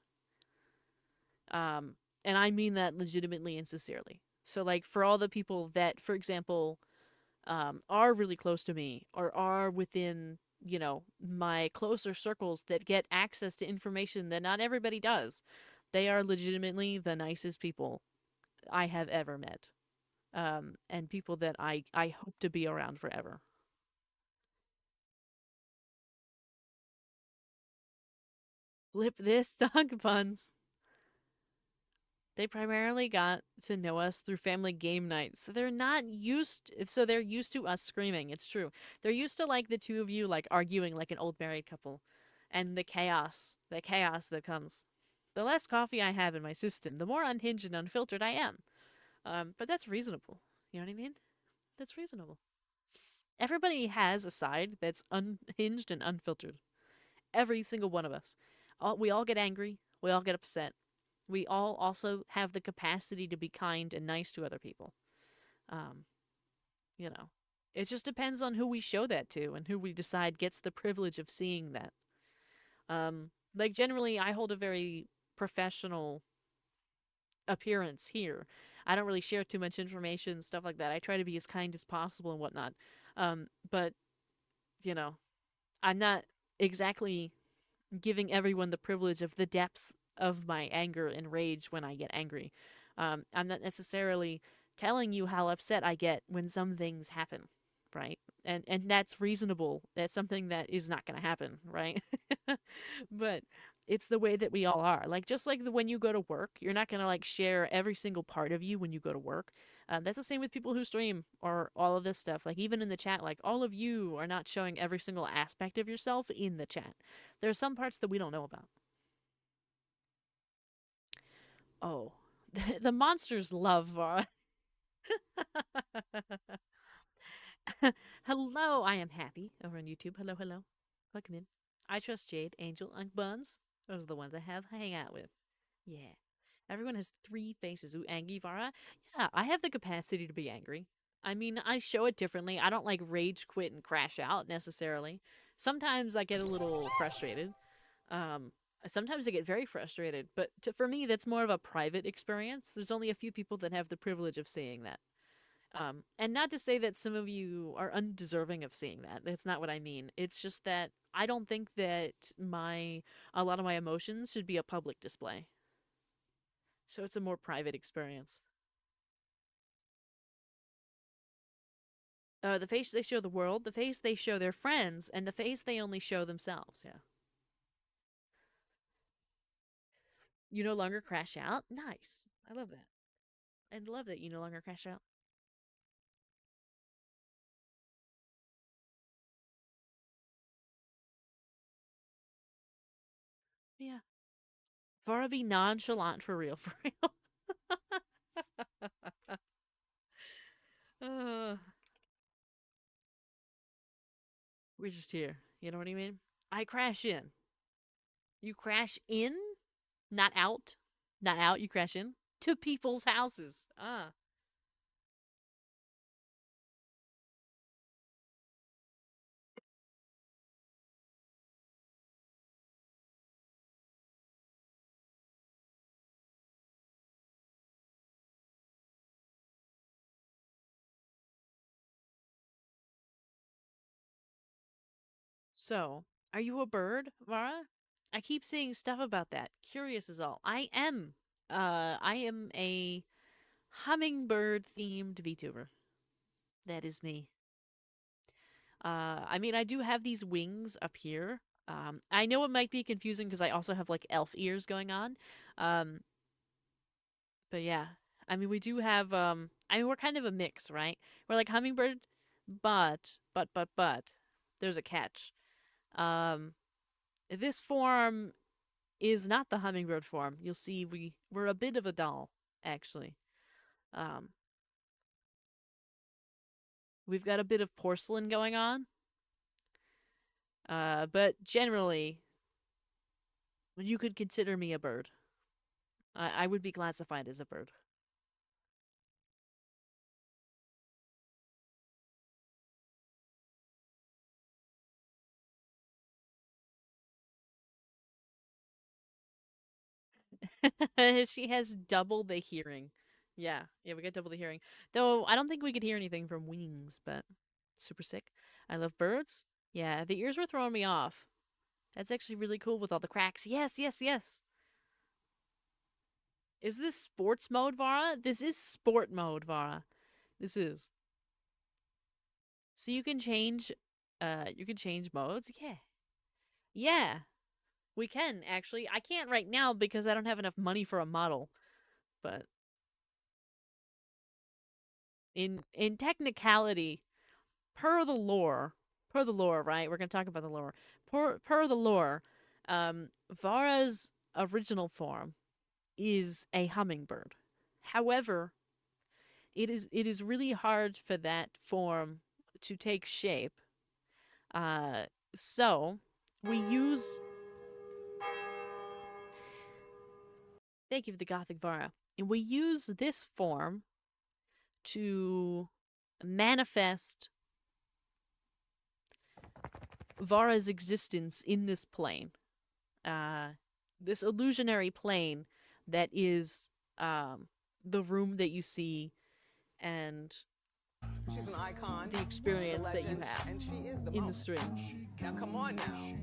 Um, and I mean that legitimately and sincerely. So, like, for all the people that, for example, are really close to me or are within, my closer circles that get access to information that not everybody does, they are legitimately the nicest people I have ever met. And people that I hope to be around forever. Flip this, dog puns. They primarily got to know us through family game nights. So they're used to us screaming. It's true. They're used to like the two of you like arguing like an old married couple and the chaos that comes. The less coffee I have in my system, the more unhinged and unfiltered I am. But that's reasonable. You know what I mean? That's reasonable. Everybody has a side that's unhinged and unfiltered. Every single one of us. We all get angry. We all get upset. We all also have the capacity to be kind and nice to other people. Um, you know, it just depends on who we show that to and who we decide gets the privilege of seeing that. Like generally, I hold a very professional appearance here. I don't really share too much information, stuff like that. I try to be as kind as possible and whatnot. But you know, I'm not exactly giving everyone the privilege of the depths of my anger and rage when I get angry. I'm not necessarily telling you how upset I get when some things happen, right? And that's reasonable. That's something that is not going to happen, right? But it's the way that we all are. Like just like when you go to work, you're not going to like share every single part of you when you go to work. That's the same with people who stream or all of this stuff. Like even in the chat, like all of you are not showing every single aspect of yourself in the chat. There are some parts that we don't know about. Oh, the monsters love. Hello, I am happy over on YouTube. Hello, hello. Welcome in. I trust Jade, Angel, and Buns. Those are the ones I have hang out with. Yeah. Everyone has three faces. Ooh, angry Vara. Yeah, I have the capacity to be angry. I mean, I show it differently. I don't like rage quit and crash out necessarily. Sometimes I get a little frustrated. Um, Sometimes I get very frustrated, but for me, that's more of a private experience. There's only a few people that have the privilege of seeing that. And not to say that some of you are undeserving of seeing that. That's not what I mean. It's just that I don't think that a lot of my emotions should be a public display. So it's a more private experience. The face they show the world, the face they show their friends, and the face they only show themselves. Yeah. You no longer crash out. Nice. I love that. I love that you no longer crash out. Yeah. Vara be nonchalant for real, for real. uh, we're just here. You know what I mean? I crash in. You crash in, not out. Not out, you crash in to people's houses. Ah. So, are you a bird, Vara? I keep seeing stuff about that. Curious is all. I am. I am a hummingbird themed VTuber. That is me. I mean, I do have these wings up here. I know it might be confusing because I also have like elf ears going on. Um, but yeah, I mean, we do have. I mean, we're kind of a mix, right? We're like hummingbird, but there's a catch. Um, this form is not the hummingbird form. You'll see we're a bit of a doll, actually. Um, we've got a bit of porcelain going on. But generally, you could consider me a bird. I would be classified as a bird. She has double the hearing. Yeah, we got double the hearing. Though I don't think we could hear anything from wings, but super sick. I love birds. Yeah, the ears were throwing me off. That's actually really cool with all the cracks. Yes, yes, yes. Is this sports mode, Vara? This is sport mode, Vara. This is. So you can change modes. Yeah. Yeah. We can actually. I can't right now because I don't have enough money for a model. But in technicality, per the lore, right? We're gonna talk about the lore. Per the lore, Vara's original form is a hummingbird. However, it is really hard for that form to take shape. Uh, so we use. Thank you for the Gothic Vara, and we use this form to manifest Vara's existence in this plane. Uh, this illusionary plane that is the room that you see and She's an icon, the experience that you legend, have and she is the in the moment. stream. Now, come on now.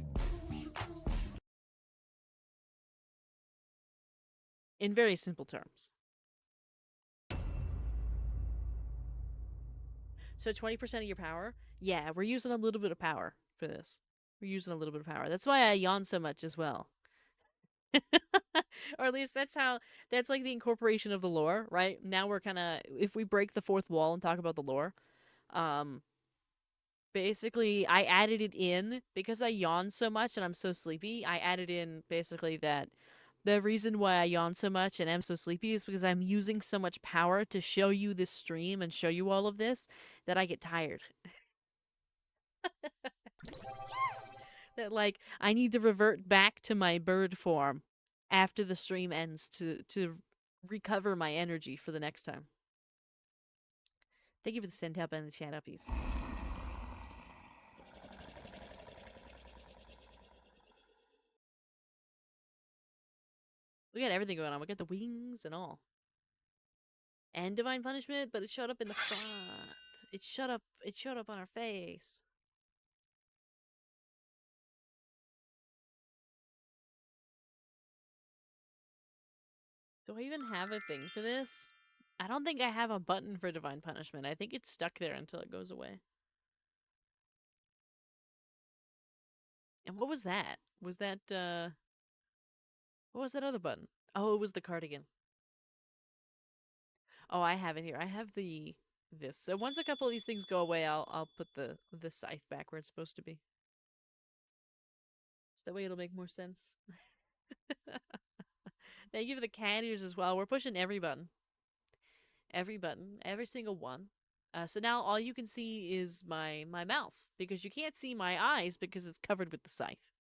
In very simple terms. So 20% of your power? Yeah, we're using a little bit of power for this. We're using a little bit of power. That's why I yawn so much as well. Or at least that's like the incorporation of the lore, right? Now we're kind of, if we break the fourth wall and talk about the lore, um basically I added it in because I yawn so much and I'm so sleepy. I added in basically that the reason why I yawn so much and am so sleepy is because I'm using so much power to show you this stream and show you all of this that I get tired. That like I need to revert back to my bird form after the stream ends to recover my energy for the next time. Thank you for the send up and the chat uppies. We got everything going on. We got the wings and all. And divine punishment, but it showed up in the front. It showed up on our face. Do I even have a thing for this? I don't think I have a button for divine punishment. I think it's stuck there until it goes away. And what was that? What was that other button? Oh, it was the cardigan. Oh, I have it here. I have this. So once a couple of these things go away, I'll put the scythe back where it's supposed to be. So that way it'll make more sense. Thank you for the cat ears as well. We're pushing every button. Every button. Every single one. So now all you can see is my mouth. Because you can't see my eyes because it's covered with the scythe.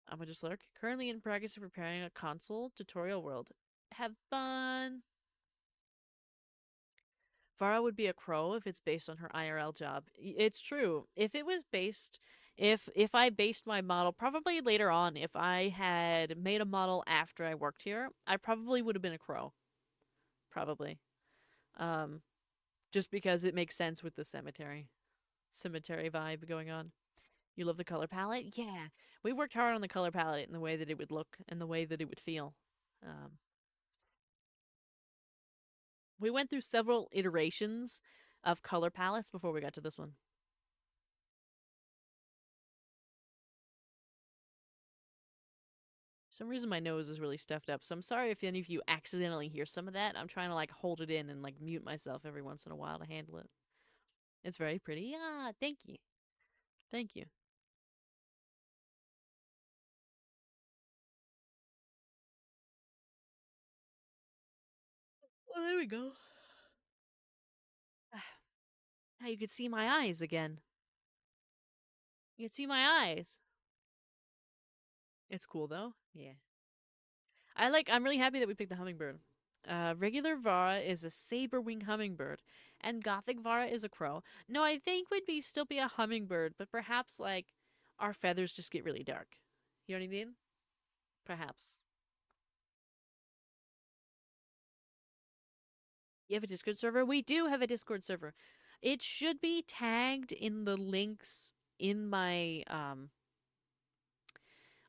I'm gonna just lurk. Currently in progress of preparing a console tutorial world. Have fun! Vara would be a crow if it's based on her IRL job. It's true. If it was based, if I based my model, probably later on, if I had made a model after I worked here, I probably would have been a crow. Probably. Um, just because it makes sense with the cemetery vibe going on. You love the color palette? Yeah. We worked hard on the color palette and the way that it would look and the way that it would feel. Um, we went through several iterations of color palettes before we got to this one. For some reason my nose is really stuffed up, so I'm sorry if any of you accidentally hear some of that. I'm trying to like hold it in and like mute myself every once in a while to handle it. It's very pretty. Yeah, thank you. Thank you. Well, there we go. Now you can see my eyes again. You can see my eyes. It's cool though. Yeah. I'm really happy that we picked the hummingbird. Regular Vara is a saber wing hummingbird, and Gothic Vara is a crow. No, I think would be still be a hummingbird, but perhaps like our feathers just get really dark. You know what I mean? Perhaps. You have a Discord server? We do have a Discord server. It should be tagged in the links in my on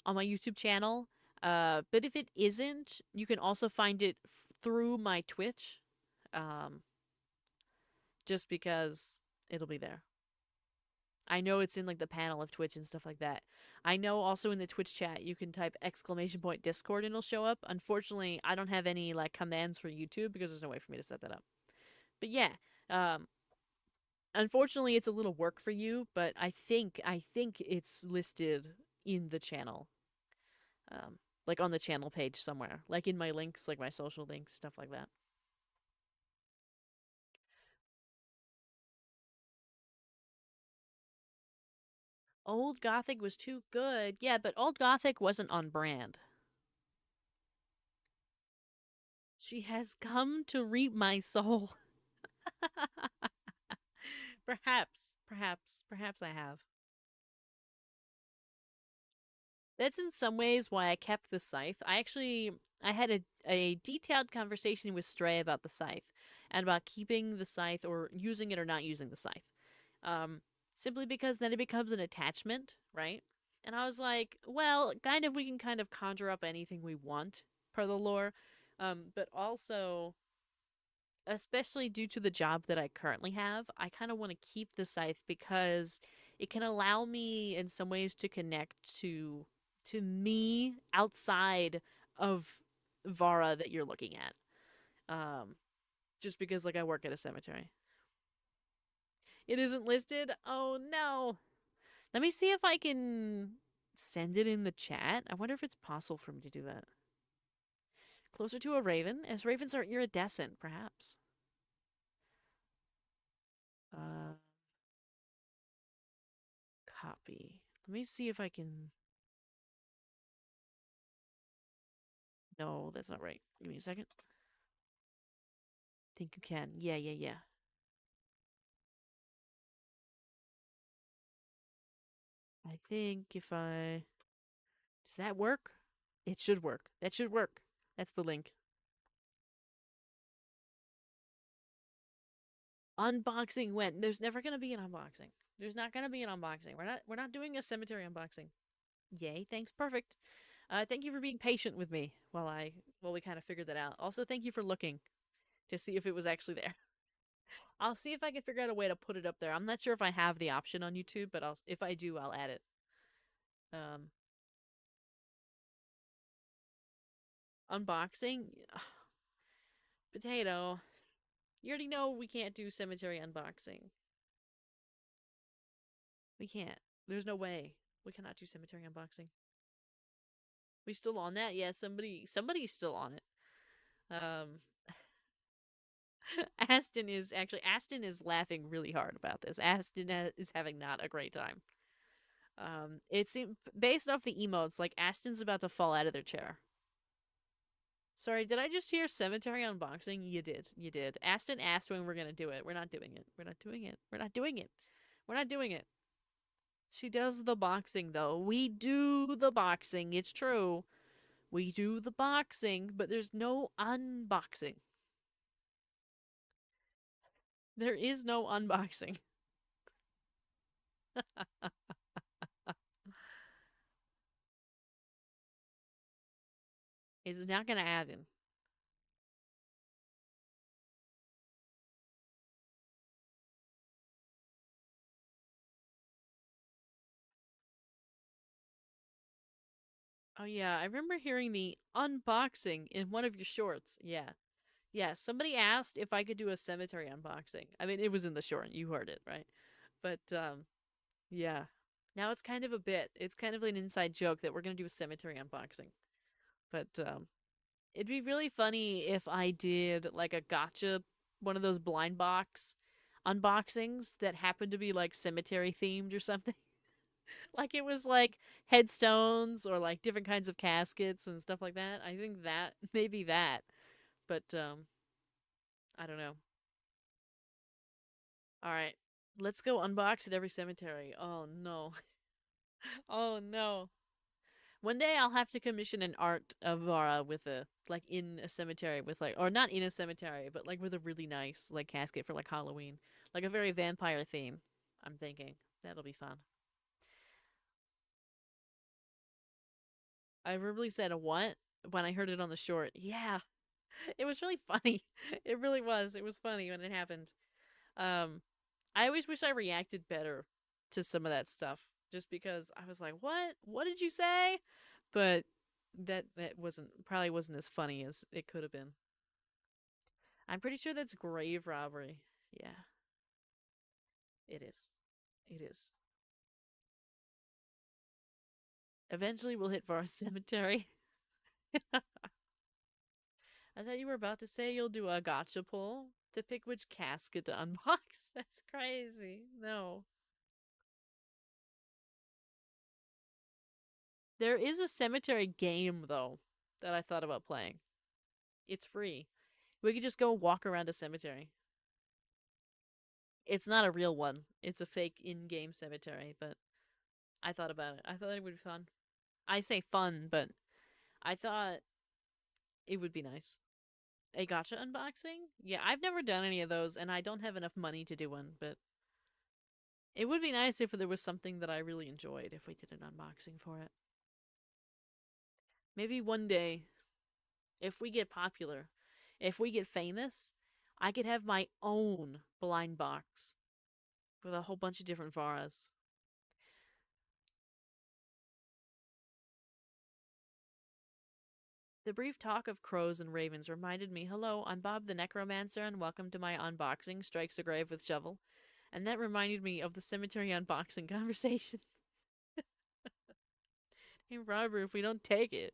my YouTube channel. But if it isn't, you can also find it through my Twitch. Um, just because it'll be there. I know it's in like the panel of Twitch and stuff like that. I know also in the Twitch chat you can type exclamation point Discord and it'll show up. Unfortunately, I don't have any like commands for YouTube because there's no way for me to set that up. But yeah, um, unfortunately it's a little work for you, but I think it's listed in the channel. Like on the channel page somewhere. Like in my links, like my social links, stuff like that. Old Gothic was too good. Yeah, but Old Gothic wasn't on brand. She has come to reap my soul. Perhaps I have. That's in some ways why I kept the scythe. I had a detailed conversation with Stray about the scythe and about keeping the scythe or using it or not using the scythe. Um, Simply because then it becomes an attachment, right? And I was like, well, kind of we can kind of conjure up anything we want per the lore. But also especially due to the job that I currently have, I kind of want to keep the scythe because it can allow me in some ways to connect to me outside of Vara that you're looking at. Um just because like I work at a cemetery. It isn't listed. Oh no. Let me see if I can send it in the chat. I wonder if it's possible for me to do that. Closer to a raven, as ravens are iridescent, perhaps. Uh Copy. Let me see if I can. No, that's not right. Give me a second. Think you can. Yeah, yeah, yeah. I think if I. Does that work? It should work. That should work. That's the link. Unboxing when? There's never gonna be an unboxing. There's not gonna be an unboxing. We're not doing a cemetery unboxing. Yay, thanks. Perfect. Thank you for being patient with me while we kind of figured that out. Also, thank you for looking to see if it was actually there. I'll see if I can figure out a way to put it up there. I'm not sure if I have the option on YouTube, but if I do, I'll add it. Um, Unboxing, potato. You already know we can't do cemetery unboxing. We can't. There's no way we cannot do cemetery unboxing. We still on that? Yeah, somebody's still on it. Um, Aston is laughing really hard about this. Aston is having not a great time. It's based off the emotes. Like Aston's about to fall out of their chair. Sorry, did I just hear cemetery unboxing? You did. You did. Aston asked when we're gonna do it. We're not doing it. We're not doing it. We're not doing it. We're not doing it. She does the boxing though. We do the boxing. It's true. We do the boxing, but there's no unboxing. There is no unboxing. It's not gonna happen. Oh yeah, I remember hearing the unboxing in one of your shorts. Yeah. Yeah, somebody asked if I could do a cemetery unboxing. I mean, it was in the short. You heard it, right? But yeah. Now it's kind of a bit. It's kind of an inside joke that we're going to do a cemetery unboxing. But it'd be really funny if I did like a gotcha, one of those blind box unboxings that happened to be like cemetery themed or something. Like it was like headstones or like different kinds of caskets and stuff like that. I think that maybe that. But I don't know. All right. Let's go unbox at every cemetery. Oh no. Oh no. One day I'll have to commission an art of Vara with a like in a cemetery with like or not in a cemetery, but like with a really nice like casket for like Halloween. Like a very vampire theme. I'm thinking. That'll be fun. I verbally said a what when I heard it on the short. Yeah. It was really funny. It really was. It was funny when it happened. Um I always wish I reacted better to some of that stuff just because I was like, "What? What did you say?" But that wasn't as funny as it could have been. I'm pretty sure that's grave robbery. Yeah, it is. It is. Eventually we'll hit Var Cemetery. I thought you were about to say you'll do a gotcha pull to pick which casket to unbox. That's crazy. No. There is a cemetery game though that I thought about playing. It's free. We could just go walk around a cemetery. It's not a real one. It's a fake in-game cemetery, but I thought about it. I thought it would be fun. I say fun, but I thought it would be nice. A gotcha unboxing? Yeah, I've never done any of those, and I don't have enough money to do one, but it would be nice if there was something that I really enjoyed if we did an unboxing for it. Maybe one day, if we get popular, if we get famous, I could have my own blind box with a whole bunch of different Varas. The brief talk of crows and ravens reminded me, hello, I'm Bob the Necromancer, and welcome to my unboxing, strikes a grave with shovel. And that reminded me of the cemetery unboxing conversation. Hey, Robert, if we don't take it,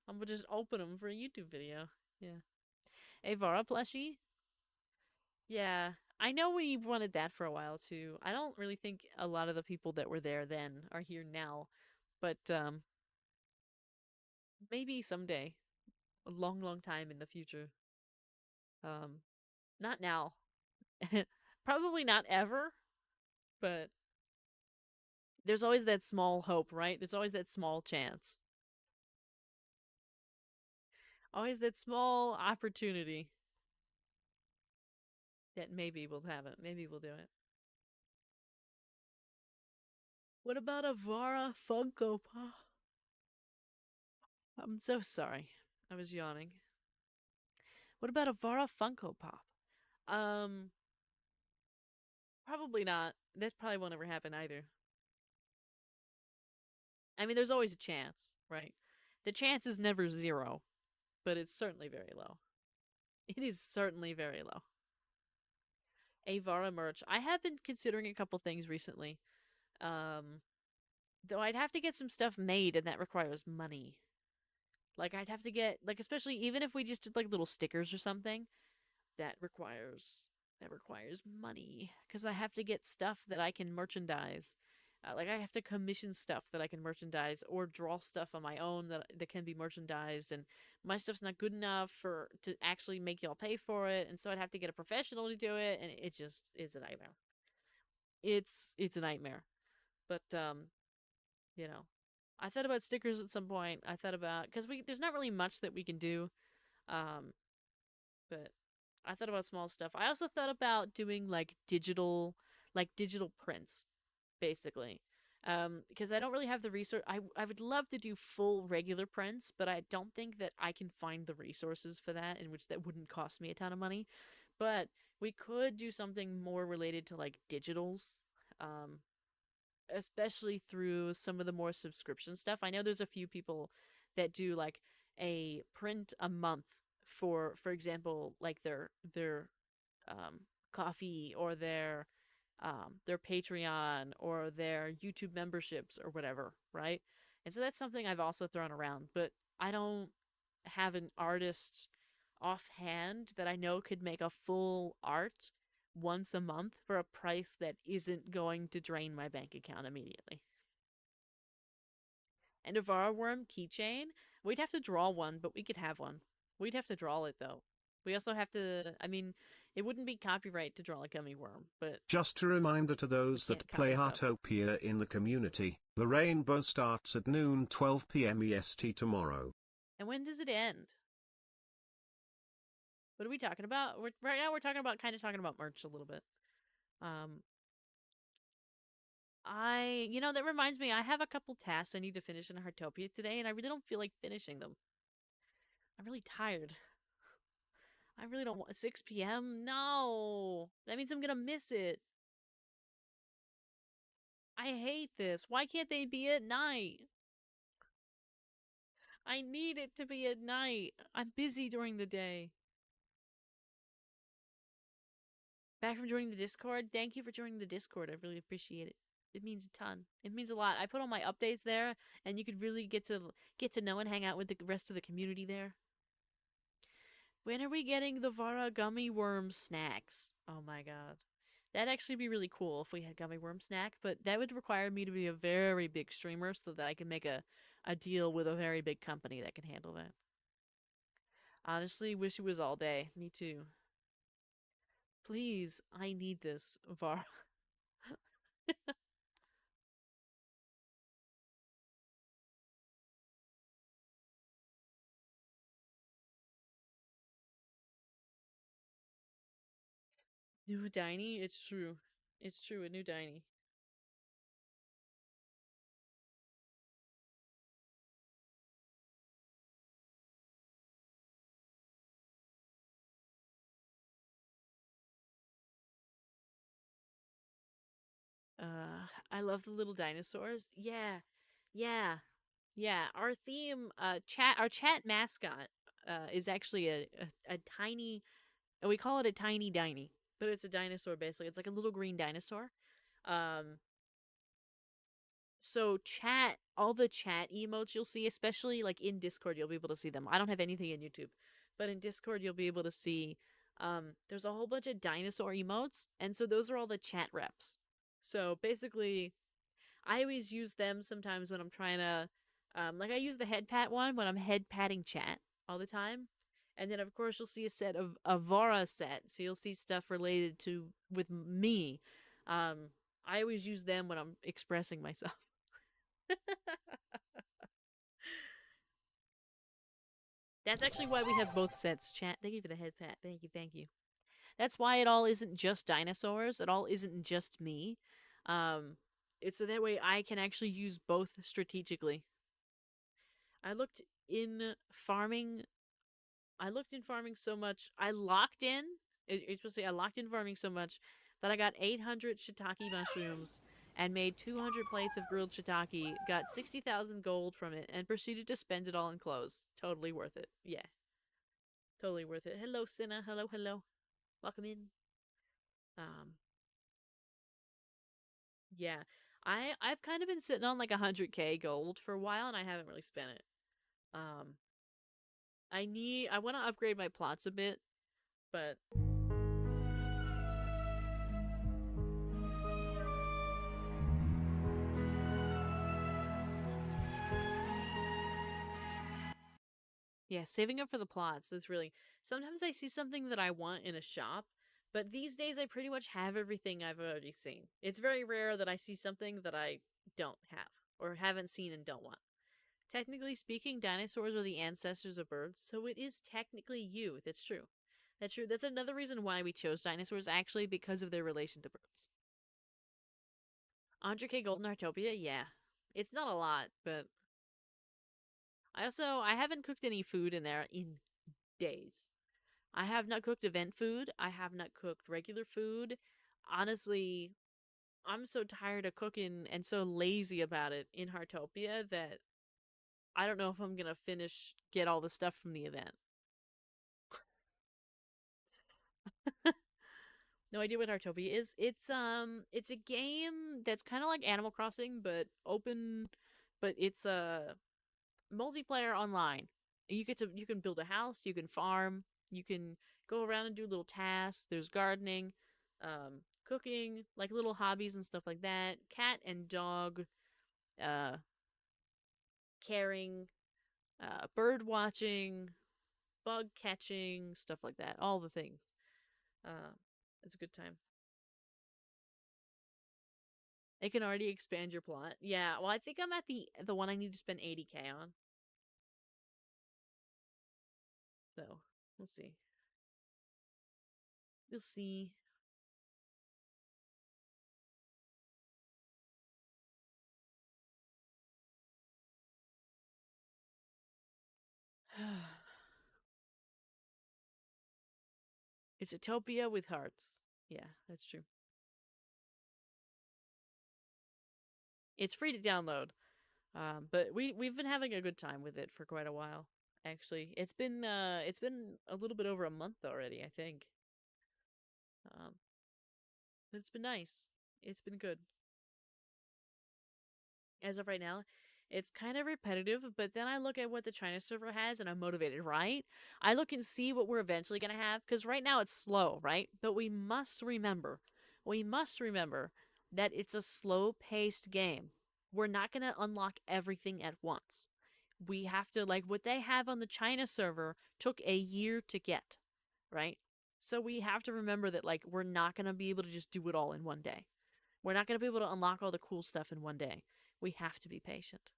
I'm gonna just open them for a YouTube video. Yeah. A Vara plushie? Yeah. I know we wanted that for a while, too. I don't really think a lot of the people that were there then are here now. But, maybe someday. A long, long time in the future. Um, not now. Probably not ever, but there's always that small hope, right? There's always that small chance. Always that small opportunity that maybe we'll have it. Maybe we'll do it. What about a Vara Funko Pop? I'm so sorry. I was yawning. What about a Vara Funko Pop? Um, Probably not. That probably won't ever happen either. I mean, there's always a chance, right? The chance is never zero, but it's certainly very low. It is certainly very low. Avara merch. I have been considering a couple things recently. Um, though I'd have to get some stuff made, and that requires money. Like I'd have to get like especially even if we just did like little stickers or something, that requires money because I have to get stuff that I can merchandise. Like I have to commission stuff that I can merchandise or draw stuff on my own that can be merchandised, and my stuff's not good enough for to actually make y'all pay for it, and so I'd have to get a professional to do it, and it's a nightmare. It's a nightmare. But you know, I thought about stickers at some point. I thought about because we there's not really much that we can do. Um, but I thought about small stuff. I also thought about doing like digital prints, basically. Because I don't really have the resource. I would love to do full regular prints, but I don't think that I can find the resources for that, in which that wouldn't cost me a ton of money. But we could do something more related to like digitals. Um, Especially through some of the more subscription stuff. I know there's a few people that do like a print a month for example, like their coffee or their Patreon or their YouTube memberships or whatever, right? And so that's something I've also thrown around, but I don't have an artist offhand that I know could make a full art once a month for a price that isn't going to drain my bank account immediately. And a Vara Worm keychain, we'd have to draw one, but we could have one. We'd have to draw it though. We also have to, I mean, It wouldn't be copyright to draw a gummy worm, but Just a reminder to those can't that play copy stuff. Heartopia in the community, the rainbow starts at noon 12 p.m. EST tomorrow. And when does it end? What are we talking about? Right now we're talking about merch a little bit. That reminds me, I have a couple tasks I need to finish in Heartopia today, and I really don't feel like finishing them. I'm really tired. I really don't want 6 p.m. No, that means I'm gonna miss it. I hate this. Why can't they be at night? I need it to be at night. I'm busy during the day. Back from joining the Discord. Thank you for joining the Discord. I really appreciate it. It means a ton. It means a lot. I put all my updates there, and you could really get to know and hang out with the rest of the community there. When are we getting the Vara gummy worm snacks? Oh my god. That'd actually be really cool if we had gummy worm snack, but that would require me to be a very big streamer so that I can make a deal with a very big company that can handle that. Honestly, wish it was all day. Me too. Please, I need this, Vara. New Diny? It's true. It's true, a new Diny. I love the little dinosaurs. Yeah. Yeah. Yeah. Our theme, our chat mascot, is actually a tiny, we call it a tiny diny, but it's a dinosaur basically. It's like a little green dinosaur. Um, so all the chat emotes you'll see, especially like in Discord, you'll be able to see them. I don't have anything in YouTube, but in Discord, you'll be able to see, there's a whole bunch of dinosaur emotes, and so those are all the chat reps. So basically, I always use them sometimes when I'm trying to, like I use the head pat one when I'm head patting chat all the time. And then of course you'll see a set of a Vara set, so you'll see stuff related to with me. I always use them when I'm expressing myself. That's actually why we have both sets. Chat, thank you for the head pat. Thank you, thank you. That's why it all isn't just dinosaurs. It all isn't just me. It's so that way I can actually use both strategically. I looked in farming. I looked in farming so much. I locked in. It's supposed to say I locked in farming so much that I got 800 shiitake mushrooms and made 200 plates of grilled shiitake. Got 60,000 gold from it and proceeded to spend it all in clothes. Totally worth it. Yeah, totally worth it. Hello, Cinna. Hello, hello. Welcome in. Um, yeah. I've kind of been sitting on like 100k gold for a while and I haven't really spent it. Um, I want to upgrade my plots a bit, but yeah, saving up for the plots is really. Sometimes I see something that I want in a shop, but these days I pretty much have everything I've already seen. It's very rare that I see something that I don't have or haven't seen and don't want. Technically speaking, dinosaurs are the ancestors of birds, so it is technically you. That's true. That's true. That's another reason why we chose dinosaurs, actually, because of their relation to birds. 100k gold in Artopia? Yeah. It's not a lot, but I haven't cooked any food in there in days. I have not cooked event food. I have not cooked regular food. Honestly, I'm so tired of cooking and so lazy about it in Heartopia that I don't know if I'm gonna get all the stuff from the event. No idea what Heartopia is. It's a game that's kind of like Animal Crossing, but open, but it's a multiplayer online. You can build a house, you can farm, you can go around and do little tasks. There's gardening, cooking, like little hobbies and stuff like that. Cat and dog, uh, caring, bird watching, bug catching, stuff like that. All the things. Uh, it's a good time. It can already expand your plot. Yeah, well, I think I'm at the one I need to spend 80K on. So we'll see. We'll see. It's Utopia with hearts. Yeah, that's true. It's free to download. But we've been having a good time with it for quite a while. Actually, it's been a little bit over a month already, I think. Um, but it's been nice. It's been good. As of right now, it's kind of repetitive, but then I look at what the China server has and I'm motivated, right? I look and see what we're eventually going to have because right now it's slow, right? But we must remember that it's a slow paced game. We're not going to unlock everything at once. We have to, like, what they have on the China server took a year to get, right? So we have to remember that, like, we're not going to be able to just do it all in one day. We're not going to be able to unlock all the cool stuff in one day. We have to be patient.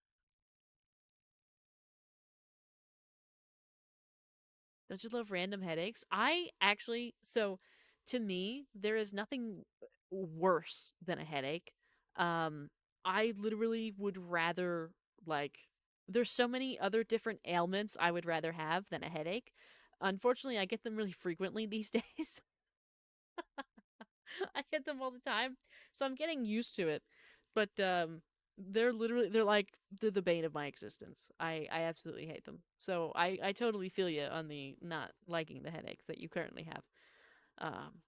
Don't you love random headaches? I actually, so to me, there is nothing worse than a headache. Um, I literally would rather, like, there's so many other different ailments I would rather have than a headache. Unfortunately, I get them really frequently these days. I get them all the time. So I'm getting used to it. But they're the bane of my existence. I absolutely hate them. So I totally feel you on the not liking the headaches that you currently have. Um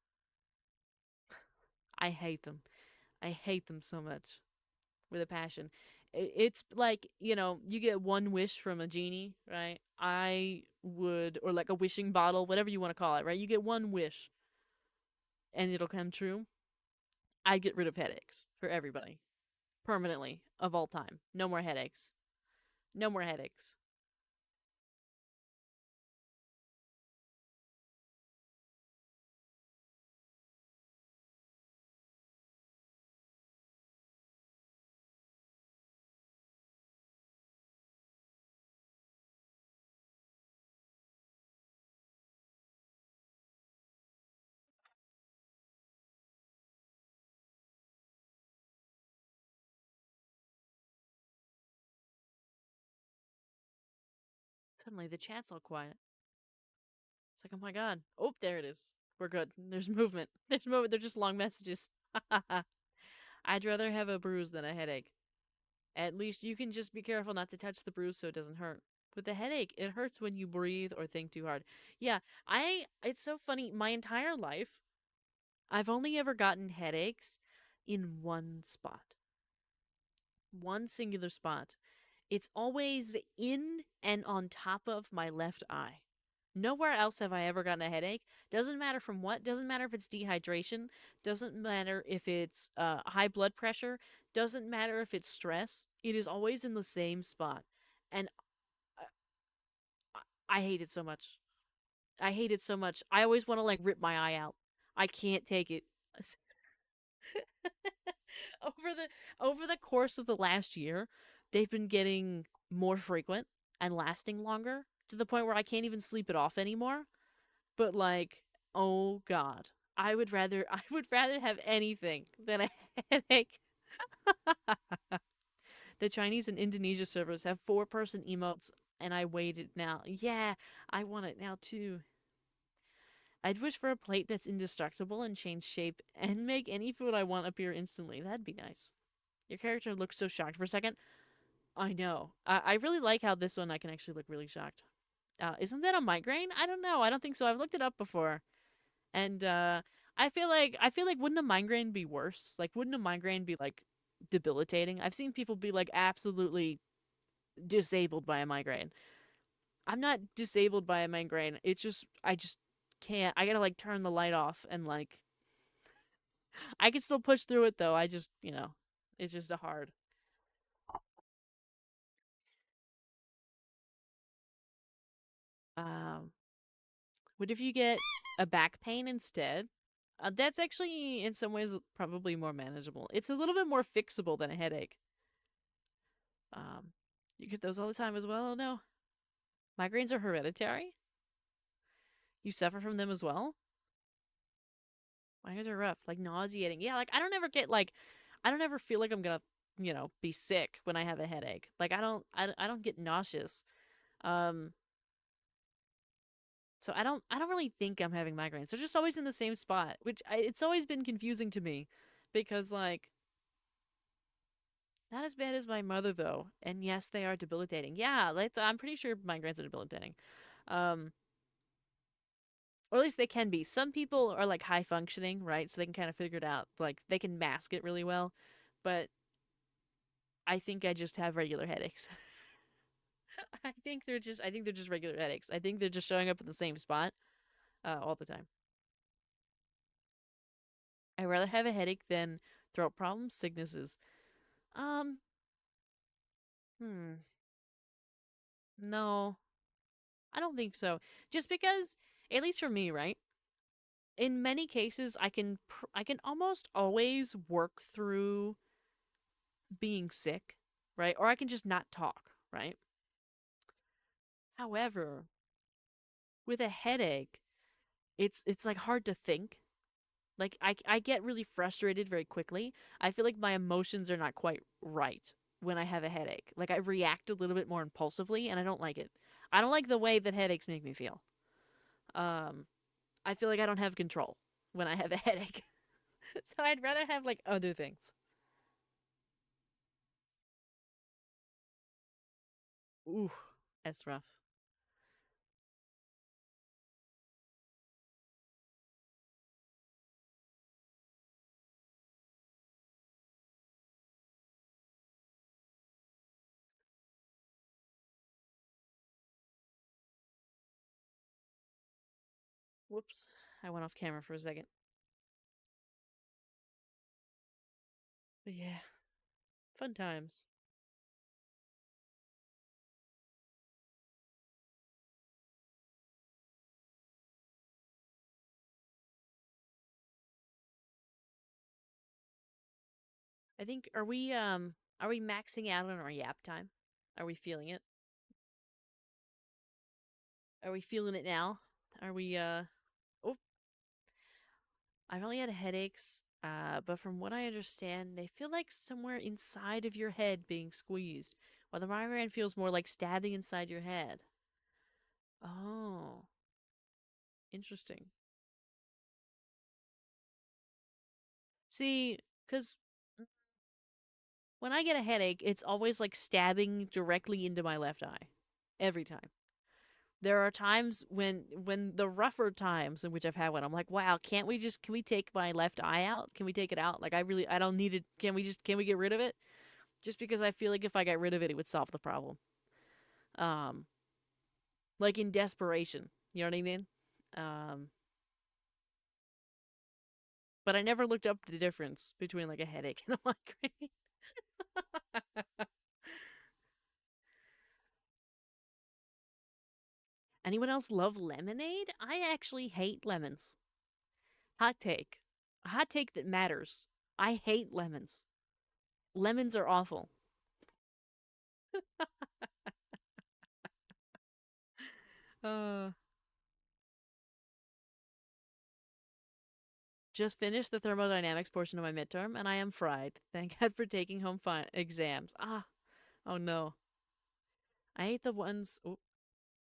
I hate them. I hate them so much with a passion. It's like, you get one wish from a genie, right? I would, or like a wishing bottle, whatever you want to call it, right? You get one wish and it'll come true. I'd get rid of headaches for everybody permanently of all time. No more headaches. No more headaches. Suddenly the chat's all quiet. It's like, oh my god. Oh, there it is. We're good. There's movement. There's movement. They're just long messages. I'd rather have a bruise than a headache. At least you can just be careful not to touch the bruise so it doesn't hurt. With the headache, it hurts when you breathe or think too hard. Yeah, it's so funny. My entire life, I've only ever gotten headaches in one spot. One singular spot. It's always in and on top of my left eye. Nowhere else have I ever gotten a headache. Doesn't matter from what. Doesn't matter if it's dehydration. Doesn't matter if it's high blood pressure. Doesn't matter if it's stress. It is always in the same spot. And I hate it so much. I hate it so much. I always want to like rip my eye out. I can't take it. over the over the course of the last year, they've been getting more frequent and lasting longer to the point where I can't even sleep it off anymore. But like, oh god, I would rather have anything than a headache. The Chinese and Indonesia servers have four-person emotes, and I waited now. Yeah, I want it now too. I'd wish for a plate that's indestructible and change shape and make any food I want appear instantly. That'd be nice. Your character looks so shocked for a second. I know. I really like how this one I can actually look really shocked. Isn't that a migraine? I don't know. I don't think so. I've looked it up before, and I feel like wouldn't a migraine be worse? Like, wouldn't a migraine be like debilitating? I've seen people be like absolutely disabled by a migraine. I'm not disabled by a migraine. It's just I just can't. I gotta like turn the light off and like I can still push through it though. I just it's just a hard. Um, What if you get a back pain instead? That's actually, in some ways, probably more manageable. It's a little bit more fixable than a headache. Um, you get those all the time as well? Oh no. Migraines are hereditary? You suffer from them as well? Migraines are rough. Like nauseating. Yeah, like I don't ever get like, I don't ever feel like I'm gonna, be sick when I have a headache. Like I don't get nauseous. Um, so I don't really think I'm having migraines. They're just always in the same spot, which it's always been confusing to me because like not as bad as my mother though. And yes, they are debilitating. Yeah, I'm pretty sure migraines are debilitating. Um, or at least they can be. Some people are like high functioning, right? So they can kind of figure it out. Like they can mask it really well. But I think I just have regular headaches. I think they're just regular headaches. I think they're just showing up in the same spot all the time. I'd rather have a headache than throat problems, sicknesses. Um, hmm. No, I don't think so. Just because, at least for me, right? In many cases, I can almost always work through being sick, right? Or I can just not talk, right? However, with a headache, it's like hard to think. Like I get really frustrated very quickly. I feel like my emotions are not quite right when I have a headache. Like I react a little bit more impulsively and I don't like it. I don't like the way that headaches make me feel. Um I feel like I don't have control when I have a headache. So I'd rather have like other things. Ooh, that's rough. Whoops. I went off camera for a second. But yeah, fun times. I think are we maxing out on our yap time? Are we feeling it? Are we feeling it now? Are we oh, I've only had headaches, but from what I understand, they feel like somewhere inside of your head being squeezed, while the migraine feels more like stabbing inside your head. Oh, interesting. See, because when I get a headache, it's always like stabbing directly into my left eye. Every time. There are times when the rougher times in which I've had one, I'm like, wow, can we take my left eye out? Can we take it out? Like I don't need it. Can we get rid of it? Just because I feel like if I got rid of it, it would solve the problem. Um, like in desperation. You know what I mean? Um, but I never looked up the difference between like a headache and a migraine. Anyone else love lemonade? I actually hate lemons. Hot take. A hot take that matters. I hate lemons. Lemons are awful. Uh, just finished the thermodynamics portion of my midterm, and I am fried. Thank God for taking home exams. Ah, oh no. I hate the ones. Oh,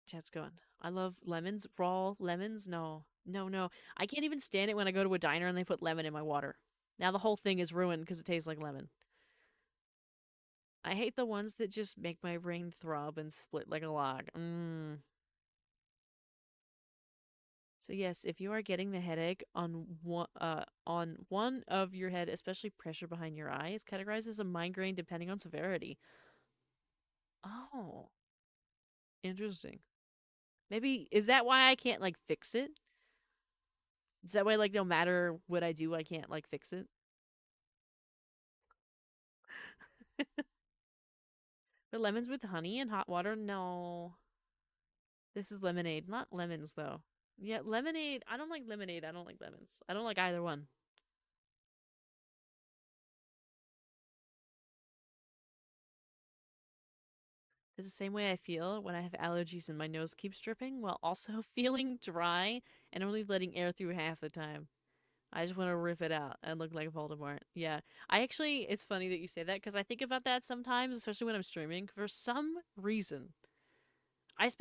chat's going. I love lemons. Raw lemons? No. No, no. I can't even stand it when I go to a diner and they put lemon in my water. Now the whole thing is ruined because it tastes like lemon. I hate the ones that just make my brain throb and split like a log. Mmm. So yes, if you are getting the headache on one of your head, especially pressure behind your eyes, categorized as a migraine depending on severity. Oh, interesting. Maybe is that why I can't like fix it? Is that why like no matter what I do, I can't like fix it? But lemons with honey and hot water? No. This is lemonade, not lemons though. Yeah, lemonade. I don't like lemonade. I don't like lemons. I don't like either one. It's the same way I feel when I have allergies and my nose keeps dripping while also feeling dry and only letting air through half the time. I just want to rip it out and look like Voldemort. Yeah. I actually, it's funny that you say that because I think about that sometimes, especially when I'm streaming. For some reason, I don't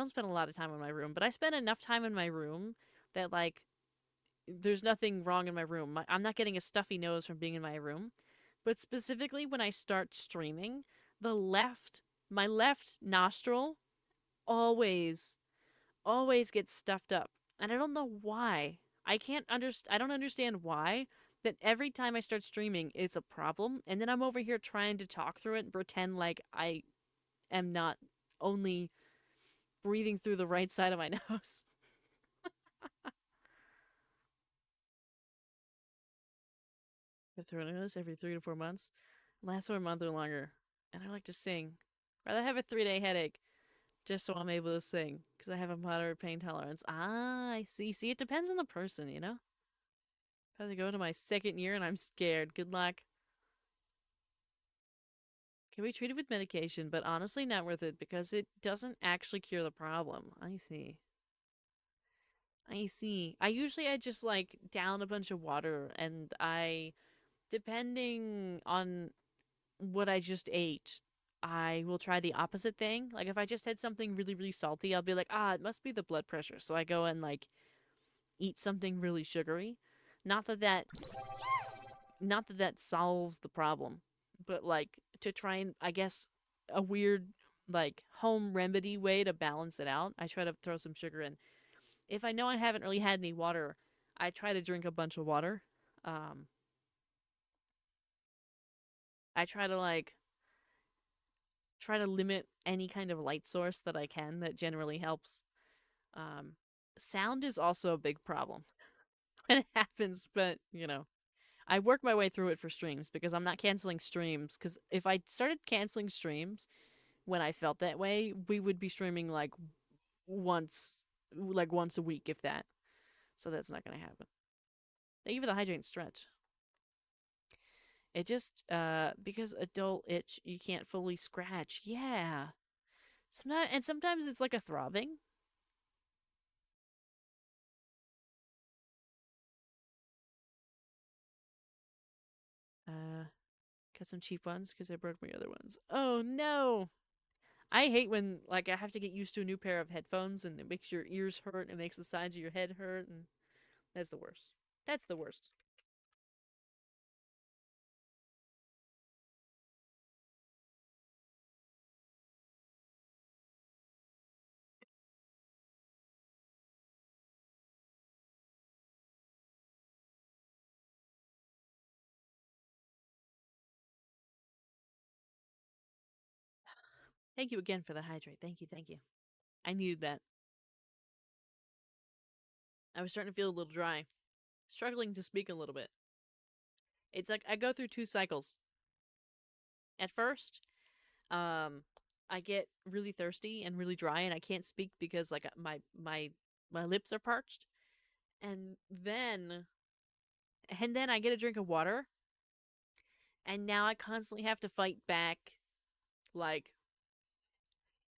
spend a lot of time in my room, but I spend enough time in my room that, like, there's nothing wrong in my room. I'm not getting a stuffy nose from being in my room. But specifically when I start streaming, my left nostril always, always gets stuffed up. And I don't know why. I don't understand why. That every time I start streaming, it's a problem. And then I'm over here trying to talk through it and pretend like I am not only breathing through the right side of my nose. Get through my nose every 3 to 4 months. Lasts for a month or longer. And I like to sing. Rather have a 3-day headache just so I'm able to sing because I have a moderate pain tolerance. Ah, I see. See, it depends on the person, you know? About to go into my second year and I'm scared. Good luck. Can be treated with medication, but honestly not worth it because it doesn't actually cure the problem. I see. I see. I just like down a bunch of water and depending on what I just ate, I will try the opposite thing. Like if I just had something really, really salty, I'll be like, ah, it must be the blood pressure. So I go and like eat something really sugary. Not that that not that that solves the problem, but like to try and I guess a weird like home remedy way to balance it out. I try to throw some sugar in. If I know I haven't really had any water, I try to drink a bunch of water. Um I try to limit any kind of light source that I can. That generally helps. Um, Sound is also a big problem when it happens, but I work my way through it for streams because I'm not canceling streams. Because if I started canceling streams when I felt that way, we would be streaming once, once a week, if that. So that's not going to happen. Thank you for the hydrate stretch. It just because adult itch, you can't fully scratch. Yeah. Sometimes it's like a throbbing. Uh, got some cheap ones because I broke my other ones. Oh no! I hate when I have to get used to a new pair of headphones and it makes your ears hurt and it makes the sides of your head hurt and that's the worst. That's the worst. Thank you again for the hydrate. Thank you, thank you. I needed that. I was starting to feel a little dry. Struggling to speak a little bit. It's like I go through two cycles. At first, um, I get really thirsty and really dry and I can't speak because my lips are parched. And then I get a drink of water and now I constantly have to fight back like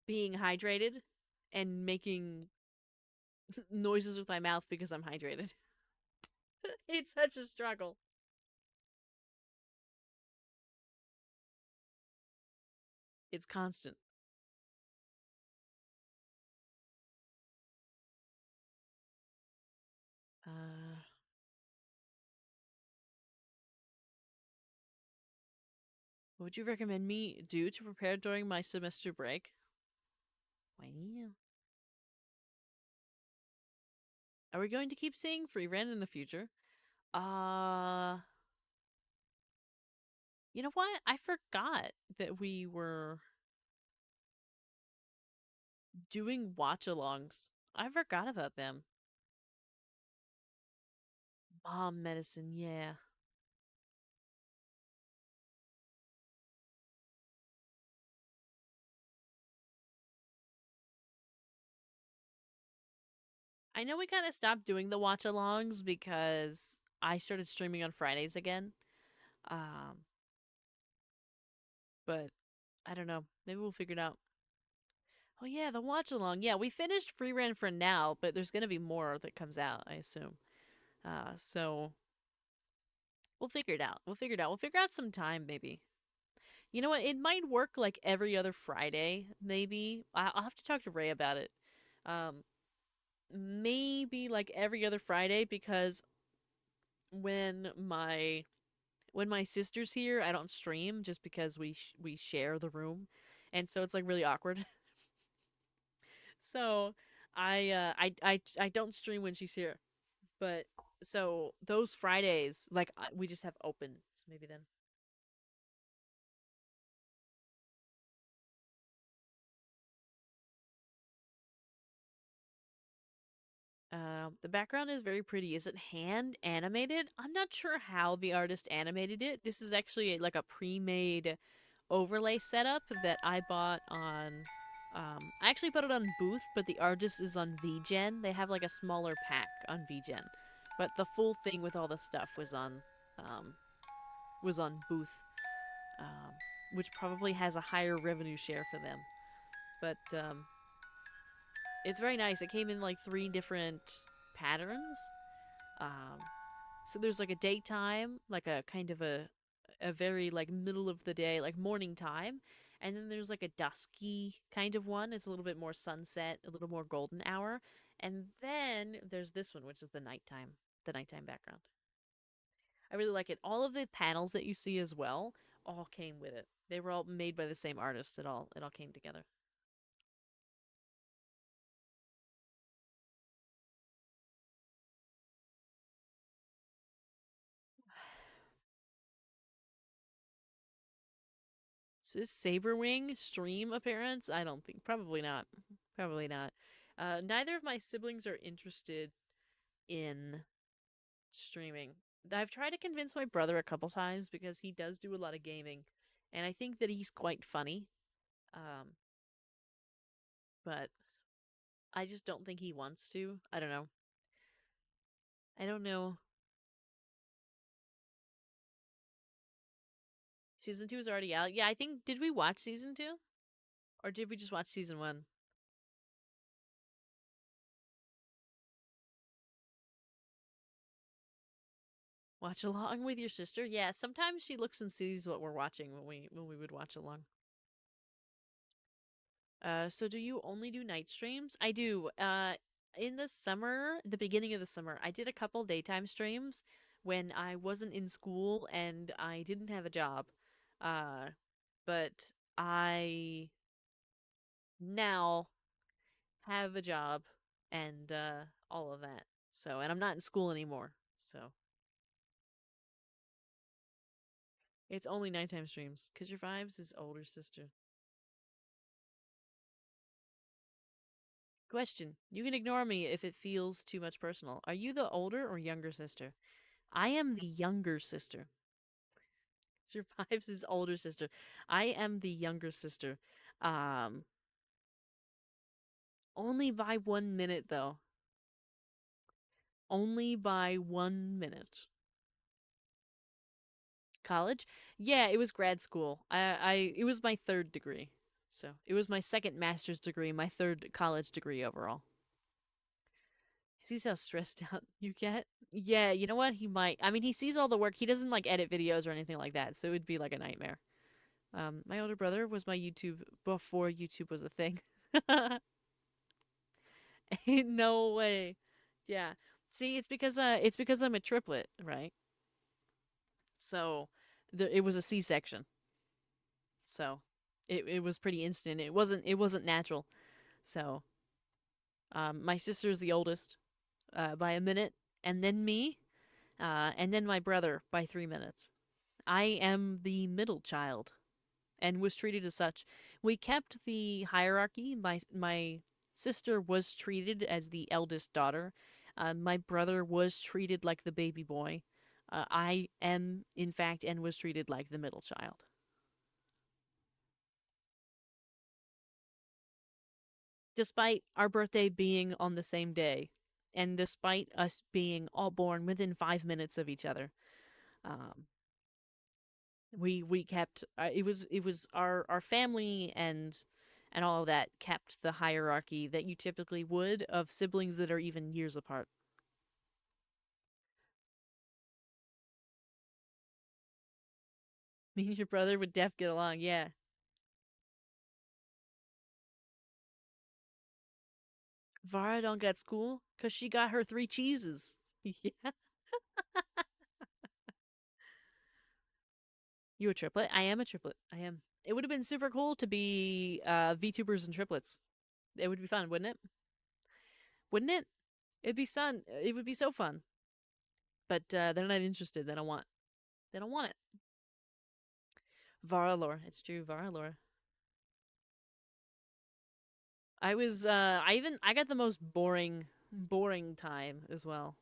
being hydrated and making noises with my mouth because I'm hydrated. It's such a struggle. It's constant. Uh, what would you recommend me do to prepare during my semester break? Well, are we going to keep seeing free rent in the future? Uh, you know what? I forgot that we were doing watch alongs. I forgot about them. Bomb medicine, yeah. I know we kind of stopped doing the watch alongs because I started streaming on Fridays again. Um, but I don't know. Maybe we'll figure it out. Oh yeah, the watch along. Yeah, we finished Free Ran for now, but there's gonna be more that comes out, I assume. So we'll figure it out. We'll figure it out. We'll figure out some time, maybe. You know what? It might work like every other Friday, maybe. I'll have to talk to Ray about it. Um, maybe like every other Friday because when my when my sister's here, I don't stream just because we share the room, and so it's like really awkward. So I don't stream when she's here, but so those Fridays like we just have open. So maybe then. The background is very pretty. Is it hand animated? I'm not sure how the artist animated it. This is actually like a pre-made overlay setup that I bought on. I actually put it on Booth, but the artist is on VGen. They have like a smaller pack on VGen, but the full thing with all the stuff um, was on Booth, um, which probably has a higher revenue share for them. But it's very nice. It came in like 3 different patterns. Um, so there's like a daytime, like a kind of a very like middle of the day, like morning time, and then there's like a dusky kind of one. It's a little bit more sunset, a little more golden hour, and then there's this one, which is the nighttime background. I really like it. All of the panels that you see as well all came with it. They were all made by the same artist. It all came together. Is this Saberwing stream appearance? I don't think. Probably not. Probably not. Neither of my siblings are interested in streaming. I've tried to convince my brother a couple times because he does do a lot of gaming, and I think that he's quite funny. Um, but I just don't think he wants to. I don't know. I don't know. Season 2 is already out. Yeah, I think did we watch season 2 or did we just watch season 1? Watch along with your sister? Yeah, sometimes she looks and sees what we're watching when we would watch along. So do you only do night streams? I do. In the summer, the beginning of the summer, I did a couple daytime streams when I wasn't in school and I didn't have a job. Uh, but I now have a job and all of that. So, and I'm not in school anymore. So, it's only nighttime streams because your vibes is older sister. Question. You can ignore me if it feels too much personal. Are you the older or younger sister? I am the younger sister. Survives his older sister. I am the younger sister. Um, only by 1 minute though. Only by 1 minute. College? Yeah, it was grad school. It was my third degree. So it was my second master's degree, my third college degree overall. Sees how stressed out you get. Yeah, you know what? He might. I mean, he sees all the work. He doesn't like edit videos or anything like that, so it'd be like a nightmare. My older brother was my YouTube before YouTube was a thing. Ain't no way. Yeah. See, it's because I'm a triplet, right? So it was a C-section. So it was pretty instant. It wasn't natural. So my sister's the oldest by a minute, and then me, and then my brother by 3 minutes. I am the middle child and was treated as such. We kept the hierarchy. My sister was treated as the eldest daughter. My brother was treated like the baby boy. I am, in fact, and was treated like the middle child. Despite our birthday being on the same day and despite us being all born within 5 minutes of each other, um, we kept it was our family and all of that kept the hierarchy that you typically would of siblings that are even years apart. Me and your brother would def get along, yeah. Vara don't get school because she got her three cheeses. Yeah. You a triplet? I am a triplet. I am. It would have been super cool to be VTubers and triplets. It would be fun, wouldn't it? Wouldn't it? It'd be fun. It would be so fun. But they're not interested. They don't want. They don't want it. Vara lore. It's true. Vara lore. I was. I got the most boring time as well.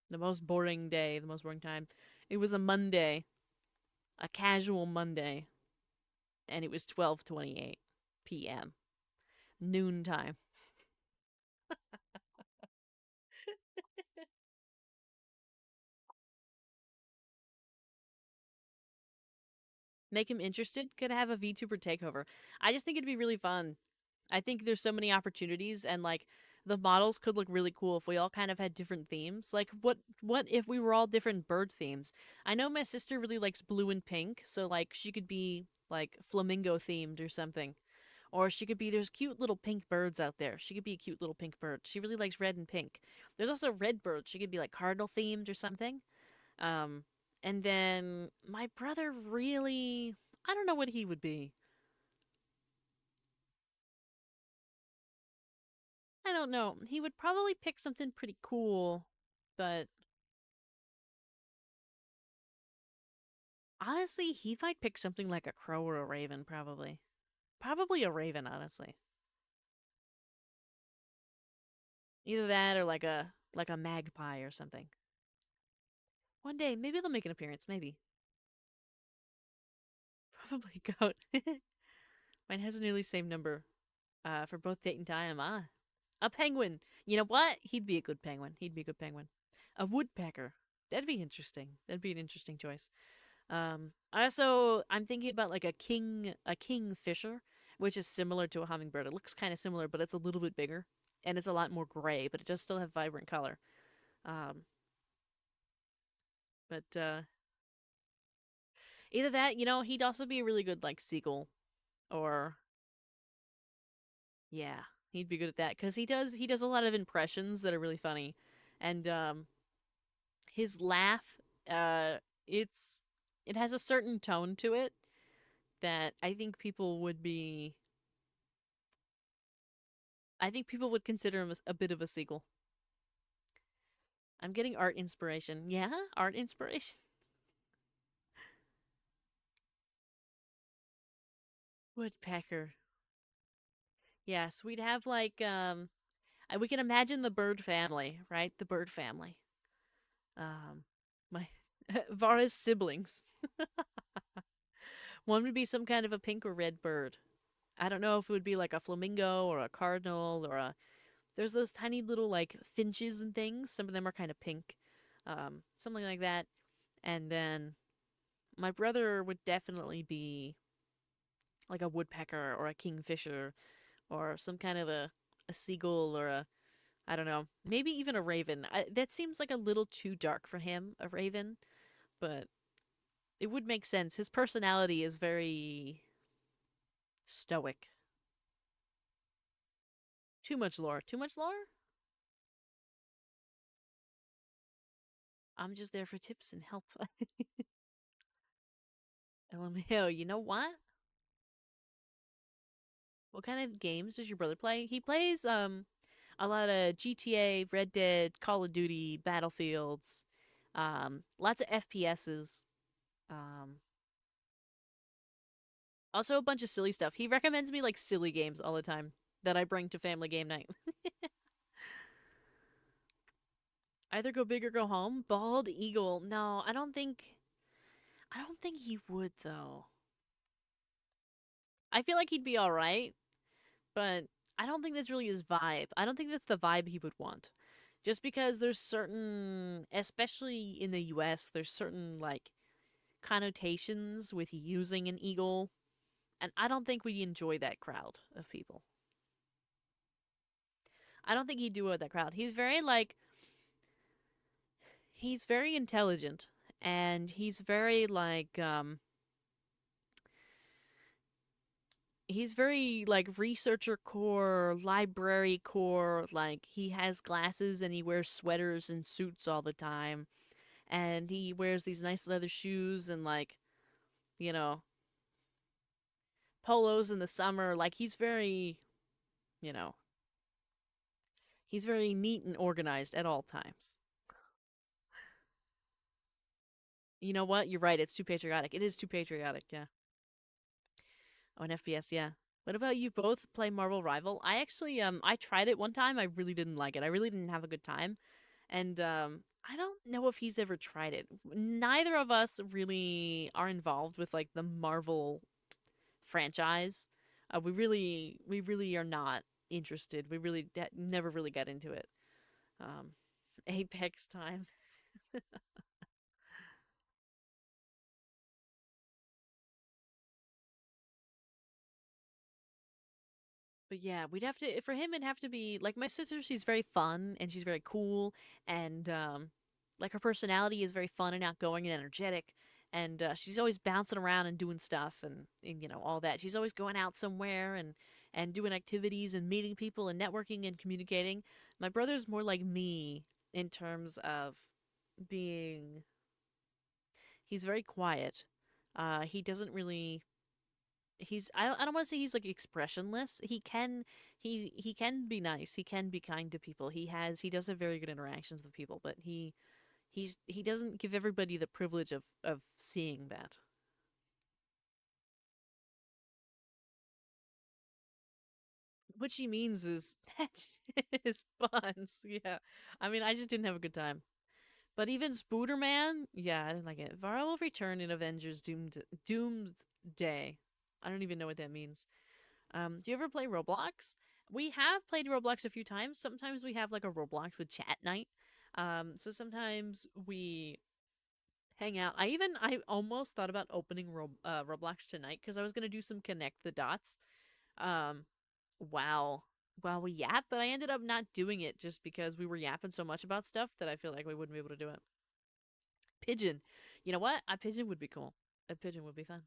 The most boring day. The most boring time. It was a Monday, a casual Monday, and it was 12:28 p.m. noontime. Make him interested. Could have a VTuber takeover. I just think it'd be really fun. I think there's so many opportunities, and like the models could look really cool if we all kind of had different themes. Like what if we were all different bird themes? I know my sister really likes blue and pink, so like she could be like flamingo themed or something. Or she could be there's cute little pink birds out there. She could be a cute little pink bird. She really likes red and pink. There's also red birds. She could be like cardinal themed or something. Um and then my brother really I don't know what he would be. I don't know. He would probably pick something pretty cool, but honestly, he might pick something like a crow or a raven, probably. Probably a raven, honestly. Either that or like a magpie or something. One day, maybe they'll make an appearance, maybe. Probably goat. Mine has a nearly same number for both date and time. Ah. A penguin. You know what? He'd be a good penguin. He'd be a good penguin. A woodpecker. That'd be interesting. That'd be an interesting choice. I'm thinking about like a kingfisher, which is similar to a hummingbird. It looks kind of similar, but it's a little bit bigger and it's a lot more gray, but it does still have vibrant color. Um, but either that, he'd also be a really good like seagull, or yeah, he'd be good at that because he does a lot of impressions that are really funny, and his laugh, uh, it's it has a certain tone to it that I think people would consider him a bit of a sequel. I'm getting art inspiration. Yeah, art inspiration. Woodpecker. Yes, we'd have like we can imagine the bird family, right? The bird family. My Vara's siblings. One would be some kind of a pink or red bird. I don't know if it would be like a flamingo or a cardinal or a. There's those tiny little like finches and things. Some of them are kind of pink. Something like that. And then my brother would definitely be like a woodpecker or a kingfisher or some kind of a seagull or a I don't know, maybe even a raven. That seems like a little too dark for him, a raven, but it would make sense. His personality is very stoic. Too much lore. Too much lore? I'm just there for tips and help. LMAO, you know what? What kind of games does your brother play? He plays a lot of GTA, Red Dead, Call of Duty, Battlefields, lots of FPSs. Um, Also a bunch of silly stuff. He recommends me like silly games all the time that I bring to family game night. Either go big or go home. Bald eagle. No, I don't think he would though. I feel like he'd be all right, but I don't think that's really his vibe. I don't think that's the vibe he would want. Just because there's certain, especially in the US, there's certain like connotations with using an eagle, and I don't think we enjoy that crowd of people. I don't think he'd do it with that crowd. He's very intelligent, and he's very he's very like researcher core, library core. Like he has glasses and he wears sweaters and suits all the time, and he wears these nice leather shoes and you know polos in the summer. Like you know he's very neat and organized at all times. You know what? You're right. It's too patriotic. It is too patriotic. Yeah. Oh, an FPS. Yeah. What about you? Both play Marvel Rival? I actually I tried it one time. I really didn't like it. I really didn't have a good time. And I don't know if he's ever tried it. Neither of us really are involved with like the Marvel franchise. We really are not interested. We really never really got into it. Um, Apex time. But yeah, we'd have to for him. It'd have to be like my sister. She's very fun and she's very cool, and like her personality is very fun and outgoing and energetic. And she's always bouncing around and doing stuff and all that. She's always going out somewhere and doing activities and meeting people and networking and communicating. My brother's more like me in terms of being. He's very quiet. He doesn't really I don't want to say he's like expressionless. He can be nice. He can be kind to people. He does have very good interactions with people, but he doesn't give everybody the privilege of seeing that. What she means is that is buns. Yeah. I mean, I just didn't have a good time. But even Spooderman, yeah, I didn't like it. Varl will return in Avengers Doomsday. I don't even know what that means. Do you ever play Roblox? We have played Roblox a few times. Sometimes we have like a Roblox with chat night. So sometimes we hang out. I almost thought about opening Roblox tonight because I was gonna do some connect the dots. Um, wow, while we yap, but I ended up not doing it just because we were yapping so much about stuff that I feel like we wouldn't be able to do it. Pigeon, you know what? A pigeon would be cool. A pigeon would be fun.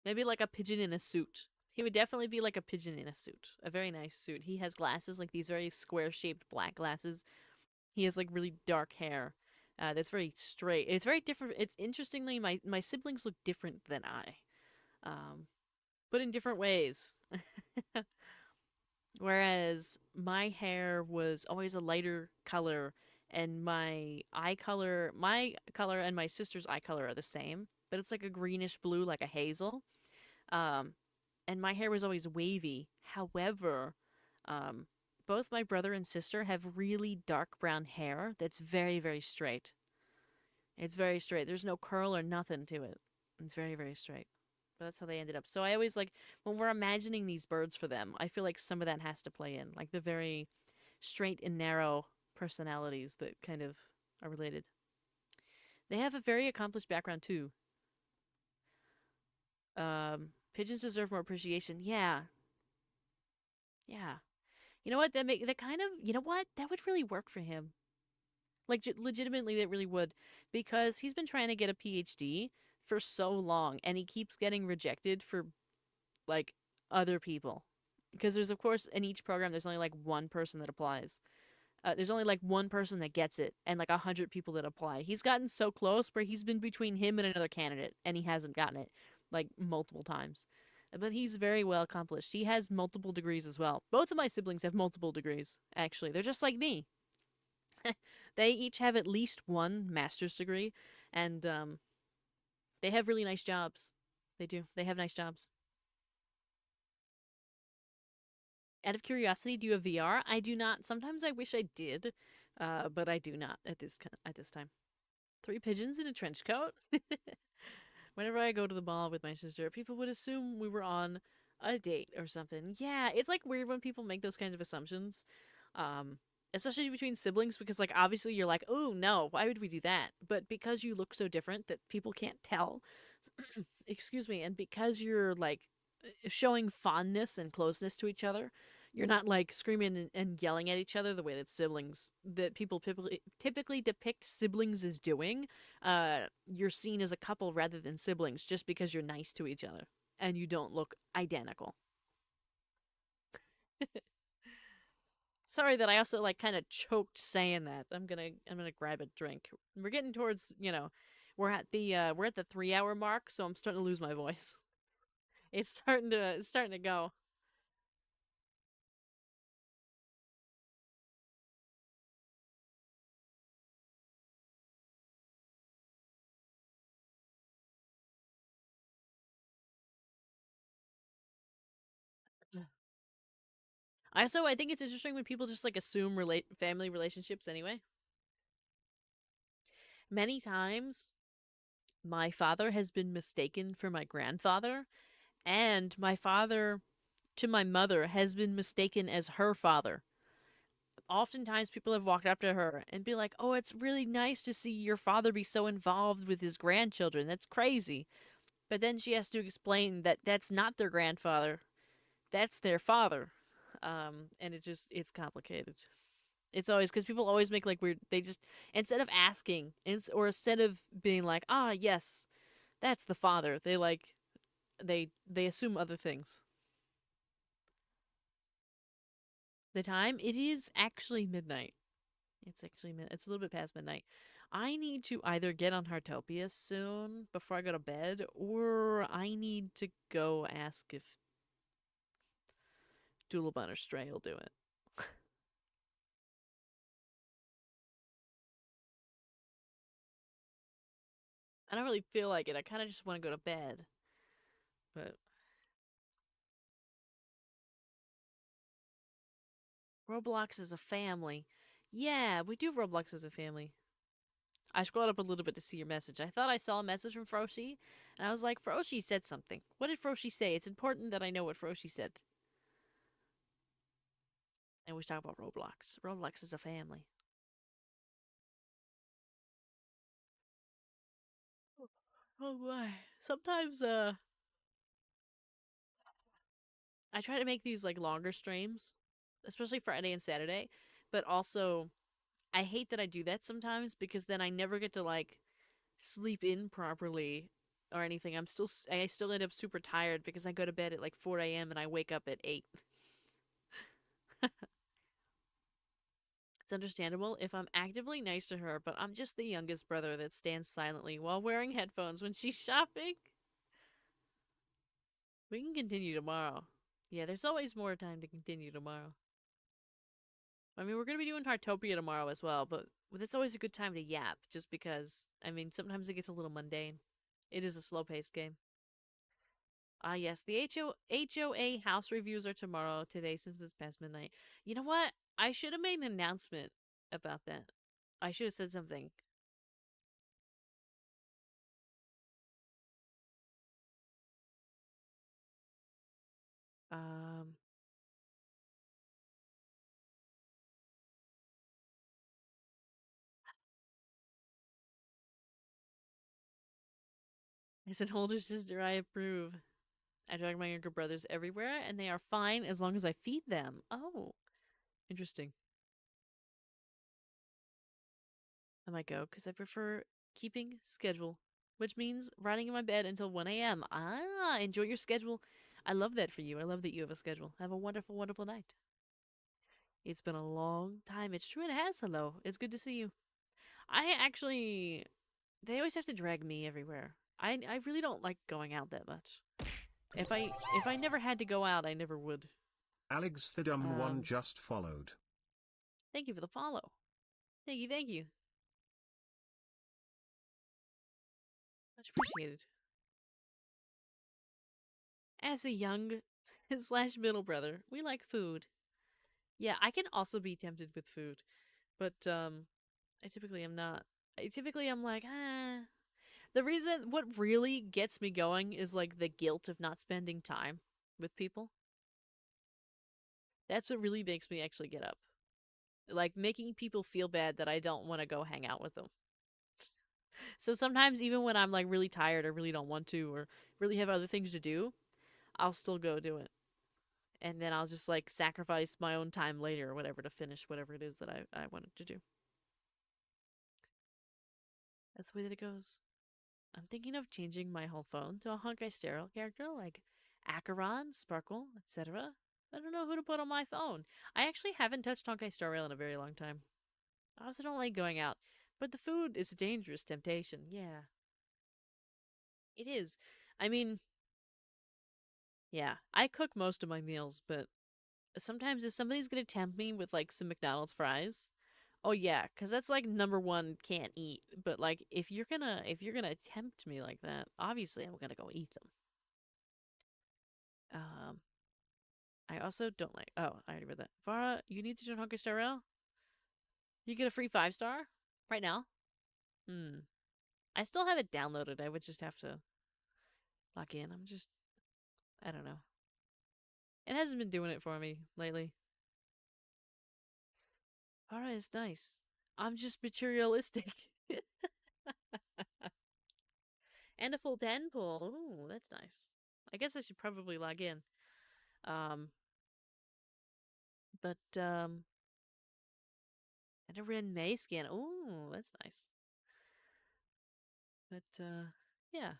Maybe like a pigeon in a suit. He would definitely be like a pigeon in a suit. A very nice suit. He has glasses, like these very square shaped black glasses. He has like really dark hair. That's very straight. It's very different. It's interestingly, my siblings look different than I, um, but in different ways. Whereas my hair was always a lighter color, and my color and my sister's eye color are the same, but it's like a greenish blue, like a hazel. Um, and my hair was always wavy. However, um, both my brother and sister have really dark brown hair that's very, very straight. It's very straight. There's no curl or nothing to it. It's very, very straight. But that's how they ended up. So I always like when we're imagining these birds for them, I feel like some of that has to play in, like the very straight and narrow personalities that kind of are related. They have a very accomplished background too. Pigeons deserve more appreciation. Yeah, yeah. You know what? That kind of you know what that would really work for him. Like legitimately, that really would, because he's been trying to get a PhD for so long, and he keeps getting rejected for like other people. Because there's of course in each program there's only like one person that applies. There's only like one person that gets it, and like 100 people that apply. He's gotten so close where he's been between him and another candidate, and he hasn't gotten it like multiple times. But he's very well accomplished. He has multiple degrees as well. Both of my siblings have multiple degrees. Actually, they're just like me. They each have at least one master's degree, and they have really nice jobs. They do. They have nice jobs. Out of curiosity, do you have VR? I do not. Sometimes I wish I did, but I do not at this time. Three pigeons in a trench coat. Whenever I go to the mall with my sister, people would assume we were on a date or something. Yeah, it's like weird when people make those kinds of assumptions. Um, Especially between siblings, because like obviously you're like, oh no, why would we do that? But because you look so different that people can't tell, excuse me, and because you're like showing fondness and closeness to each other, you're not like screaming and yelling at each other the way that siblings that people typically depict siblings as doing. You're seen as a couple rather than siblings just because you're nice to each other and you don't look identical. Sorry that I also like kind of choked saying that. I'm gonna grab a drink. We're getting towards, we're at the 3 hour mark, so I'm starting to lose my voice. It's starting to go. I think it's interesting when people just like assume relate family relationships anyway. Many times my father has been mistaken for my grandfather, and my father to my mother has been mistaken as her father. Oftentimes people have walked up to her and be like, "Oh, it's really nice to see your father be so involved with his grandchildren. That's crazy." But then she has to explain that that's not their grandfather. That's their father. And it's complicated. It's always because people always make like weird. They just instead of asking, or instead of being like, "Ah, yes, that's the father," they like they assume other things. The time it is actually midnight. It's a little bit past midnight. I need to either get on Heartopia soon before I go to bed, or I need to go ask if Doolabun or Stray will do it. I don't really feel like it. I kind of just want to go to bed. But Roblox is a family. Yeah, we do Roblox as a family. I scrolled up a little bit to see your message. I thought I saw a message from Froshi, and I was like, Froshi said something. What did Froshi say? It's important that I know what Froshi said. And we should talk about Roblox. Roblox is a family. Oh boy. Sometimes I try to make these like longer streams, especially Friday and Saturday, but also I hate that I do that sometimes because then I never get to like sleep in properly or anything. I still end up super tired because I go to bed at like 4 a.m. and I wake up at 8. It's understandable if I'm actively nice to her, but I'm just the youngest brother that stands silently while wearing headphones when she's shopping. We can continue tomorrow. Yeah, there's always more time to continue tomorrow. I mean, we're going to be doing Heartopia tomorrow as well, but it's always a good time to yap just because, I mean, sometimes it gets a little mundane. It is a slow paced game. Ah, yes, the HOA house reviews are tomorrow, today, since it's past midnight. You know what? I should have made an announcement about that. I should have said something. Um, as an older sister, I approve. I drag my younger brothers everywhere, and they are fine as long as I feed them. Oh, interesting. I might go because I prefer keeping schedule, which means riding in my bed until 1 a.m. Ah, enjoy your schedule. I love that for you. I love that you have a schedule. Have a wonderful, wonderful night. It's been a long time. It's true, it has. Hello. It's good to see you. I actually. They always have to drag me everywhere. I really don't like going out that much. If I never had to go out, I never would. Alex the Dumb One Um, just followed. Thank you for the follow. Thank you, thank you. Much appreciated. As a young slash middle brother, we like food. Yeah, I can also be tempted with food, but I typically am not. I typically am like, ah. What really gets me going is like the guilt of not spending time with people. That's what really makes me actually get up. like making people feel bad that I don't want to go hang out with them. So sometimes even when I'm like really tired or really don't want to or really have other things to do, I'll still go do it. And then I'll just like sacrifice my own time later or whatever to finish whatever it is that I wanted to do. That's the way that it goes. I'm thinking of changing my whole phone to a Honkai Sterile character like Acheron, Sparkle, etc. I don't know who to put on my phone. I actually haven't touched Honkai Star Rail in a very long time. I also don't like going out. But the food is a dangerous temptation. Yeah, it is. I mean, yeah, I cook most of my meals, but sometimes if somebody's gonna tempt me with like some McDonald's fries, oh yeah, because that's like number one can't eat. But like if you're gonna tempt me like that, obviously I'm gonna go eat them. Um, I also don't like. Oh, I already read that. Vara, you need to join Honkai Star Rail. You get a free 5-star right now. Hmm. I still have it downloaded. I would just have to log in. I don't know. It hasn't been doing it for me lately. Vara is nice. I'm just materialistic. And a full 10 pull. Ooh, that's nice. I guess I should probably log in. Um, but and a Ren May skin. Ooh, that's nice. But yeah,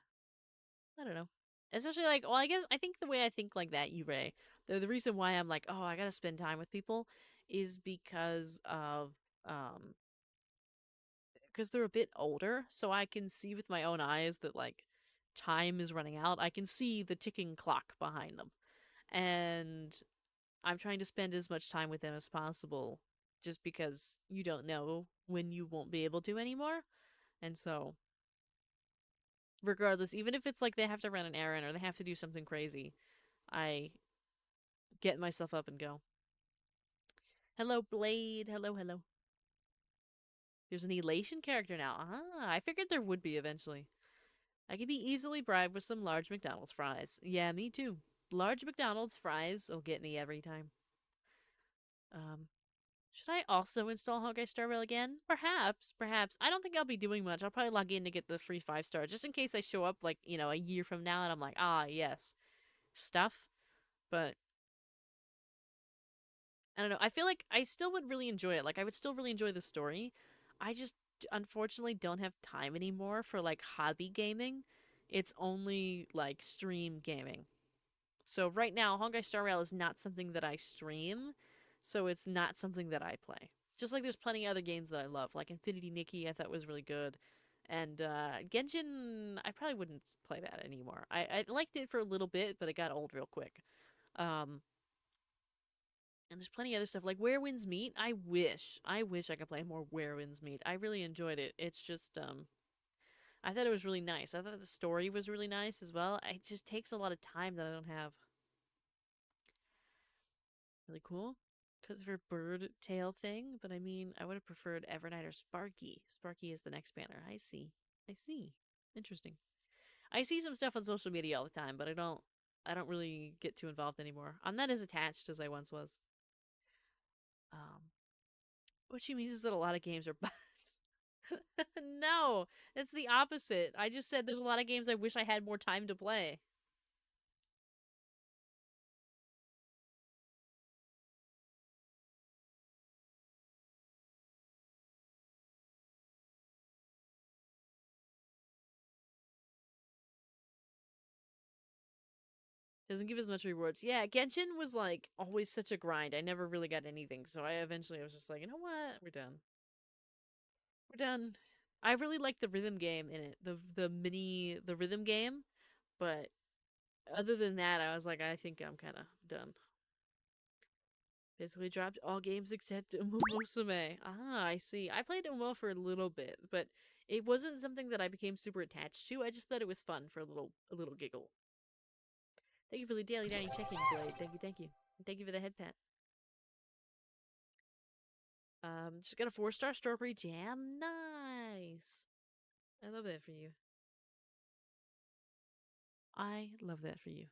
I don't know. Especially like, well, I think the way I think like that, you Ray, the reason why I'm like, oh, I gotta spend time with people, is um because they're a bit older, so I can see with my own eyes that like time is running out. I can see the ticking clock behind them, and I'm trying to spend as much time with them as possible, just because you don't know when you won't be able to anymore, and so regardless, even if it's like they have to run an errand or they have to do something crazy, I get myself up and go. Hello, Blade. Hello, hello. There's an elation character now. Ah, I figured there would be eventually. I can be easily bribed with some large McDonald's fries. Yeah, me too. Large McDonald's fries will get me every time. Um, should I also install Honkai Star Rail again? Perhaps, perhaps. I don't think I'll be doing much. I'll probably log in to get the free 5-star, just in case I show up, like, a year from now and I'm like, ah, yes, stuff. But I don't know. I feel like I still would really enjoy it. Like, I would still really enjoy the story. I just unfortunately don't have time anymore for like hobby gaming. It's only like stream gaming. So right now, Honkai Star Rail is not something that I stream, so it's not something that I play. Just like there's plenty of other games that I love, like Infinity Nikki, I thought was really good, and Genshin, I probably wouldn't play that anymore. I liked it for a little bit, but it got old real quick. Um, and there's plenty of other stuff like Where Winds Meet. I wish I could play more Where Winds Meet. I really enjoyed it. It's just I thought it was really nice. I thought the story was really nice as well. It just takes a lot of time that I don't have. Really cool. Because of her bird tail thing, but I mean, I would have preferred Evernight or Sparky. Sparky is the next banner. I see. I see. Interesting. I see some stuff on social media all the time, but I don't really get too involved anymore. I'm not as attached as I once was. Um, what she means is that a lot of games are bots. No, it's the opposite. I just said there's a lot of games I wish I had more time to play. Doesn't give as much rewards. Yeah, Genshin was like always such a grind. I never really got anything, so I was just like, you know what? We're done. We're done. I really like the rhythm game in it. The rhythm game, but other than that, I was like, I think I'm kind of done. Basically dropped all games except Musume. Ah, I see. I played Umo for a little bit, but it wasn't something that I became super attached to. I just thought it was fun for a little giggle. Thank you for the daily dining checking, Blade. Thank you, thank you. And thank you for the head pat. Just got a 4-star strawberry jam. Nice. I love that for you. I love that for you.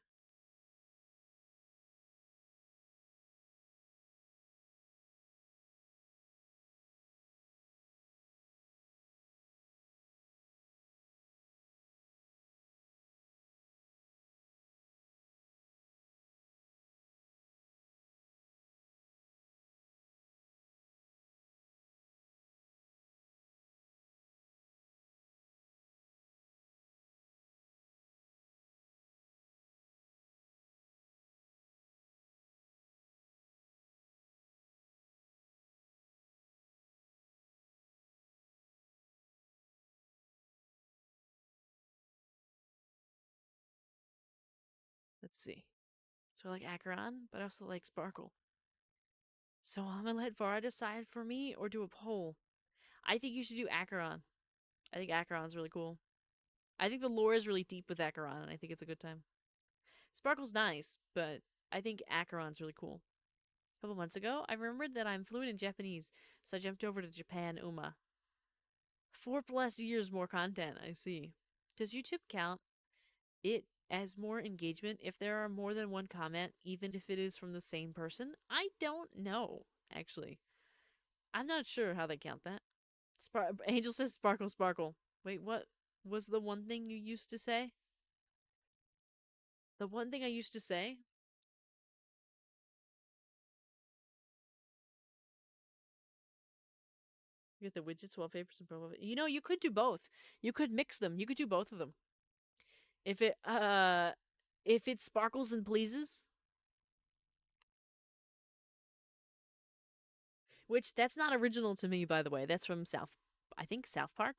Let's see. So I like Acheron, but I also like Sparkle. So I'm gonna let Vara decide for me or do a poll. I think you should do Acheron. I think Acheron's really cool. I think the lore is really deep with Acheron, and I think it's a good time. Sparkle's nice, but I think Acheron's really cool. A couple months ago, I remembered that I'm fluent in Japanese, so I jumped over to Japan Uma. 4+ years more content, I see. Does YouTube count it as more engagement if there are more than one comment, even if it is from the same person? I don't know, actually. I'm not sure how they count that. Angel says sparkle, sparkle. Wait, what was the one thing you used to say? The one thing I used to say? You get the widgets, wallpapers, and profile. You know, you could do both. You could mix them. You could do both of them. If it sparkles and pleases, which that's not original to me, by the way. That's from I think South Park.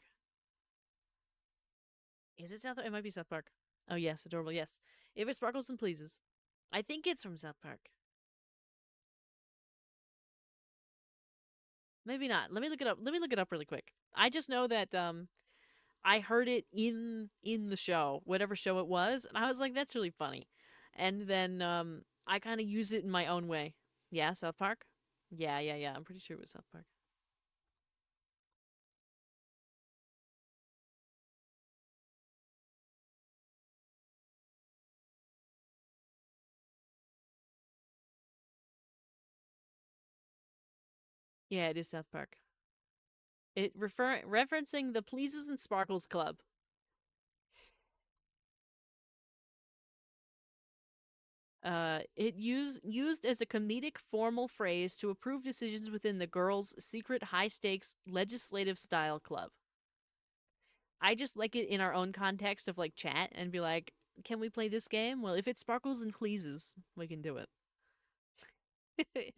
Is it South? It might be South Park. Oh yes, adorable. Yes, if it sparkles and pleases, I think it's from South Park. Maybe not. Let me look it up. Let me look it up really quick. I just know that I heard it in the show, whatever show it was, and I was like, that's really funny. And then I kind of use it in my own way. Yeah, South Park. Yeah, yeah, yeah. I'm pretty sure it was South Park. Yeah, it is South Park. It referencing the Pleases and Sparkles Club. It used as a comedic formal phrase to approve decisions within the girls' secret high stakes legislative style club. I just like it in our own context of like chat and be like, can we play this game? Well, if it sparkles and pleases, we can do it.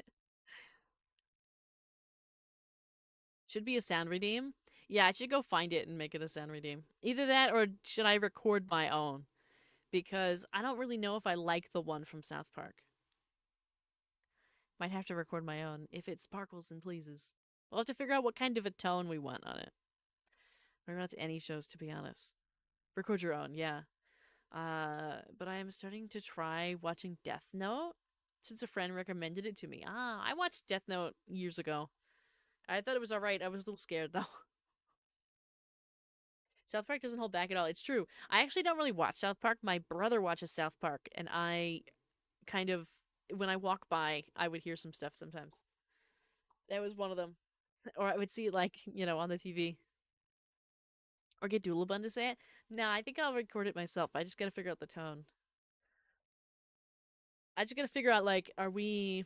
Should be a sound redeem. Yeah, I should go find it and make it a sound redeem. Either that or should I record my own? Because I don't really know if I like the one from South Park. Might have to record my own if it sparkles and pleases. We'll have to figure out what kind of a tone we want on it. Or not to any shows, to be honest. Record your own, yeah. But I am starting to try watching Death Note since a friend recommended it to me. I watched Death Note years ago. I thought it was alright. I was a little scared though. South Park doesn't hold back at all. It's true. I actually don't really watch South Park. My brother watches South Park, and I kind of, when I walk by, I would hear some stuff sometimes. That was one of them. Or I would see it, like, on the TV. Or get Doodlebun to say it. Nah, I think I'll record it myself. I just gotta figure out the tone. I just gotta figure out, like, are we.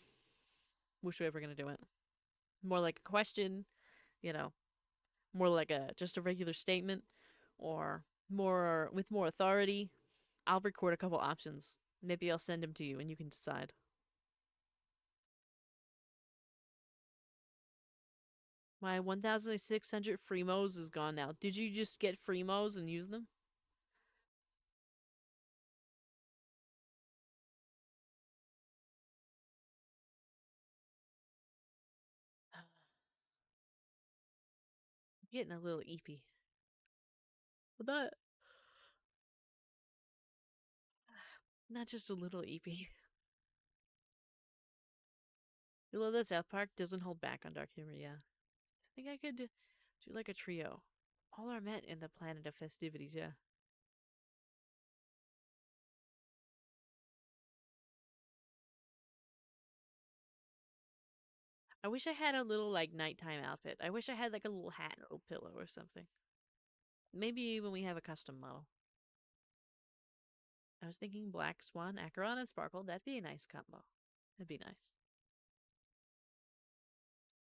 Which way we're gonna do it? More like a question, you know, more like just a regular statement, or more with more authority. I'll record a couple options. Maybe I'll send them to you and you can decide. My 1,600 Fremos is gone now. Did you just get Fremos and use them? I'm getting a little eepy. But not just a little eepy. You love that South Park doesn't hold back on dark humor, yeah. I think I could do like a trio. All are met in the planet of festivities, yeah. I wish I had a little like nighttime outfit. I wish I had like a little hat and a little pillow or something. Maybe when we have a custom model. I was thinking Black Swan, Acheron, and Sparkle. That'd be a nice combo. That'd be nice.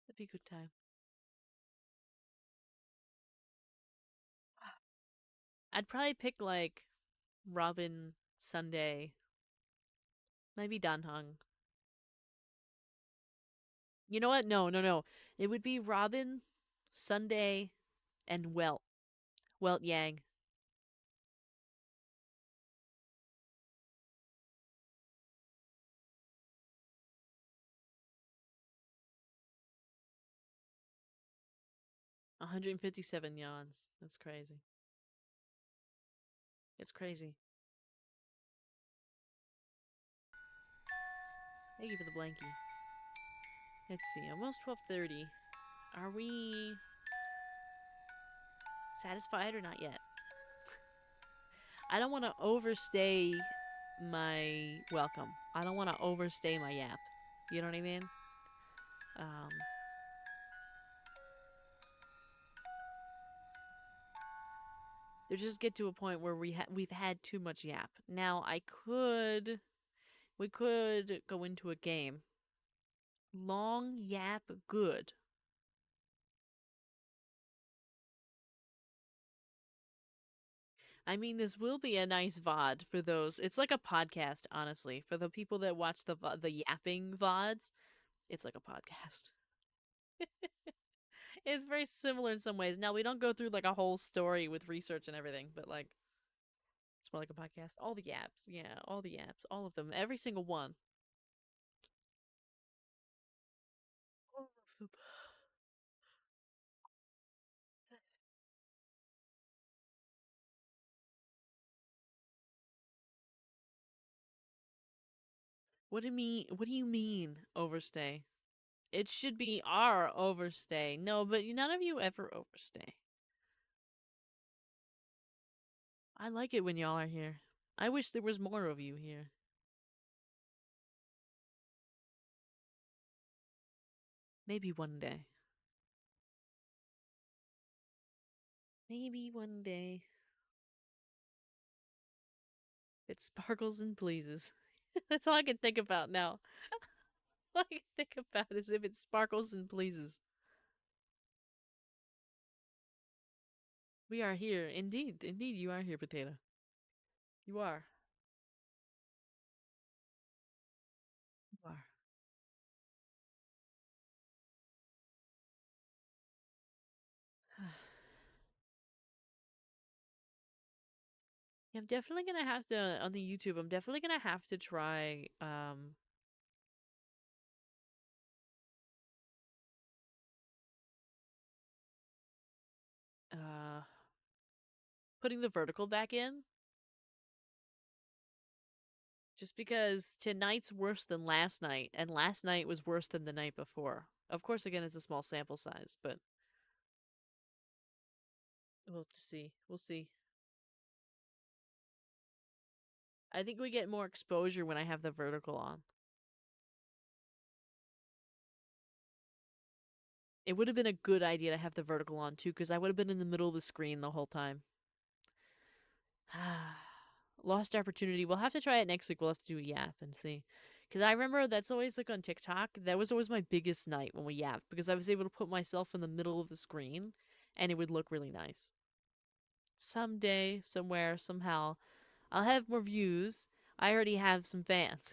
That'd be a good time. I'd probably pick like Robin, Sunday, maybe Danhong. You know what? No, no, no. It would be Robin, Sunday, and Welt. Welt Yang. 157 yawns. That's crazy. It's crazy. Thank you for the blankie. Let's see. Almost 12:30. Are we satisfied or not yet? I don't want to overstay my welcome. I don't want to overstay my yap. You know what I mean? Um, there just get to a point where we've had too much yap. Now we could go into a game. Long yap good. I mean, this will be a nice VOD for those. It's like a podcast, honestly. For the people that watch the yapping VODs, it's like a podcast. It's very similar in some ways. Now, we don't go through like a whole story with research and everything, but like it's more like a podcast. All the yaps, yeah, all the yaps, all of them, every single one. What do you mean overstay? It should be our overstay. No, but none of you ever overstay. I like it when y'all are here. I wish there was more of you here. Maybe one day. Maybe one day. It sparkles and pleases. That's all I can think about now. All I can think about is if it sparkles and pleases. We are here. Indeed. Indeed, you are here, Potato. You are. You are. Yeah, I'm definitely gonna have to on the YouTube. I'm definitely gonna have to try uh putting the vertical back in just because tonight's worse than last night and last night was worse than the night before. Of course, again, it's a small sample size, but we'll see. We'll see. I think we get more exposure when I have the vertical on. It would have been a good idea to have the vertical on too, because I would have been in the middle of the screen the whole time. Lost opportunity. We'll have to try it next week. We'll have to do a yap and see. Because I remember that's always like on TikTok. That was always my biggest night when we yapped because I was able to put myself in the middle of the screen and it would look really nice. Someday, somewhere, somehow, I'll have more views. I already have some fans.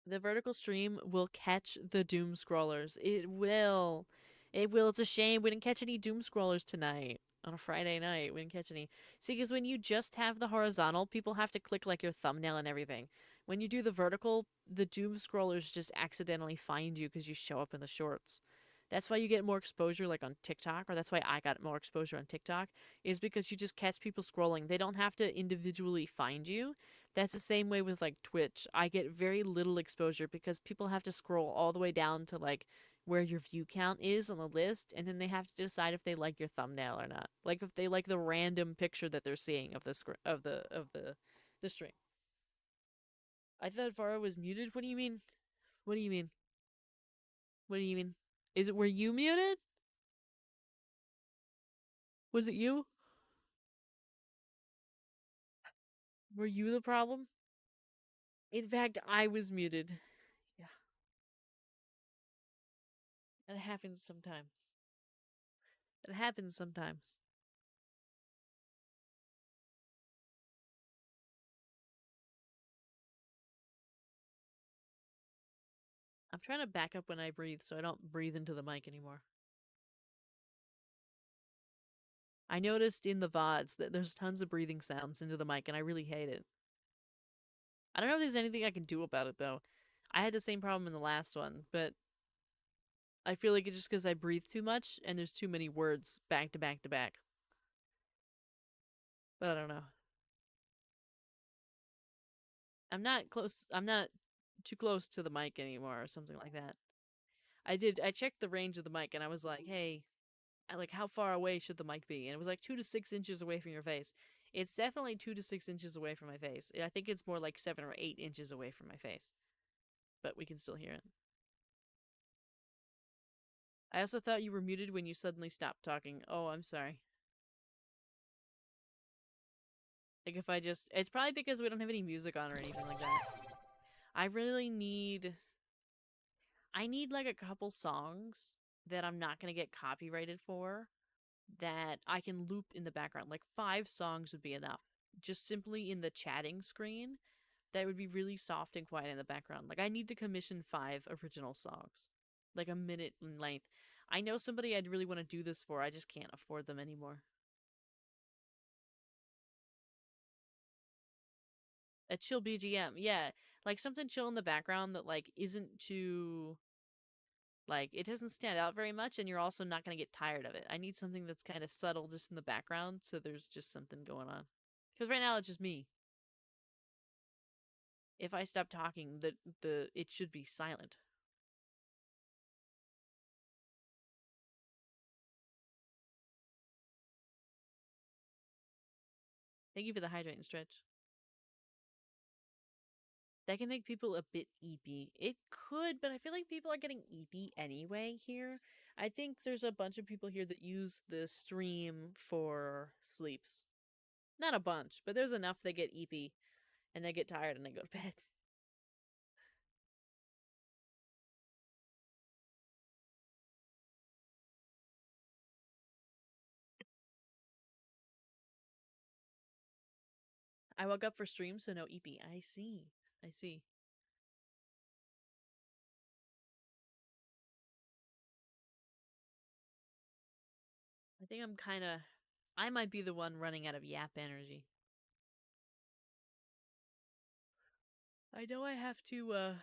The vertical stream will catch the doom scrollers. It will. It will. It's a shame we didn't catch any doom scrollers tonight on a Friday night. We didn't catch any. See, because when you just have the horizontal, people have to click like your thumbnail and everything. When you do the vertical, the doom scrollers just accidentally find you because you show up in the shorts. That's why you get more exposure like on TikTok, or that's why I got more exposure on TikTok, is because you just catch people scrolling. They don't have to individually find you. That's the same way with like Twitch. I get very little exposure because people have to scroll all the way down to like where your view count is on the list, and then they have to decide if they like your thumbnail or not. Like if they like the random picture that they're seeing of the the stream. I thought Vara was muted. What do you mean? What do you mean? What do you mean? Is it were you muted? Was it you? Were you the problem? In fact, I was muted. Yeah, that happens sometimes. It happens sometimes. I'm trying to back up when I breathe so I don't breathe into the mic anymore. I noticed in the VODs that there's tons of breathing sounds into the mic and I really hate it. I don't know if there's anything I can do about it though. I had the same problem in the last one, but I feel like it's just because I breathe too much and there's too many words back to back to back. But I don't know. I'm not close. I'm not too close to the mic anymore or something like that. I checked the range of the mic and I was like, hey, like how far away should the mic be? And it was like 2 to 6 inches away from your face. It's definitely 2 to 6 inches away from my face. I think it's more like 7 or 8 inches away from my face, but we can still hear it. I also thought you were muted when you suddenly stopped talking. Oh, I'm sorry. Like if I just, it's probably because we don't have any music on or anything like that. I really need, I need like a couple songs that I'm not gonna get copyrighted for that I can loop in the background. Like 5 songs would be enough. Just simply in the chatting screen, that would be really soft and quiet in the background. Like I need to commission 5 original songs, like a minute in length. I know somebody I'd really want to do this for. I just can't afford them anymore. A chill BGM, yeah, like something chill in the background that like isn't too like it doesn't stand out very much, and you're also not gonna get tired of it. I need something that's kind of subtle, just in the background, so there's just something going on. Because right now it's just me. If I stop talking, the it should be silent. Thank you for the hydrate and stretch. That can make people a bit eepy. It could, but I feel like people are getting eepy anyway here. I think there's a bunch of people here that use the stream for sleeps. Not a bunch, but there's enough that get eepy and they get tired and they go to bed. I woke up for stream, so no eepy. I see. I see. I think I'm kind of. I might be the one running out of yap energy. I know I have to,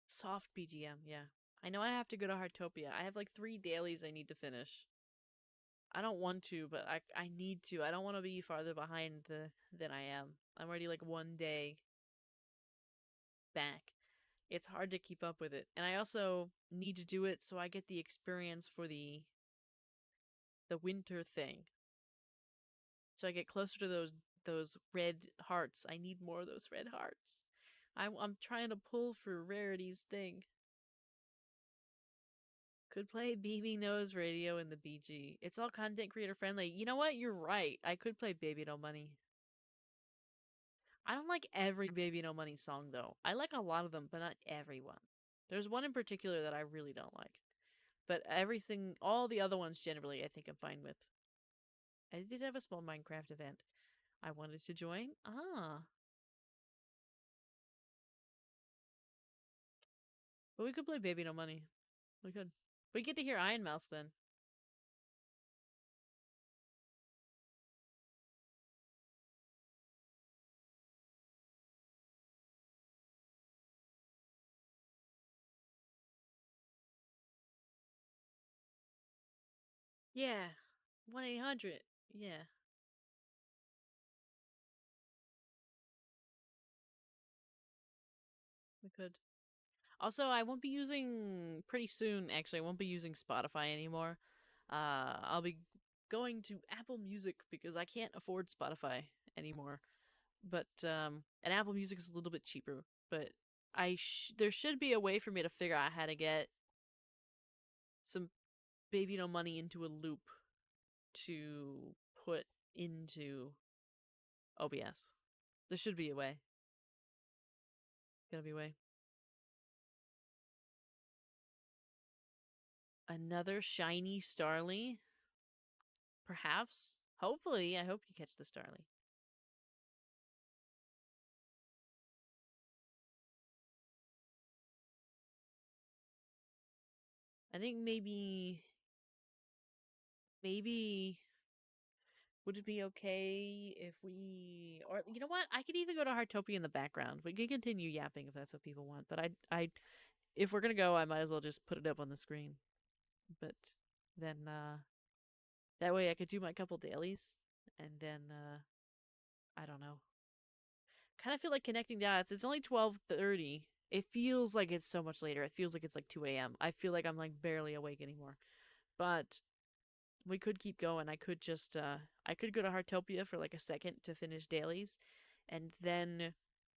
soft BGM, yeah. I know I have to go to Heartopia. I have like 3 dailies I need to finish. I don't want to, but I need to. I don't want to be farther behind than I am. I'm already like 1 day back. It's hard to keep up with it. And I also need to do it so I get the experience for the winter thing. So I get closer to those red hearts. I need more of those red hearts. I'm trying to pull for Rarity's thing. Could play BB Knows Radio in the BG. It's all content creator friendly. You know what? You're right. I could play Baby No Money. I don't like every Baby No Money song though. I like a lot of them, but not everyone. There's one in particular that I really don't like. But everything, all the other ones generally, I think I'm fine with. I did have a small Minecraft event. I wanted to join. Ah, but we could play Baby No Money. We could. We get to hear Iron Mouse then. Yeah, 1-800. Yeah, we could. Also, I won't be using pretty soon. Actually, I won't be using Spotify anymore. I'll be going to Apple Music because I can't afford Spotify anymore. But and Apple Music is a little bit cheaper. But there should be a way for me to figure out how to get some Baby No Money into a loop to put into OBS. There should be a way. Gotta be a way. Another shiny Starly? Perhaps? Hopefully. I hope you catch the Starly. I think maybe Would it be okay if we, or you know what? I could even go to Heartopia in the background. We can continue yapping if that's what people want. But if we're gonna go, I might as well just put it up on the screen. But then, that way I could do my couple dailies, and then, I don't know. Kind of feel like connecting dots. It's only 12:30. It feels like it's so much later. It feels like it's like 2 a.m. I feel like I'm like barely awake anymore. But we could keep going. I could just I could go to Heartopia for like a second to finish dailies, and then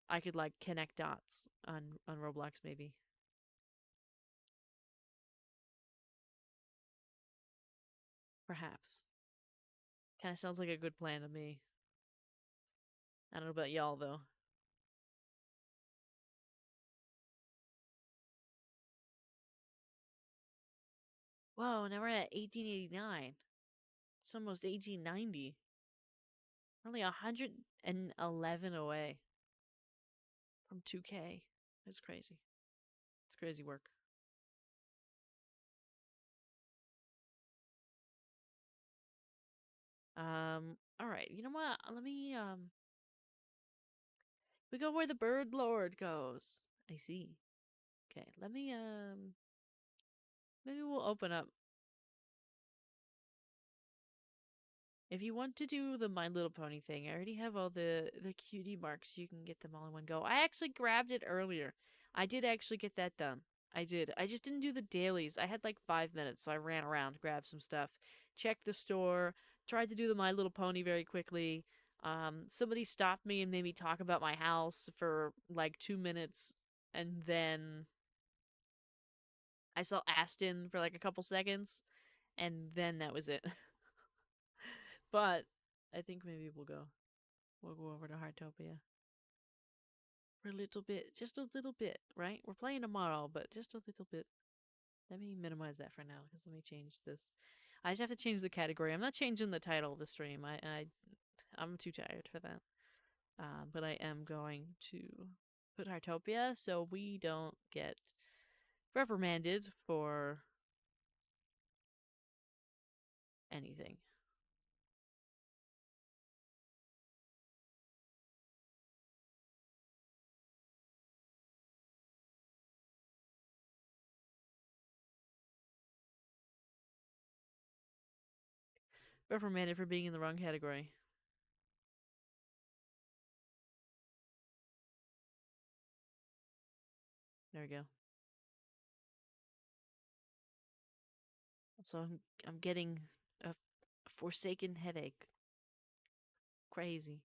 I could like connect dots on Roblox maybe. Perhaps. Kind of sounds like a good plan to me. I don't know about y'all though. Whoa, now we're at 1889. It's almost 1890. We're only 111 away from 2K. It's crazy. It's crazy work. All right. You know what? Let me we go where the bird lord goes. I see. Okay, let me maybe we'll open up. If you want to do the My Little Pony thing, I already have all the cutie marks. You can get them all in one go. I actually grabbed it earlier. I did actually get that done. I did. I just didn't do the dailies. I had like 5 minutes, so I ran around, grabbed some stuff, checked the store, tried to do the My Little Pony very quickly. Somebody stopped me and made me talk about my house for like 2 minutes, and then I saw Aston for like a couple seconds, and then that was it. But I think maybe we'll go over to Heartopia for a little bit, just a little bit, right? We're playing tomorrow, but just a little bit. Let me minimize that for now, because let me change this. I just have to change the category. I'm not changing the title of the stream. I'm too tired for that. But I am going to put Heartopia so we don't get reprimanded for anything. Reprimanded for being in the wrong category. There we go. So I'm getting a forsaken headache. Crazy.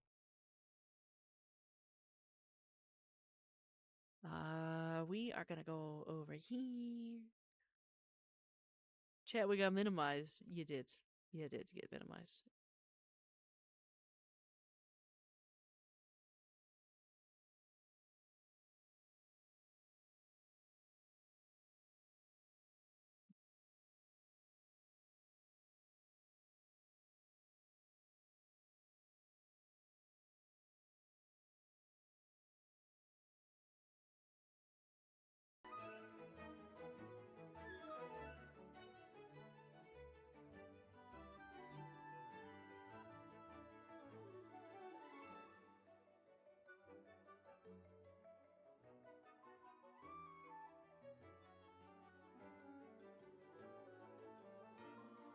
We are gonna go over here. Chat, we got minimized. You did. You did get minimized.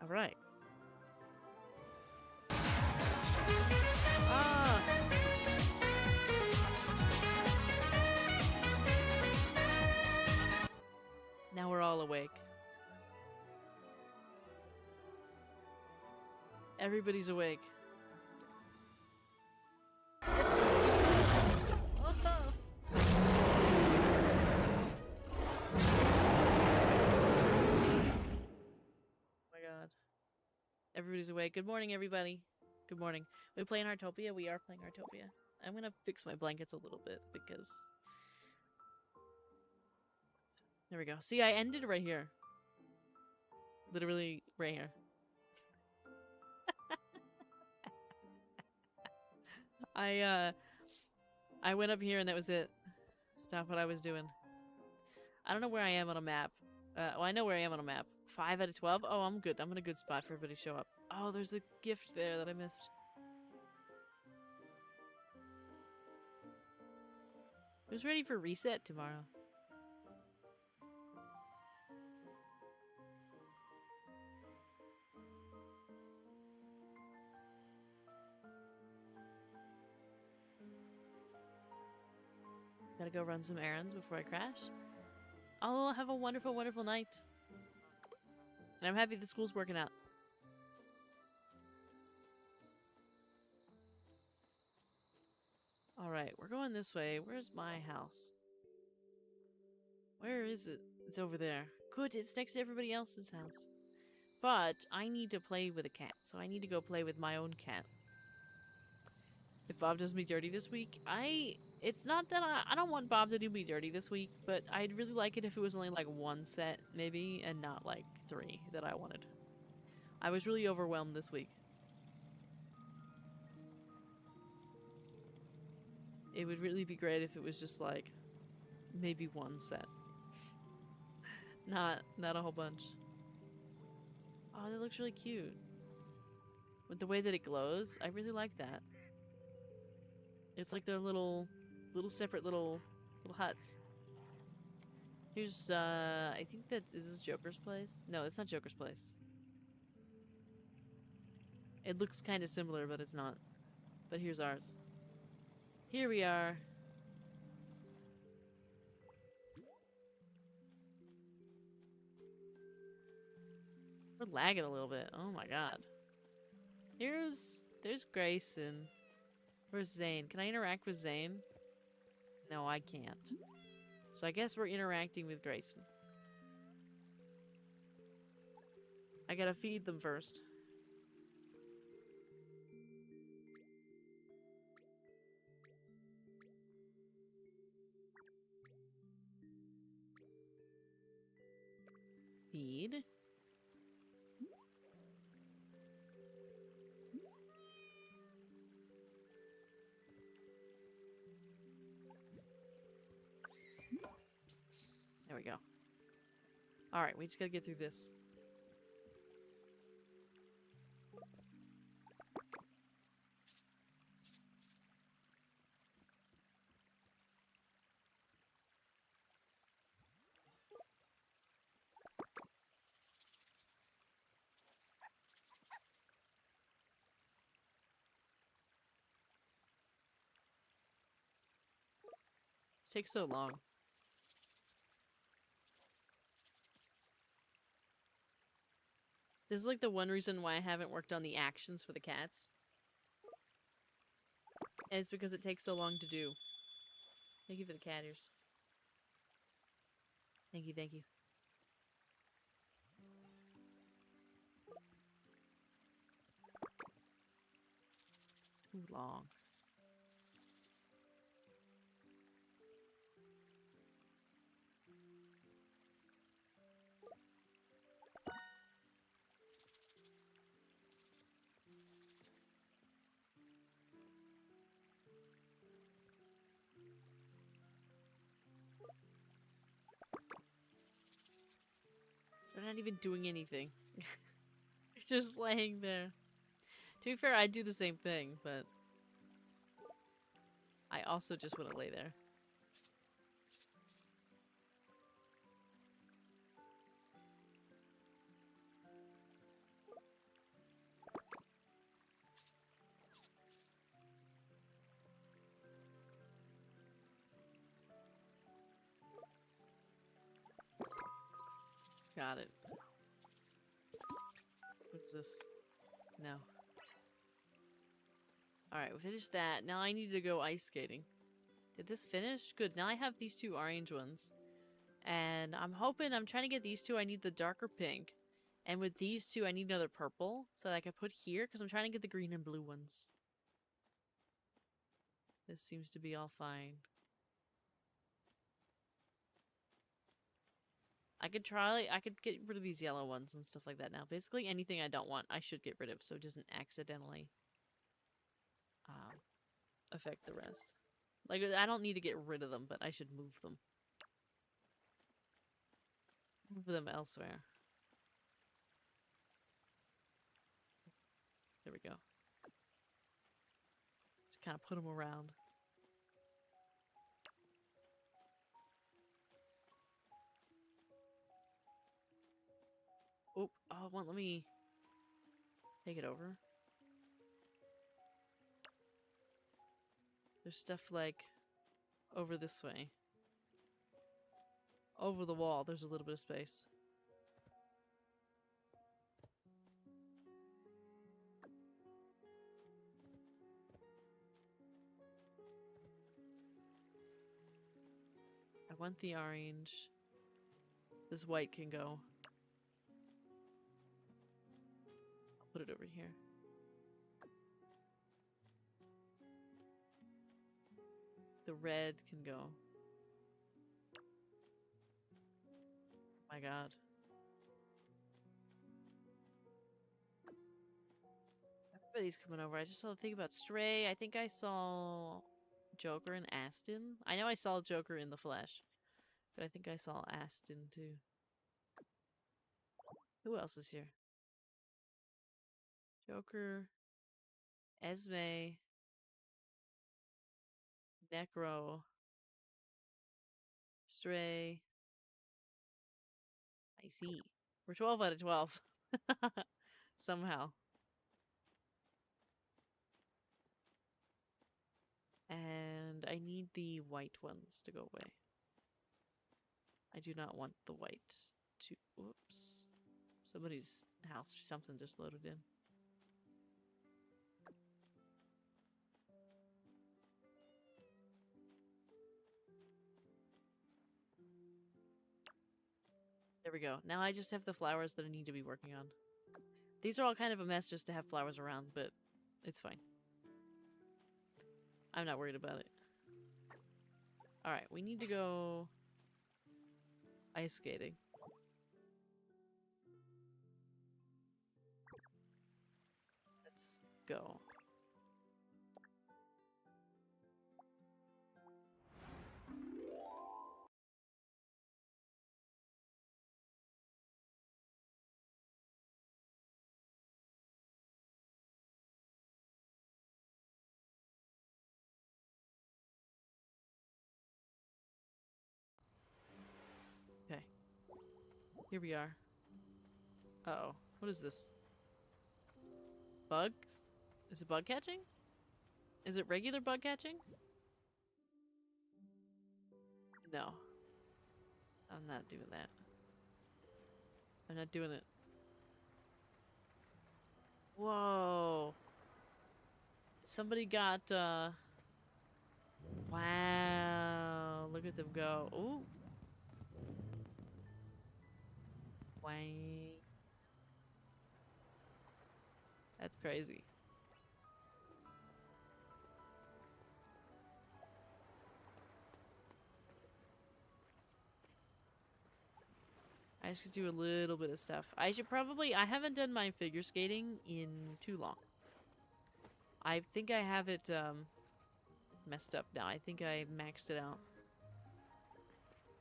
All right. Ah. Now we're all awake. Everybody's awake. Oh. My god. Everybody's awake. Good morning, everybody. Good morning. We playing Heartopia? We are playing Heartopia. I'm gonna fix my blankets a little bit because... There we go. See, I ended right here. Literally right here. I went up here and that was it. Stop what I was doing. I don't know where I am on a map. Well, I know where I am on a map. 5 out of 12? Oh, I'm good. I'm in a good spot for everybody to show up. Oh, there's a gift there that I missed. Who's ready for reset tomorrow? Gotta go run some errands before I crash. Oh, have a wonderful, wonderful night. And I'm happy the school's working out. Alright, we're going this way. Where's my house? Where is it? It's over there. Good, it's next to everybody else's house. But I need to play with a cat, so I need to go play with my own cat. If Bob does me dirty this week, it's not that I don't want Bob to do me dirty this week, but I'd really like it if it was only like one set, maybe, and not like 3 that I wanted. I was really overwhelmed this week. It would really be great if it was just like maybe 1 set. Not a whole bunch. Oh, that looks really cute. With the way that it glows, I really like that. It's like their little separate little huts. Here's I think is this Joker's place? No, it's not Joker's place. It looks kind of similar, but it's not. But here's ours. Here we are. We're lagging a little bit. Oh my god. There's Grayson. Where's Zane? Can I interact with Zane? No, I can't. So I guess we're interacting with Grayson. I gotta feed them first. Feed. There we go. Alright, we just gotta get through this. This takes so long. This is like the one reason why I haven't worked on the actions for the cats. And it's because it takes so long to do. Thank you for the cat ears. Thank you, thank you. Too long. They're not even doing anything. They're just laying there. To be fair, I do the same thing, but I also just want to lay there. Got it. What's this? No. Alright, we finished that. Now I need to go ice skating. Did this finish? Good. Now I have these 2 orange ones. And I'm trying to get these 2. I need the darker pink. And with these 2, I need another purple. So that I can put here, because I'm trying to get the green and blue ones. This seems to be all fine. I could get rid of these yellow ones and stuff like that now. Basically anything I don't want, I should get rid of so it doesn't accidentally affect the rest. Like, I don't need to get rid of them, but I should move them. Move them elsewhere. There we go. Just kind of put them around. Oh, oh, won't let me take it over. There's stuff like over this way. Over the wall, there's a little bit of space. I want the orange. This white can go. I'll put it over here. The red can go. My god. Everybody's coming over. I just saw the thing about Stray. I think I saw Joker and Aston. I know I saw Joker in the flesh. But I think I saw Aston too. Who else is here? Joker, Esme, Necro, Stray. I see. We're 12 out of 12. Somehow. And I need the white ones to go away. I do not want the white to... Whoops. Somebody's house or something just loaded in. There we go. Now I just have the flowers that I need to be working on. These are all kind of a mess just to have flowers around, but it's fine. I'm not worried about it. Alright, we need to go ice skating. Let's go. Okay. Here we are. Uh-oh. What is this? Bugs? Is it bug catching? Is it regular bug catching? No. I'm not doing that. I'm not doing it. Whoa. Somebody got, wow. Look at them go. Ooh. Wang. That's crazy. I should do a little bit of stuff. I should probably... I haven't done my figure skating in too long. I think I have it, messed up now. I think I maxed it out.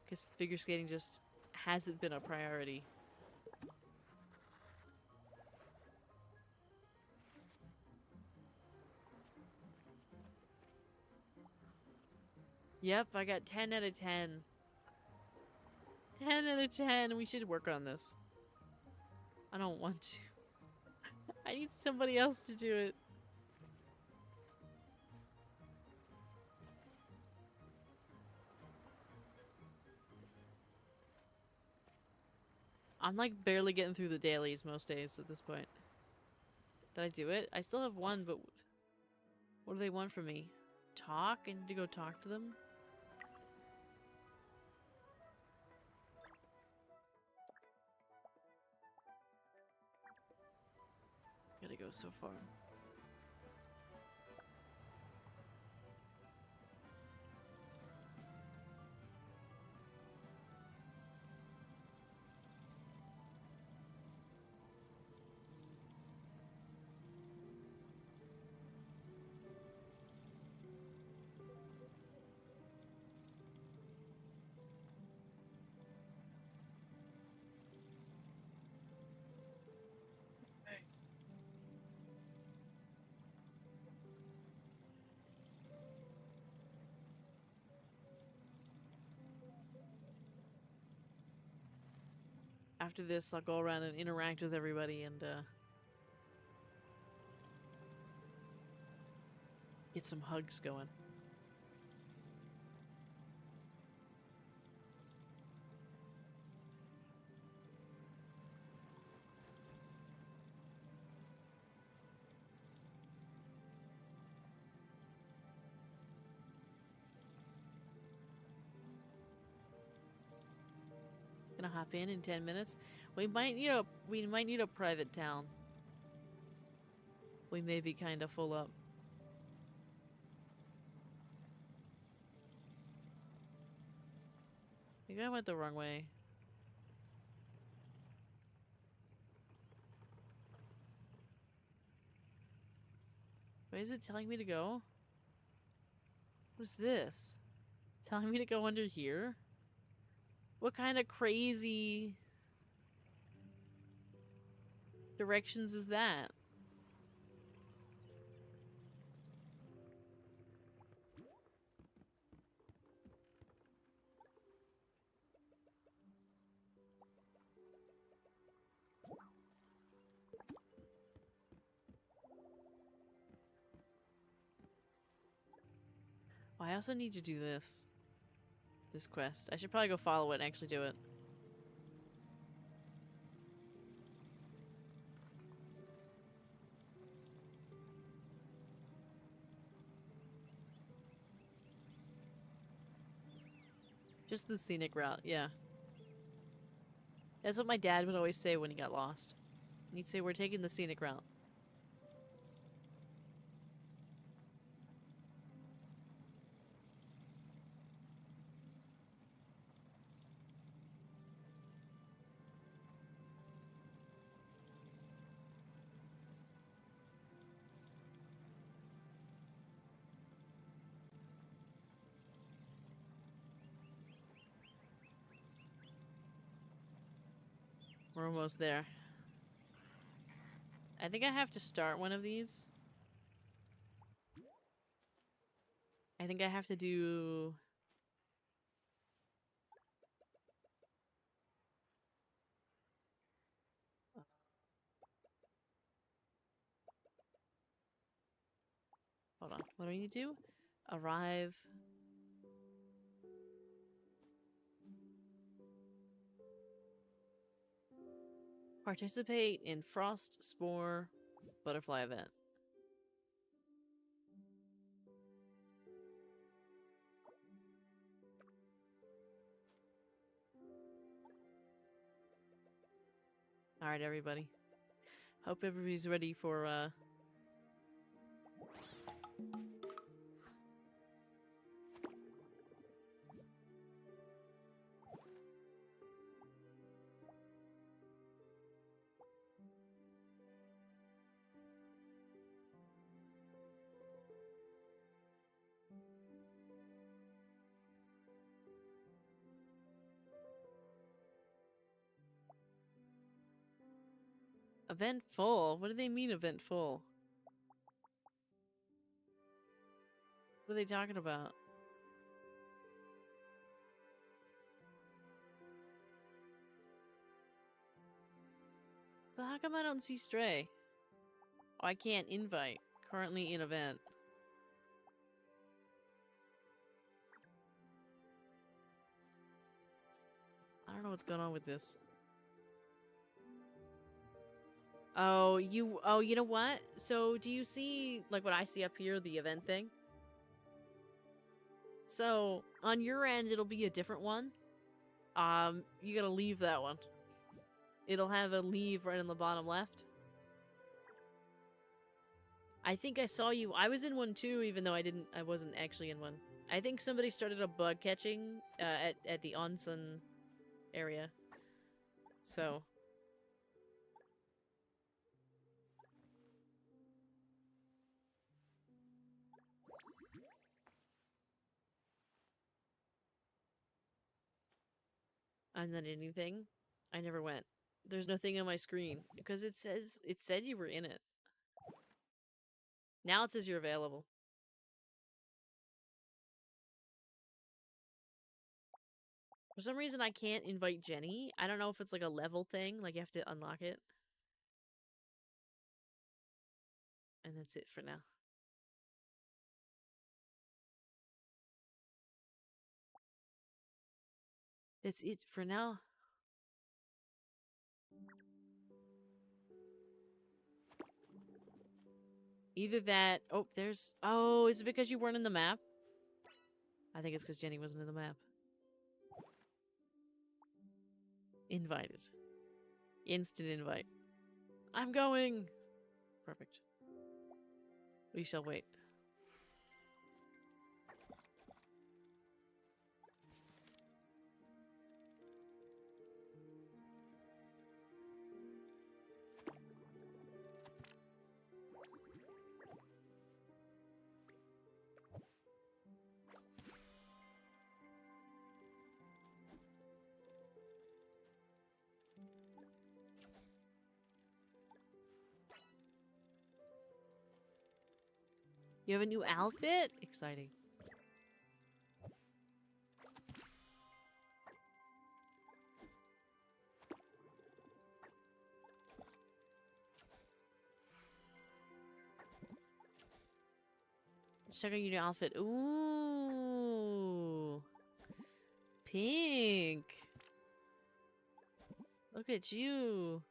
Because figure skating just hasn't been a priority. Yep, I got 10 out of 10. 10 out of 10. We should work on this. I don't want to. I need somebody else to do it. I'm like barely getting through the dailies most days at this point. Did I do it? I still have one, but what do they want from me? Talk? I need to go talk to them? Gotta go so far. After this, I'll go around and interact with everybody and get some hugs going. Gonna hop in 10 minutes. We might need a private town. We may be kind of full up. I think I went the wrong way. Where is it telling me to go? What is this? Telling me to go under here? What kind of crazy directions is that? Oh, I also need to do this quest. I should probably go follow it and actually do it. Just the scenic route, yeah. That's what my dad would always say when he got lost. He'd say, we're taking the scenic route. We're almost there. I think I have to start one of these. I think I have to do... Hold on. What do we need to do? Arrive. Participate in Frost Spore Butterfly event. Alright, everybody. Hope everybody's ready for, event full? What do they mean event full? What are they talking about? So how come I don't see Stray? Oh, I can't invite. Currently in event. I don't know what's going on with this. Oh, you know what? So do you see, like what I see up here, the event thing? So on your end, it'll be a different one. You gotta leave that one. It'll have a leave right on the bottom left. I think I saw you. I was in one too, even though I wasn't actually in one. I think somebody started a bug catching at the onsen area. So. I'm not anything. I never went. There's nothing on my screen because it said you were in it. Now it says you're available. For some reason, I can't invite Jenny. I don't know if it's like a level thing, like you have to unlock it. And that's it for now. That's it for now. Either that... Oh, there's... Oh, is it because you weren't in the map? I think it's because Jenny wasn't in the map. Invited. Instant invite. I'm going! Perfect. We shall wait. You have a new outfit? Exciting. Let's check out your new outfit. Ooh. Pink. Look at you.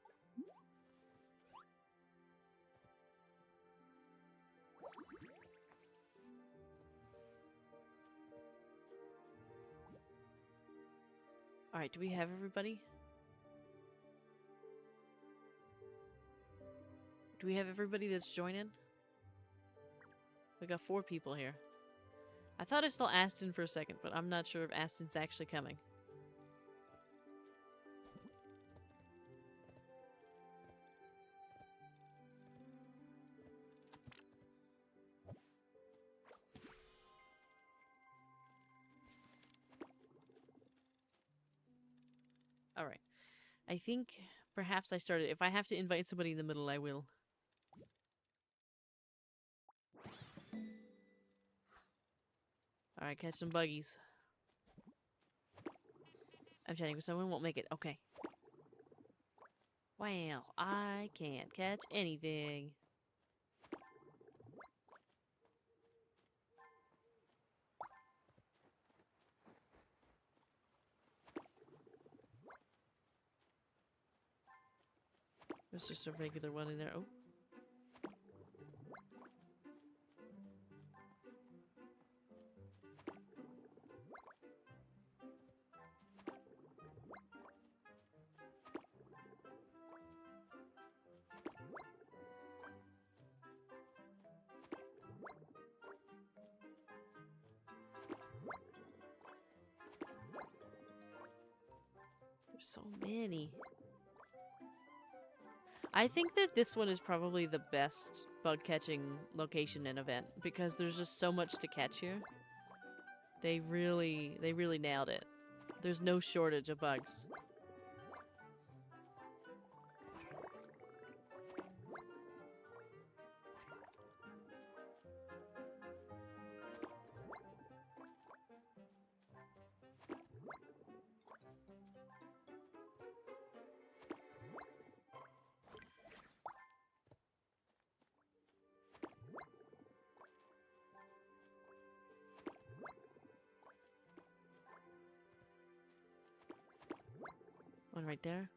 Alright, do we have everybody? Do we have everybody that's joining? We got 4 people here. I thought I saw Aston for a second, but I'm not sure if Aston's actually coming. Alright. I think perhaps I started. If I have to invite somebody in the middle, I will. Alright, catch some buggies. I'm chatting with someone, won't make it. Okay. Wow, I can't catch anything. There's just a regular one in there. Oh. There's so many. I think that this one is probably the best bug catching location and event because there's just so much to catch here. They really nailed it. There's no shortage of bugs. One right there.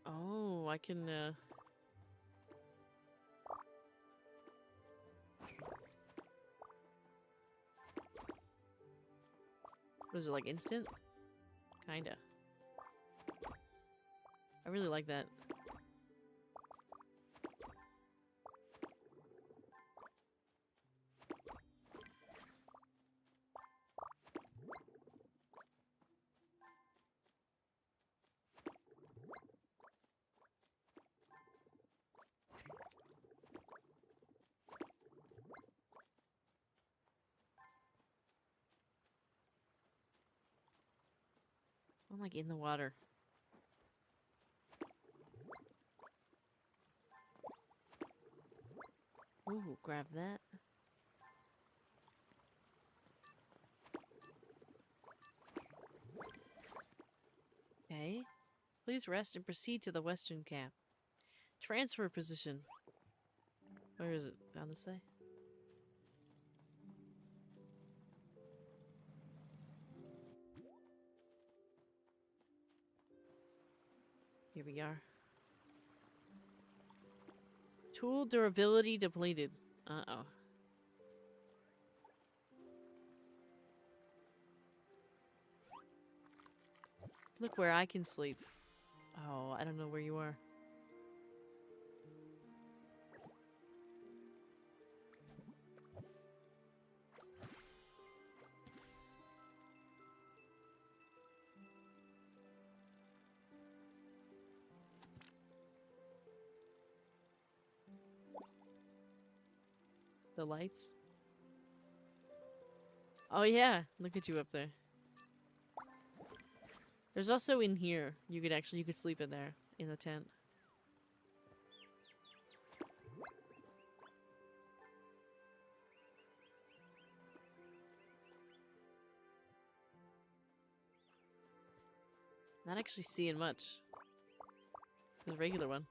Oh, I can, What is it, like instant? Kinda. I really like that. I'm like in the water. Ooh, grab that. Okay. Please rest and proceed to the western camp. Transfer position. Where is it? Down this way? Here we are. Tool durability depleted. Uh-oh. Look where I can sleep. Oh, I don't know where you are. The lights? Oh yeah, look at you up there. There's also in here. You could sleep in there in the tent. Not actually seeing much. There's a regular one.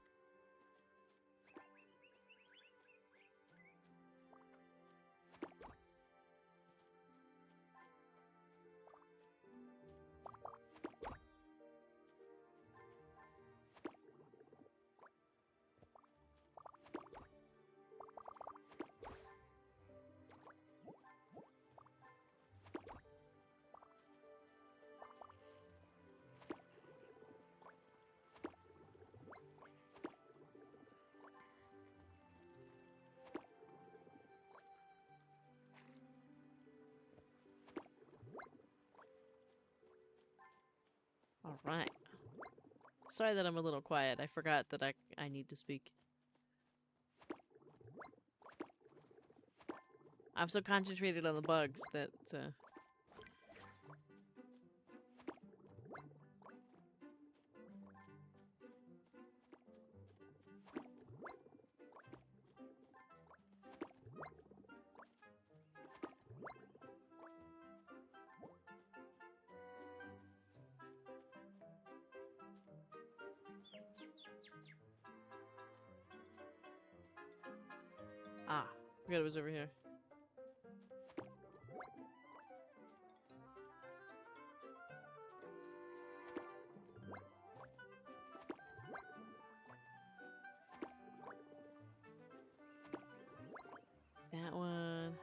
Alright. Sorry that I'm a little quiet. I forgot that I need to speak. I'm so concentrated on the bugs that, forgot it was over here. That one.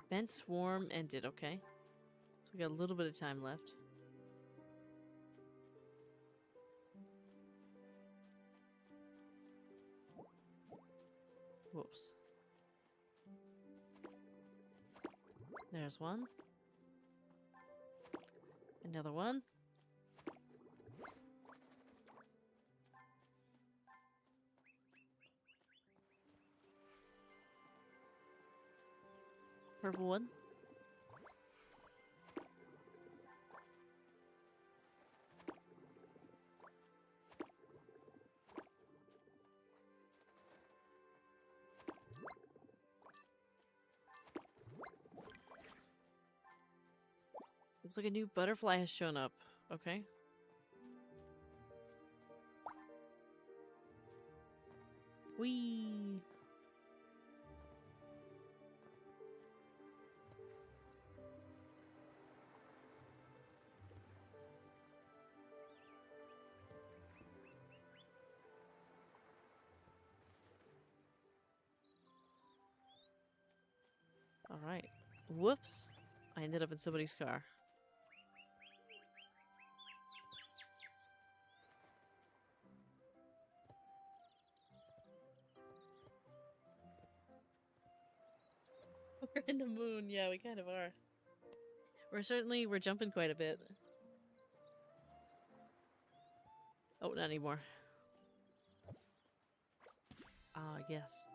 Vent swarm ended, okay. So we got a little bit of time left. Whoops. There's one. Another one. Purple one. Looks like a new butterfly has shown up. Okay. Whee! Alright. Whoops. I ended up in somebody's car. We're in the moon. Yeah, we kind of are. We're jumping quite a bit. Oh, not anymore. Ah, yes.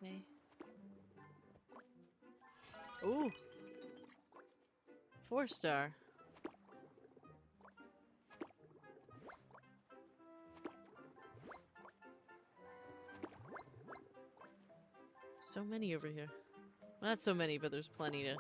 Okay. Ooh. 4-star. So many over here. Well, not so many, but there's plenty to...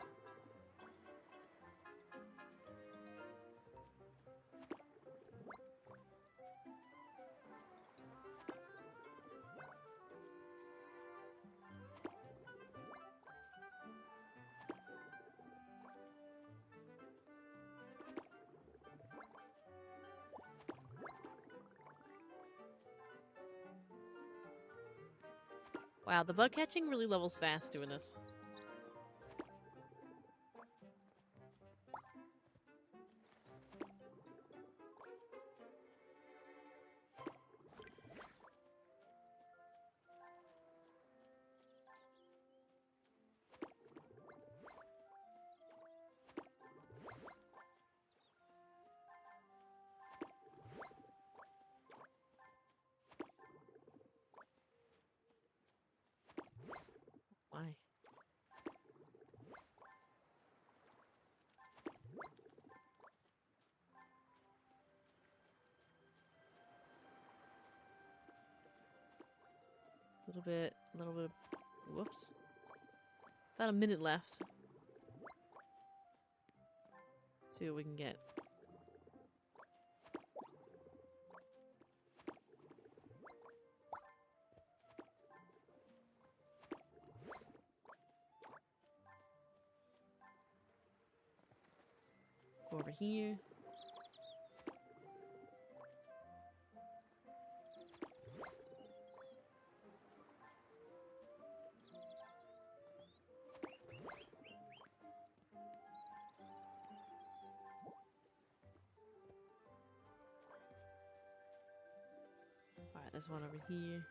Wow, the bug catching really levels fast doing this. Why? A little bit of, whoops. About a minute left. See what we can get. Go over here. Alright, there's one over here.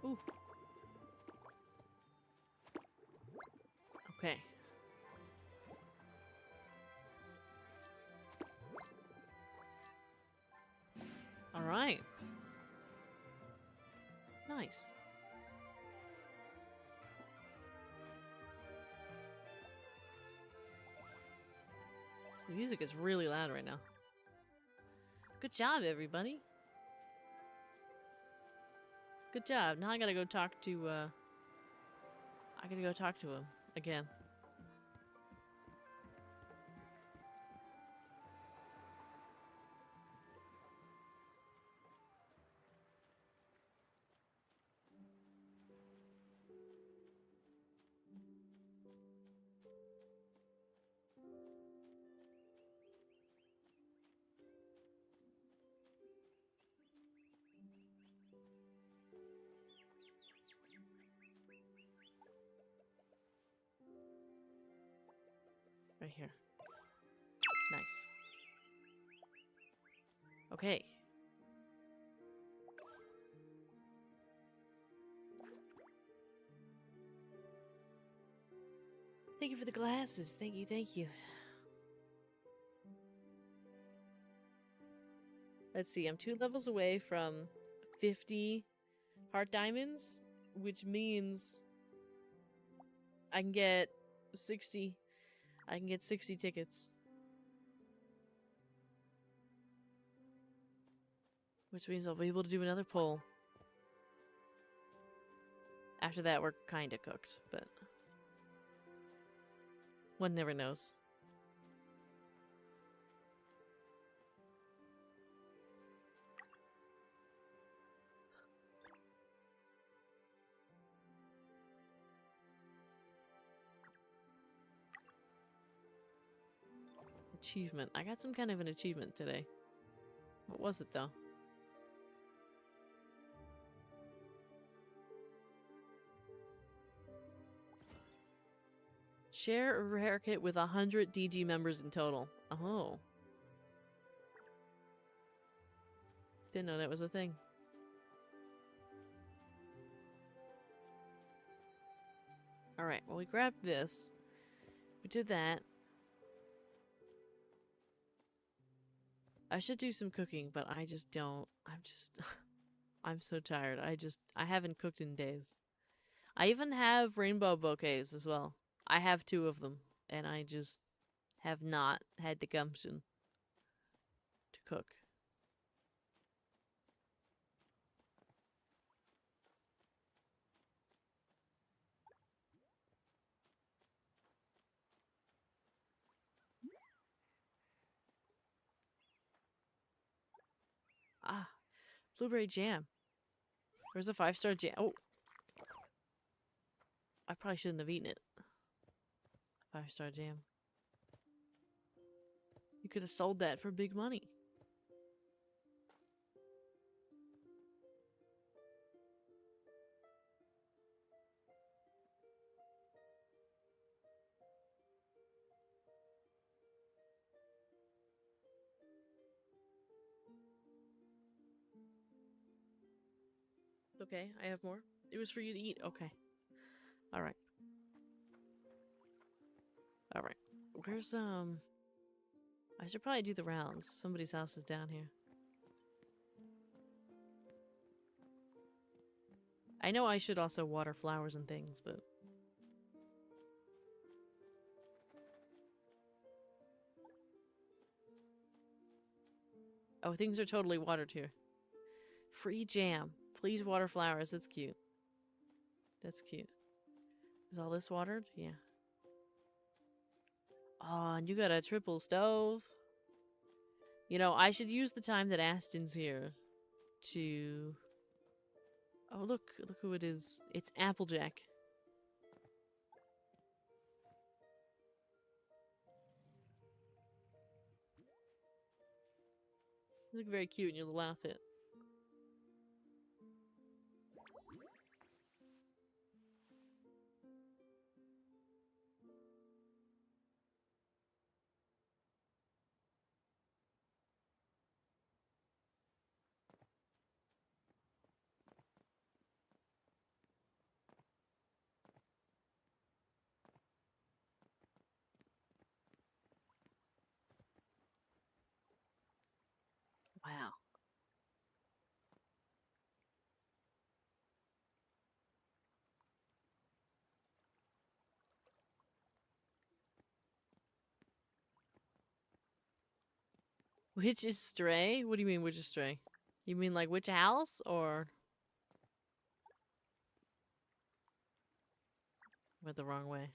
Ooh. Okay. Alright. Nice. The music is really loud right now. Good job, everybody. Good job. Now I gotta go talk to, I gotta go talk to him again. Right here. Nice. Okay. Thank you for the glasses. Thank you, thank you. Let's see, I'm 2 levels away from 50 heart diamonds, which means I can get 60. I can get 60 tickets. Which means I'll be able to do another poll. After that, we're kinda cooked, but one never knows. achievement. I got some kind of an achievement today. What was it, though? Share a rare kit with 100 DG members in total. Oh. Didn't know that was a thing. Alright, well we grabbed this. We did that. I should do some cooking, but I just don't. I'm so tired. I haven't cooked in days. I even have rainbow bouquets as well. I have 2 of them, and I just have not had the gumption to cook. Ah, blueberry jam. Where's a 5-star jam? Oh, I probably shouldn't have eaten it. 5-star jam. You could have sold that for big money. Okay, I have more. It was for you to eat. Okay. Alright. Alright. Where's, I should probably do the rounds. Somebody's house is down here. I know I should also water flowers and things, but... Oh, things are totally watered here. Free jam. Please water flowers. That's cute. That's cute. Is all this watered? Yeah. Oh, and you got a triple stove. You know, I should use the time that Aston's here to... Oh, look. Look who it is. It's Applejack. You look very cute in your little outfit. Wow. Which is stray? What do you mean, which is stray? You mean like which house, or... Went the wrong way.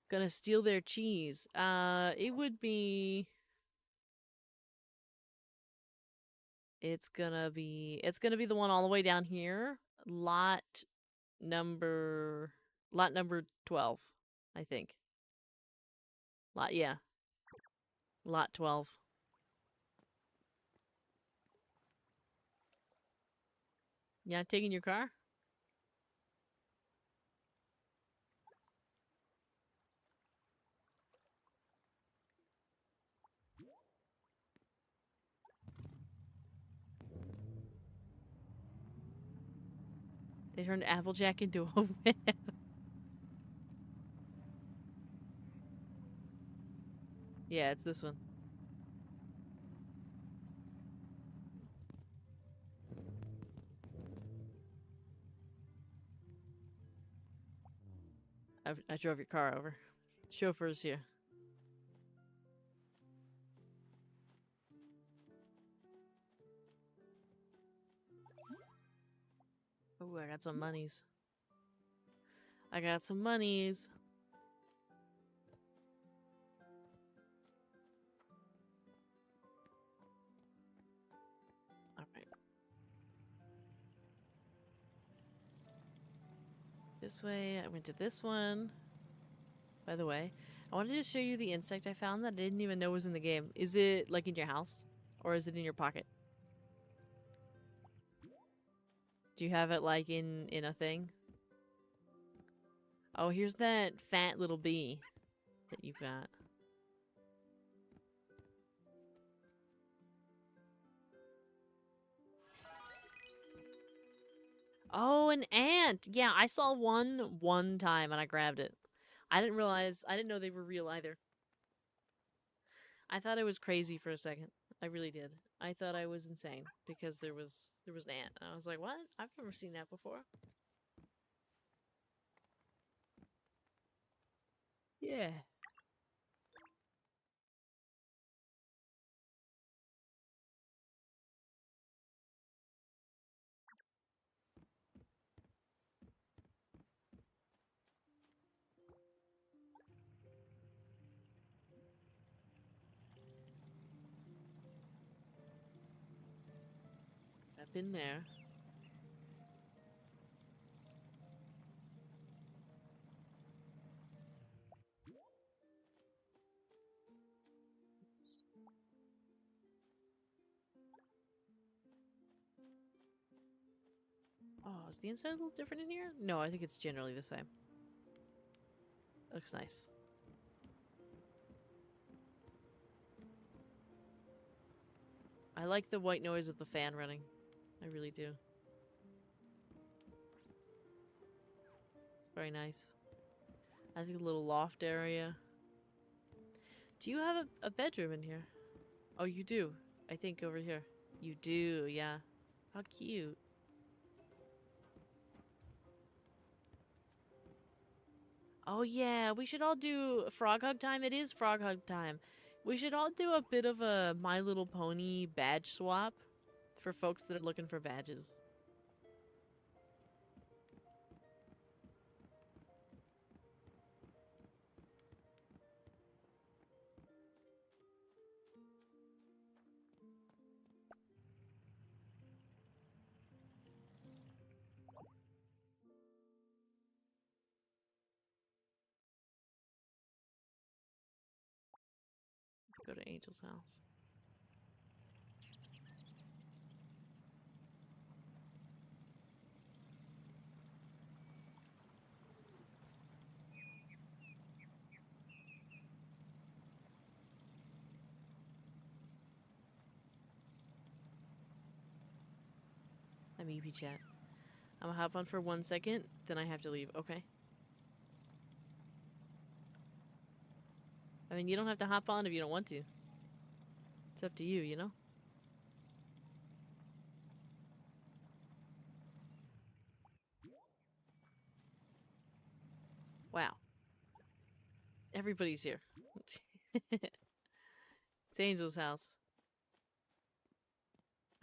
Gonna steal their cheese. It would be... It's gonna be the one all the way down here. Lot number 12, I think. Yeah. Lot 12. Yeah, taking your car? They turned Applejack into a web. Yeah, it's this one. I drove your car over. Chauffeur's here. Oh, I got some monies. I got some monies. this way. I went to this one. By the way, I wanted to show you the insect I found that I didn't even know was in the game. Is it like in your house? Or is it in your pocket? Do you have it like in a thing? Oh, here's that fat little bee that you've got. Oh, an ant! Yeah, I saw one time and I grabbed it. I didn't know they were real either. I thought I was crazy for a second. I really did. I thought I was insane because there was an ant. And I was like, what? I've never seen that before. Yeah. I've been there. Oh, is the inside a little different in here? No, I think it's generally the same. Looks nice. I like the white noise of the fan running. I really do. It's very nice. I think a little loft area. Do you have a bedroom in here? Oh, you do. I think over here. You do, yeah. How cute. Oh yeah, we should all do frog hug time. It is frog hug time. We should all do a bit of a My Little Pony badge swap for folks that are looking for badges. Go to Angel's house. I'm EP chat. I'm gonna hop on for 1 second, then I have to leave. Okay. I mean, you don't have to hop on if you don't want to. It's up to you, you know? Wow. Everybody's here. It's Angel's house.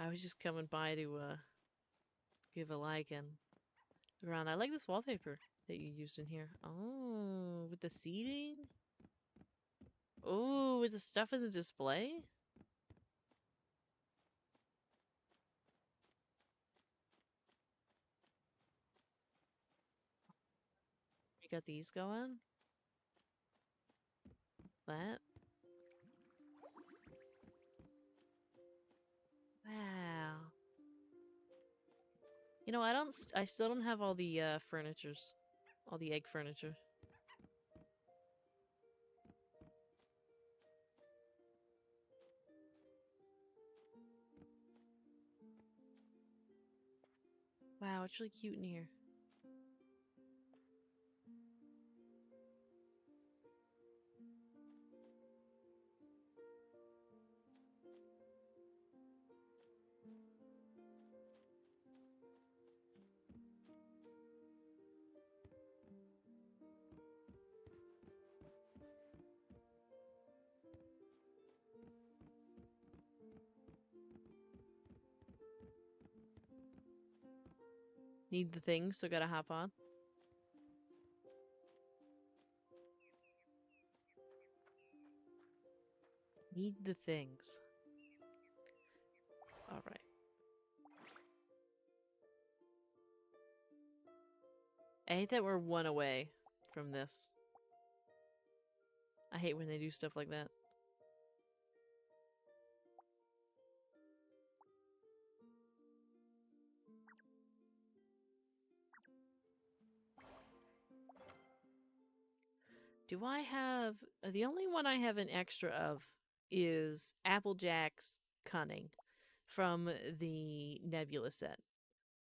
I was just coming by to give a like and look around. I like this wallpaper that you used in here. Oh, with the seating? Oh, with the stuff in the display? You got these going? That? Wow. You know, I still don't have all the furnitures. All the egg furniture. Wow, it's really cute in here. Need the things, so gotta hop on. Need the things. Alright. I hate that we're one away from this. I hate when they do stuff like that. Do I have... The only one I have an extra of is Applejack's Cunning from the Nebula set.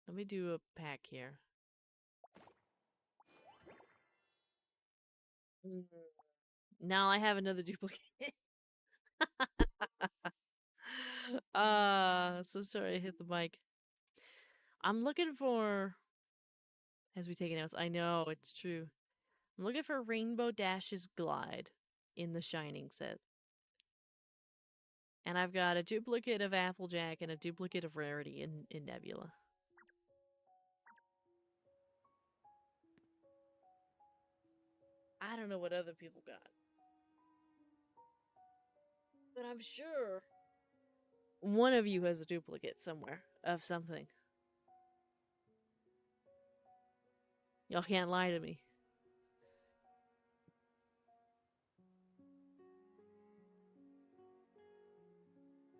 Let me do a pack here. Now I have another duplicate. So sorry I hit the mic. I'm looking for... As we take notes, I know, it's true. I'm looking for Rainbow Dash's Glide in the Shining set. And I've got a duplicate of Applejack and a duplicate of Rarity in Nebula. I don't know what other people got. But I'm sure one of you has a duplicate somewhere of something. Y'all can't lie to me.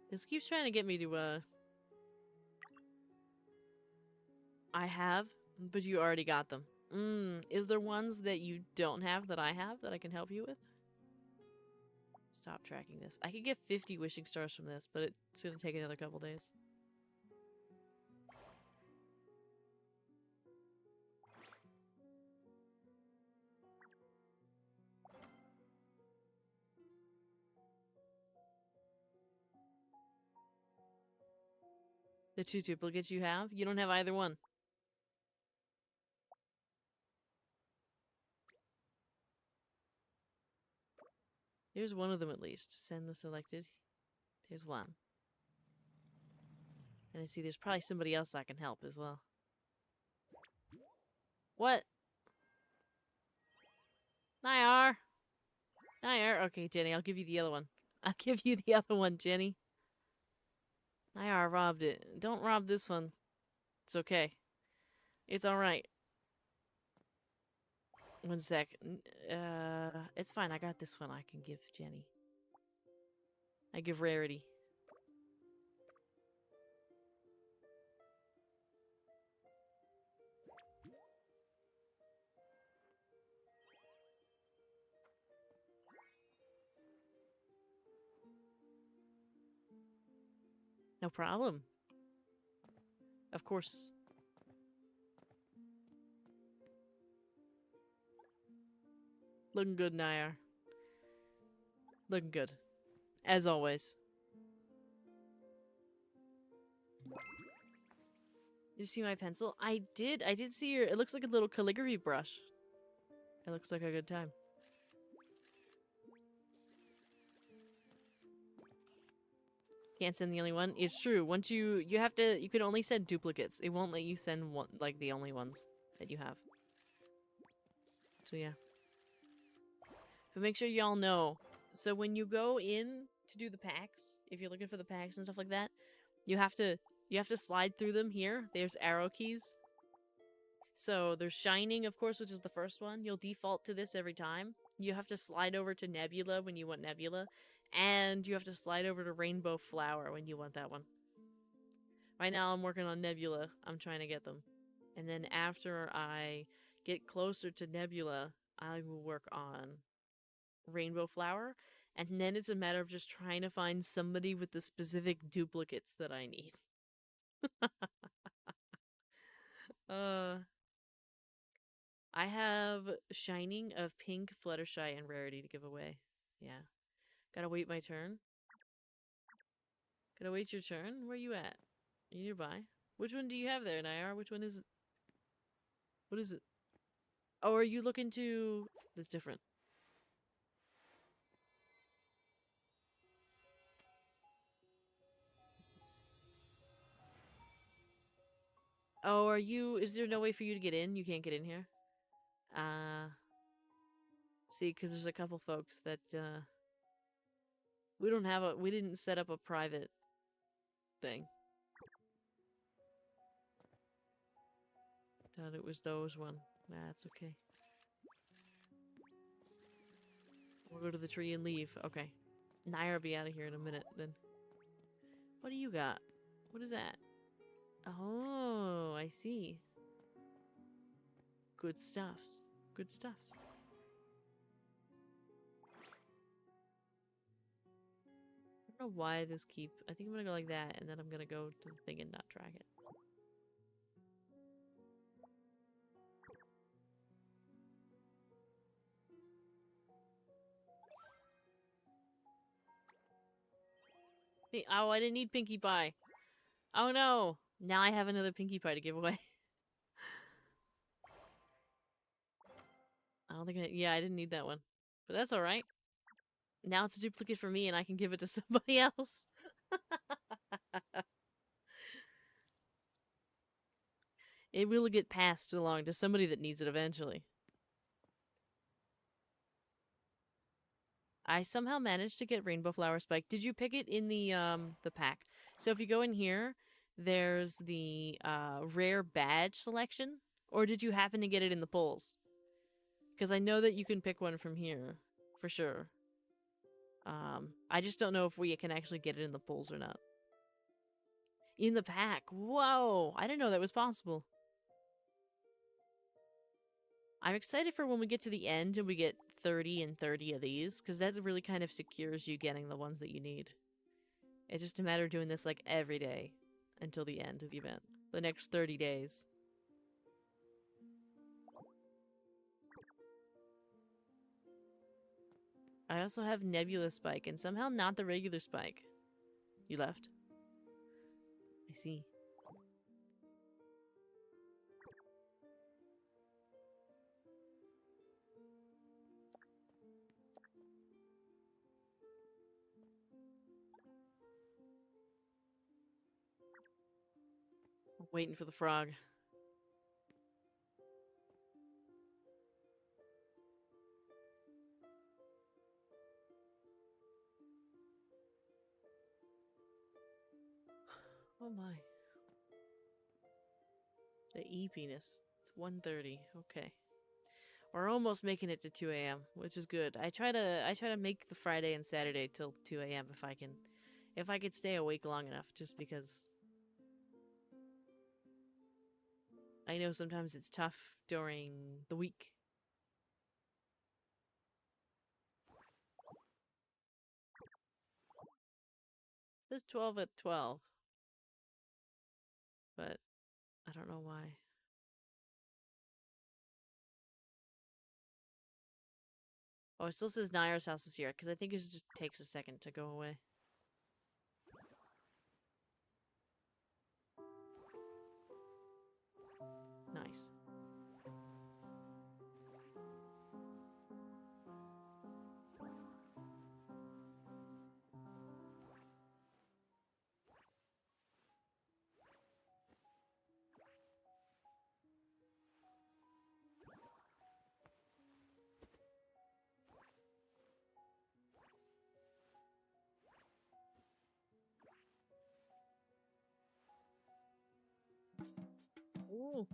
This keeps trying to get me to, I have, but you already got them. Is there ones that you don't have that I have that I can help you with? Stop tracking this. I could get 50 wishing stars from this, but it's gonna take another couple days. The 2 duplicates you have? You don't have either one. Here's one of them at least. Send the selected. There's one. And I see there's probably somebody else I can help as well. What? Nyar! Nyar! Okay, Jenny, I'll give you the other one. I'll give you the other one, Jenny. Nyar robbed it. Don't rob this one. It's okay. It's alright. One sec. It's fine. I got this one I can give Jenny. I give Rarity. No problem. Of course. Looking good, Nyar. Looking good. As always. Did you see my pencil? I did see your... It looks like a little calligraphy brush. It looks like a good time. Can't send the only one. It's true. Once you have to... You can only send duplicates. It won't let you send one, like the only ones that you have. So yeah. But make sure y'all know. So when you go in to do the packs, if you're looking for the packs and stuff like that, you have to slide through them here. There's arrow keys. So there's Shining, of course, which is the first one. You'll default to this every time. You have to slide over to Nebula when you want Nebula. And you have to slide over to Rainbow Flower when you want that one. Right now I'm working on Nebula. I'm trying to get them. And then after I get closer to Nebula, I will work on Rainbow Flower. And then it's a matter of just trying to find somebody with the specific duplicates that I need. I have Shining of Pink, Fluttershy, and Rarity to give away. Yeah. Gotta wait my turn. Gotta wait your turn? Where you at? Are you nearby? Which one do you have there, Nyar? Which one is it? What is it? Oh, are you looking to... That's different. Oh, are you... Is there no way for you to get in? You can't get in here? See, because there's a couple folks that, we don't have a... We didn't set up a private thing. Thought it was those one. That's okay. We'll go to the tree and leave. Okay. Nair will be out of here in a minute then. What do you got? What is that? Oh, I see. Good stuffs. Good stuffs. I don't know why this keep... I think I'm gonna go like that, and then I'm gonna go to the thing and not drag it. Hey, oh, I didn't need Pinkie Pie. Oh no! Now I have another Pinkie Pie to give away. I don't think I... Yeah, I didn't need that one. But that's alright. Now it's a duplicate for me and I can give it to somebody else. It will get passed along to somebody that needs it eventually. I somehow managed to get Rainbow Flower Spike. Did you pick it in the pack? So if you go in here, there's the rare badge selection. Or did you happen to get it in the polls? Because I know that you can pick one from here, for sure. I just don't know if we can actually get it in the polls or not. In the pack. Whoa! I didn't know that was possible. I'm excited for when we get to the end and we get 30 and 30 of these, because that really kind of secures you getting the ones that you need. It's just a matter of doing this like every day until the end of the event. The next 30 days. I also have Nebula Spike and somehow not the regular Spike. You left? I see. I'm waiting for the frog. Oh my. The eepiness. It's 1:30. Okay. We're almost making it to 2 a.m., which is good. I try to make the Friday and Saturday till 2 a.m. if I can. If I could stay awake long enough, just because I know sometimes it's tough during the week. It says 12 at 12. But I don't know why. Oh, it still says Nair's house is here, because I think it just takes a second to go away. Nice. Ooh.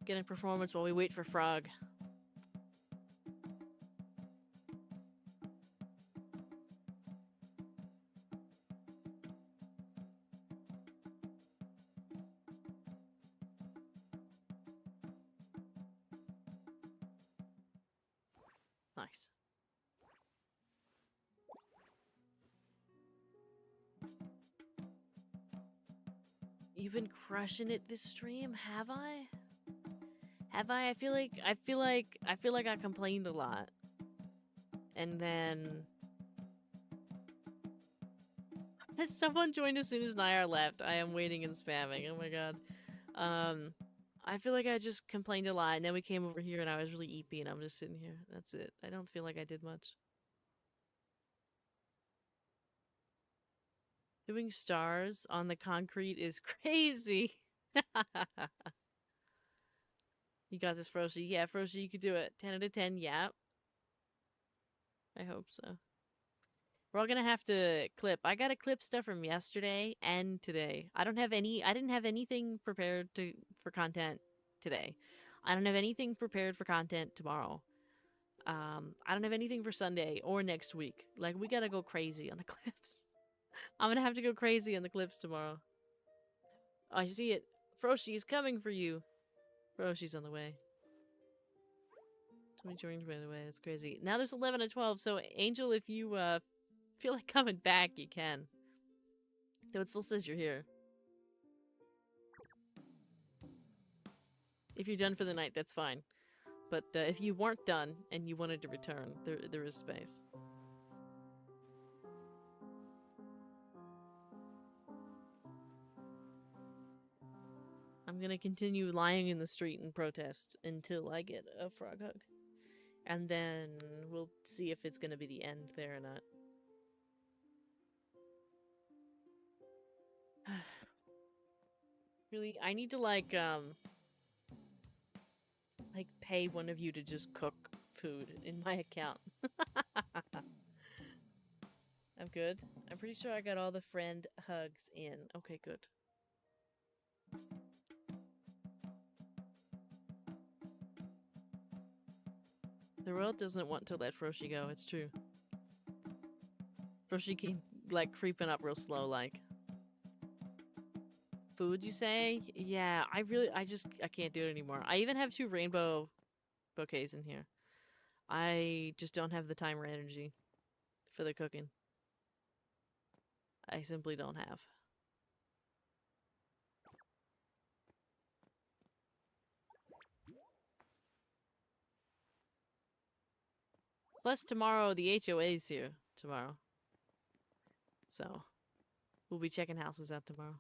Get a performance while we wait for Frog. Nice. You've been crushing it this stream, have I? Have I? I feel like I complained a lot. And then someone joined as soon as Nair left. I am waiting and spamming. Oh my god. I feel like I just complained a lot, and then we came over here and I was really eepy and I'm just sitting here. That's it. I don't feel like I did much. Doing stars on the concrete is crazy. You got this, Froshi. Yeah, Froshi, you could do it. 10 out of 10, yeah. I hope so. We're all gonna have to clip. I gotta clip stuff from yesterday and today. I didn't have anything prepared for content today. I don't have anything prepared for content tomorrow. I don't have anything for Sunday or next week. Like, we gotta go crazy on the cliffs. I'm gonna have to go crazy on the cliffs tomorrow. Oh, I see it. Froshi is coming for you. Froshi's on the way. 20 joined right away. That's crazy. Now there's 11 to 12, so Angel, if you feel like coming back, you can. Though it still says you're here. If you're done for the night, that's fine. But if you weren't done and you wanted to return, there is space. I'm gonna continue lying in the street and protest until I get a frog hug. And then we'll see if it's gonna be the end there or not. Really, I need to like pay one of you to just cook food in my account. I'm good. I'm pretty sure I got all the friend hugs in. Okay, good. The world doesn't want to let Froshi go, it's true. Froshi keep, like, creeping up real slow, like. Food, you say? Yeah, I can't do it anymore. I even have 2 rainbow bouquets in here. I just don't have the time or energy for the cooking. I simply don't have. Plus, tomorrow, the HOA's here. Tomorrow. So, we'll be checking houses out tomorrow.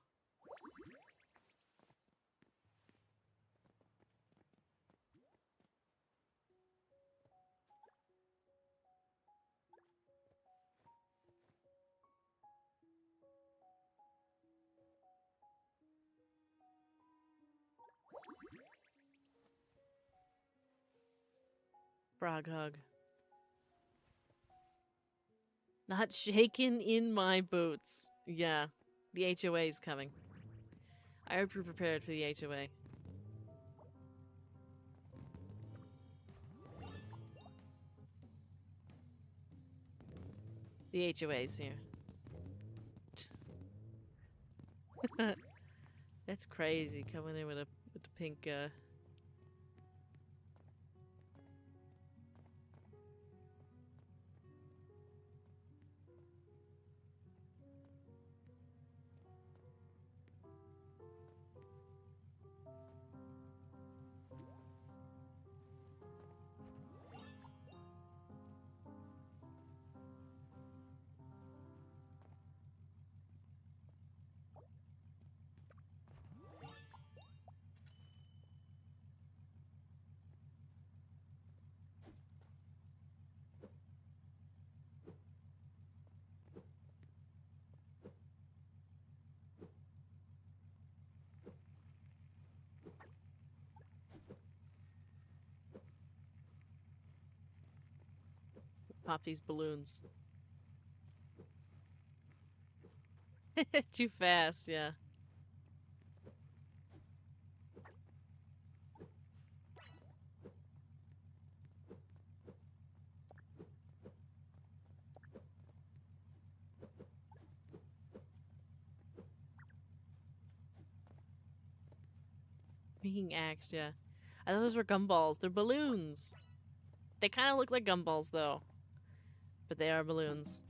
Frog hug. Not shaken in my boots. Yeah, the HOA is coming. I hope you're prepared for the HOA. The HOA's here. That's crazy, coming in with the pink, pop these balloons. Too fast, yeah. Being axed, yeah. I thought those were gumballs. They're balloons. They kind of look like gumballs, though. But they are balloons.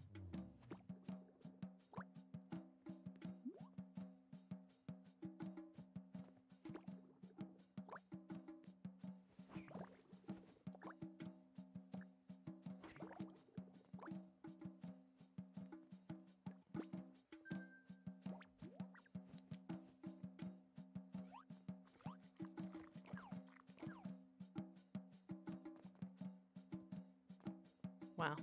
Wow.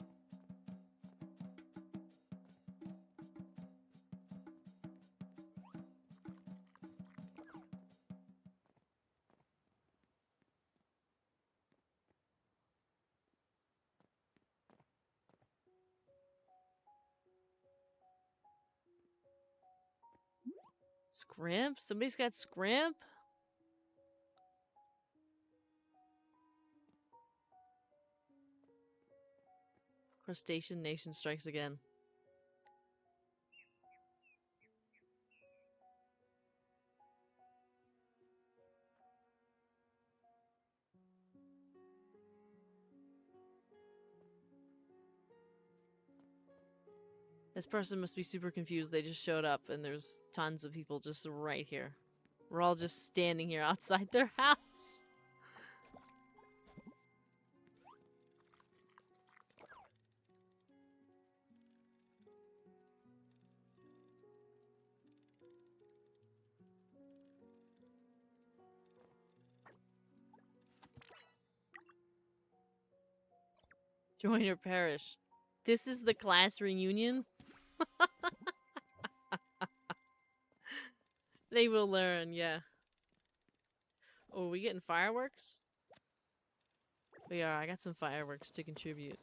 Scrimp? Somebody's got scrimp? Crustacean Nation strikes again. This person must be super confused. They just showed up and there's tons of people just right here. We're all just standing here outside their house. Join your parish. This is the class reunion? They will learn, yeah. Oh, are we getting fireworks? We are. I got some fireworks to contribute.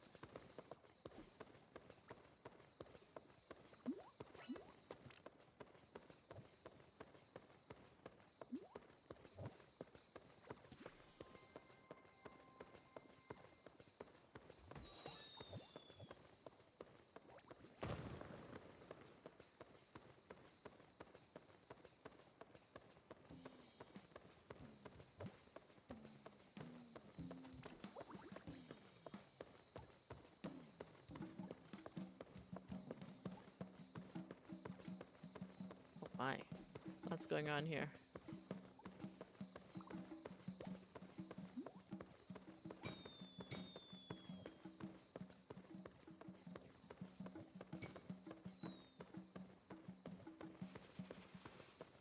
Oh my. What's going on here?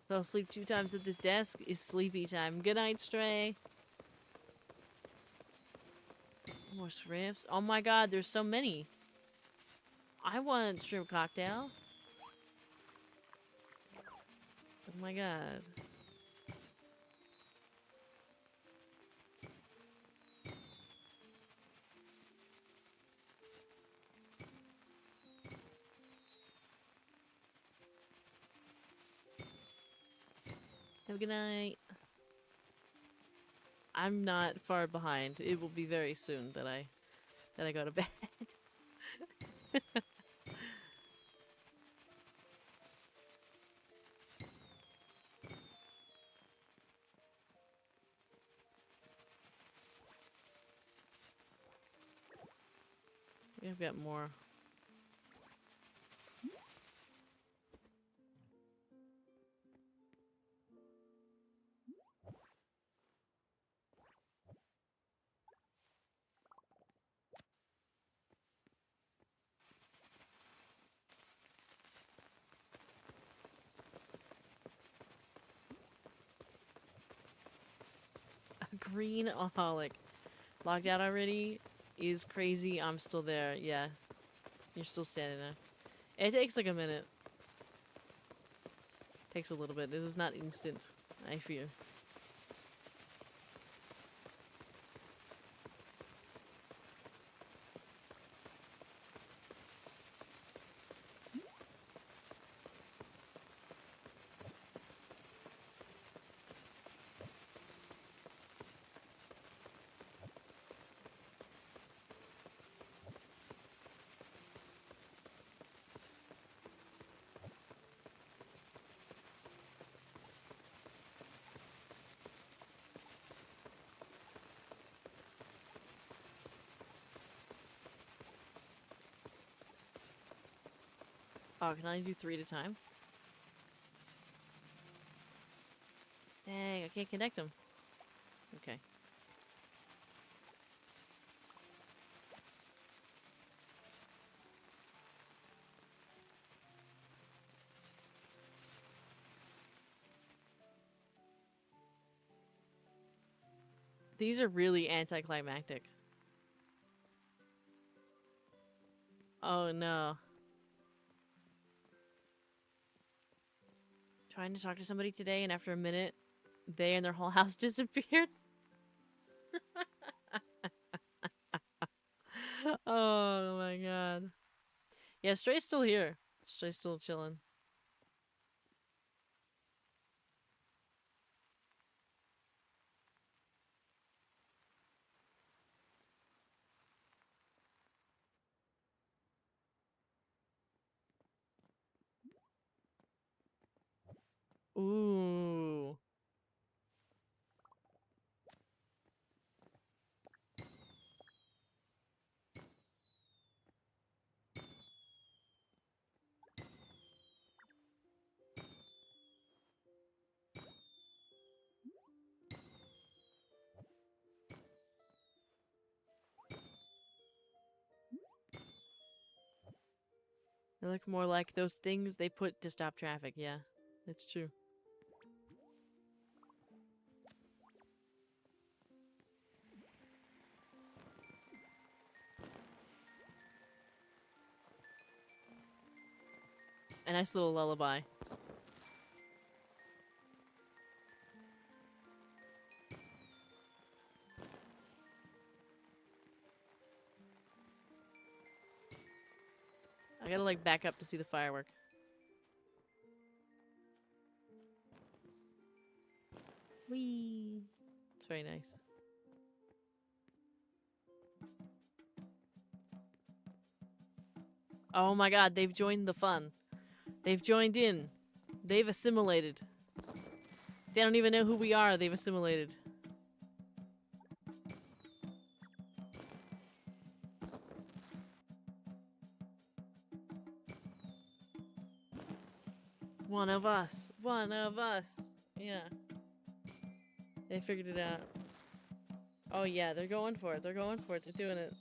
Fell asleep 2 times at this desk. Is sleepy time. Good night, Stray. More shrimps. Oh my god, there's so many. I want shrimp cocktail. Oh my god. Have a good night. I'm not far behind. It will be very soon that I go to bed. I've got more. A green-aholic. Logged out already is crazy. I'm still there. Yeah. You're still standing there. It takes like a minute. Takes a little bit. It is not instant, I fear. Oh, can I do 3 at a time? Dang, I can't connect them. Okay. These are really anticlimactic. Oh no. Trying to talk to somebody today, and after a minute, they and their whole house disappeared. Oh my god. Yeah, Stray's still here. Stray's still chilling. Ooh. They look more like those things they put to stop traffic. Yeah, that's true. A nice little lullaby. I gotta like back up to see the firework. Whee! It's very nice. Oh my god, they've joined the fun. They've joined in. They've assimilated. They don't even know who we are, they've assimilated. One of us. One of us. Yeah. They figured it out. Oh yeah, they're going for it. They're going for it. They're doing it.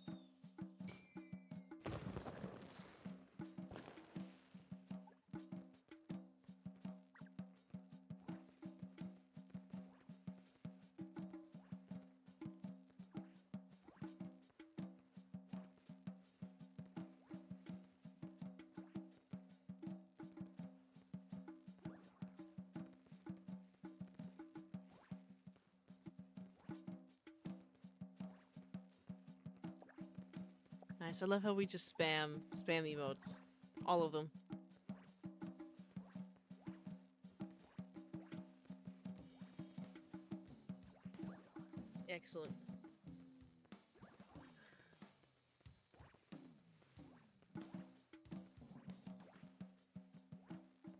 Nice. I love how we just spam emotes. All of them. Excellent.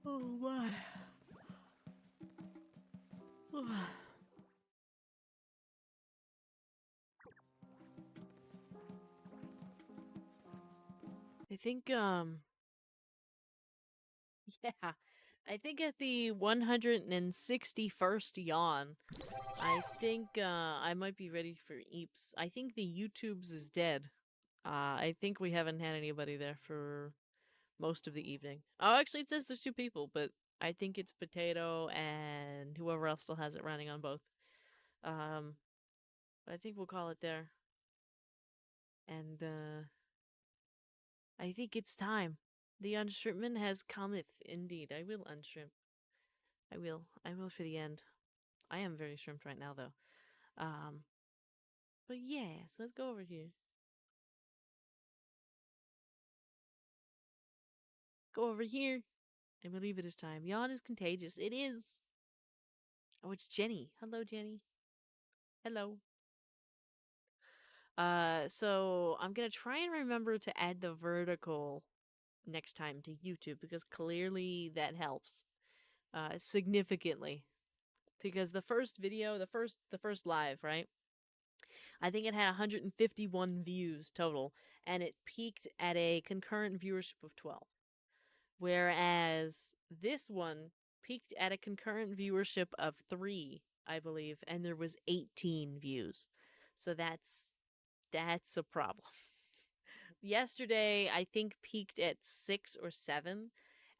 Oh my. I think yeah. I think at the 161st yawn, I think I might be ready for Eeps. I think the YouTube's is dead. I think we haven't had anybody there for most of the evening. Oh, actually, it says there's 2 people, but I think it's Potato and whoever else still has it running on both. But I think we'll call it there. And I think it's time. The unshrimpment has cometh. Indeed, I will unshrimp. I will. I will for the end. I am very shrimped right now, though. But yeah, so let's go over here. Go over here. I believe it is time. Yawn is contagious. It is. Oh, it's Jenny. Hello, Jenny. Hello. So I'm gonna try and remember to add the vertical next time to YouTube because clearly that helps. Significantly. Because the first video, the first live, right? I think it had 151 views total, and it peaked at a concurrent viewership of 12. Whereas this one peaked at a concurrent viewership of 3, I believe, and there was 18 views. So that's a problem. Yesterday, I think peaked at 6 or 7,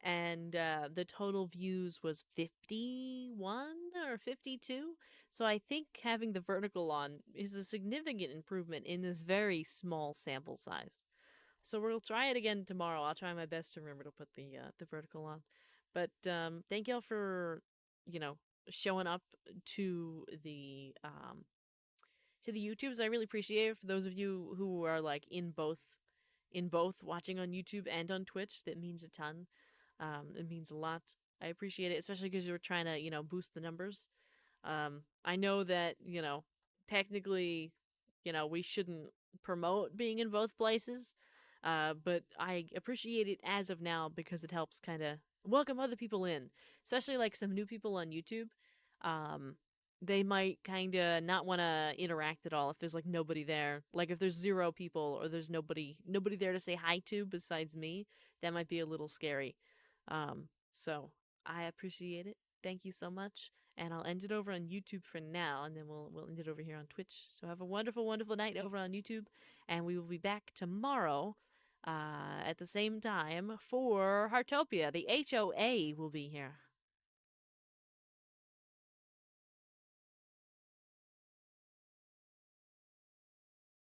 and the total views was 51 or 52. So I think having the vertical on is a significant improvement in this very small sample size. So we'll try it again tomorrow. I'll try my best to remember to put the vertical on. But thank y'all for, you know, showing up to the YouTubes. I really appreciate it. For those of you who are like in both watching on YouTube and on Twitch, that means a ton. It means a lot. I appreciate it, especially because you're trying to, boost the numbers. I know that, technically, we shouldn't promote being in both places. But I appreciate it as of now because it helps kind of welcome other people in, especially like some new people on YouTube. Um, they might kind of not want to interact at all if there's like nobody there. Like if there's 0 people or there's nobody there to say hi to besides me, that might be a little scary. So I appreciate it. Thank you so much. And I'll end it over on YouTube for now, and then we'll end it over here on Twitch. So have a wonderful, wonderful night over on YouTube, and we will be back tomorrow at the same time for Heartopia. The HOA will be here.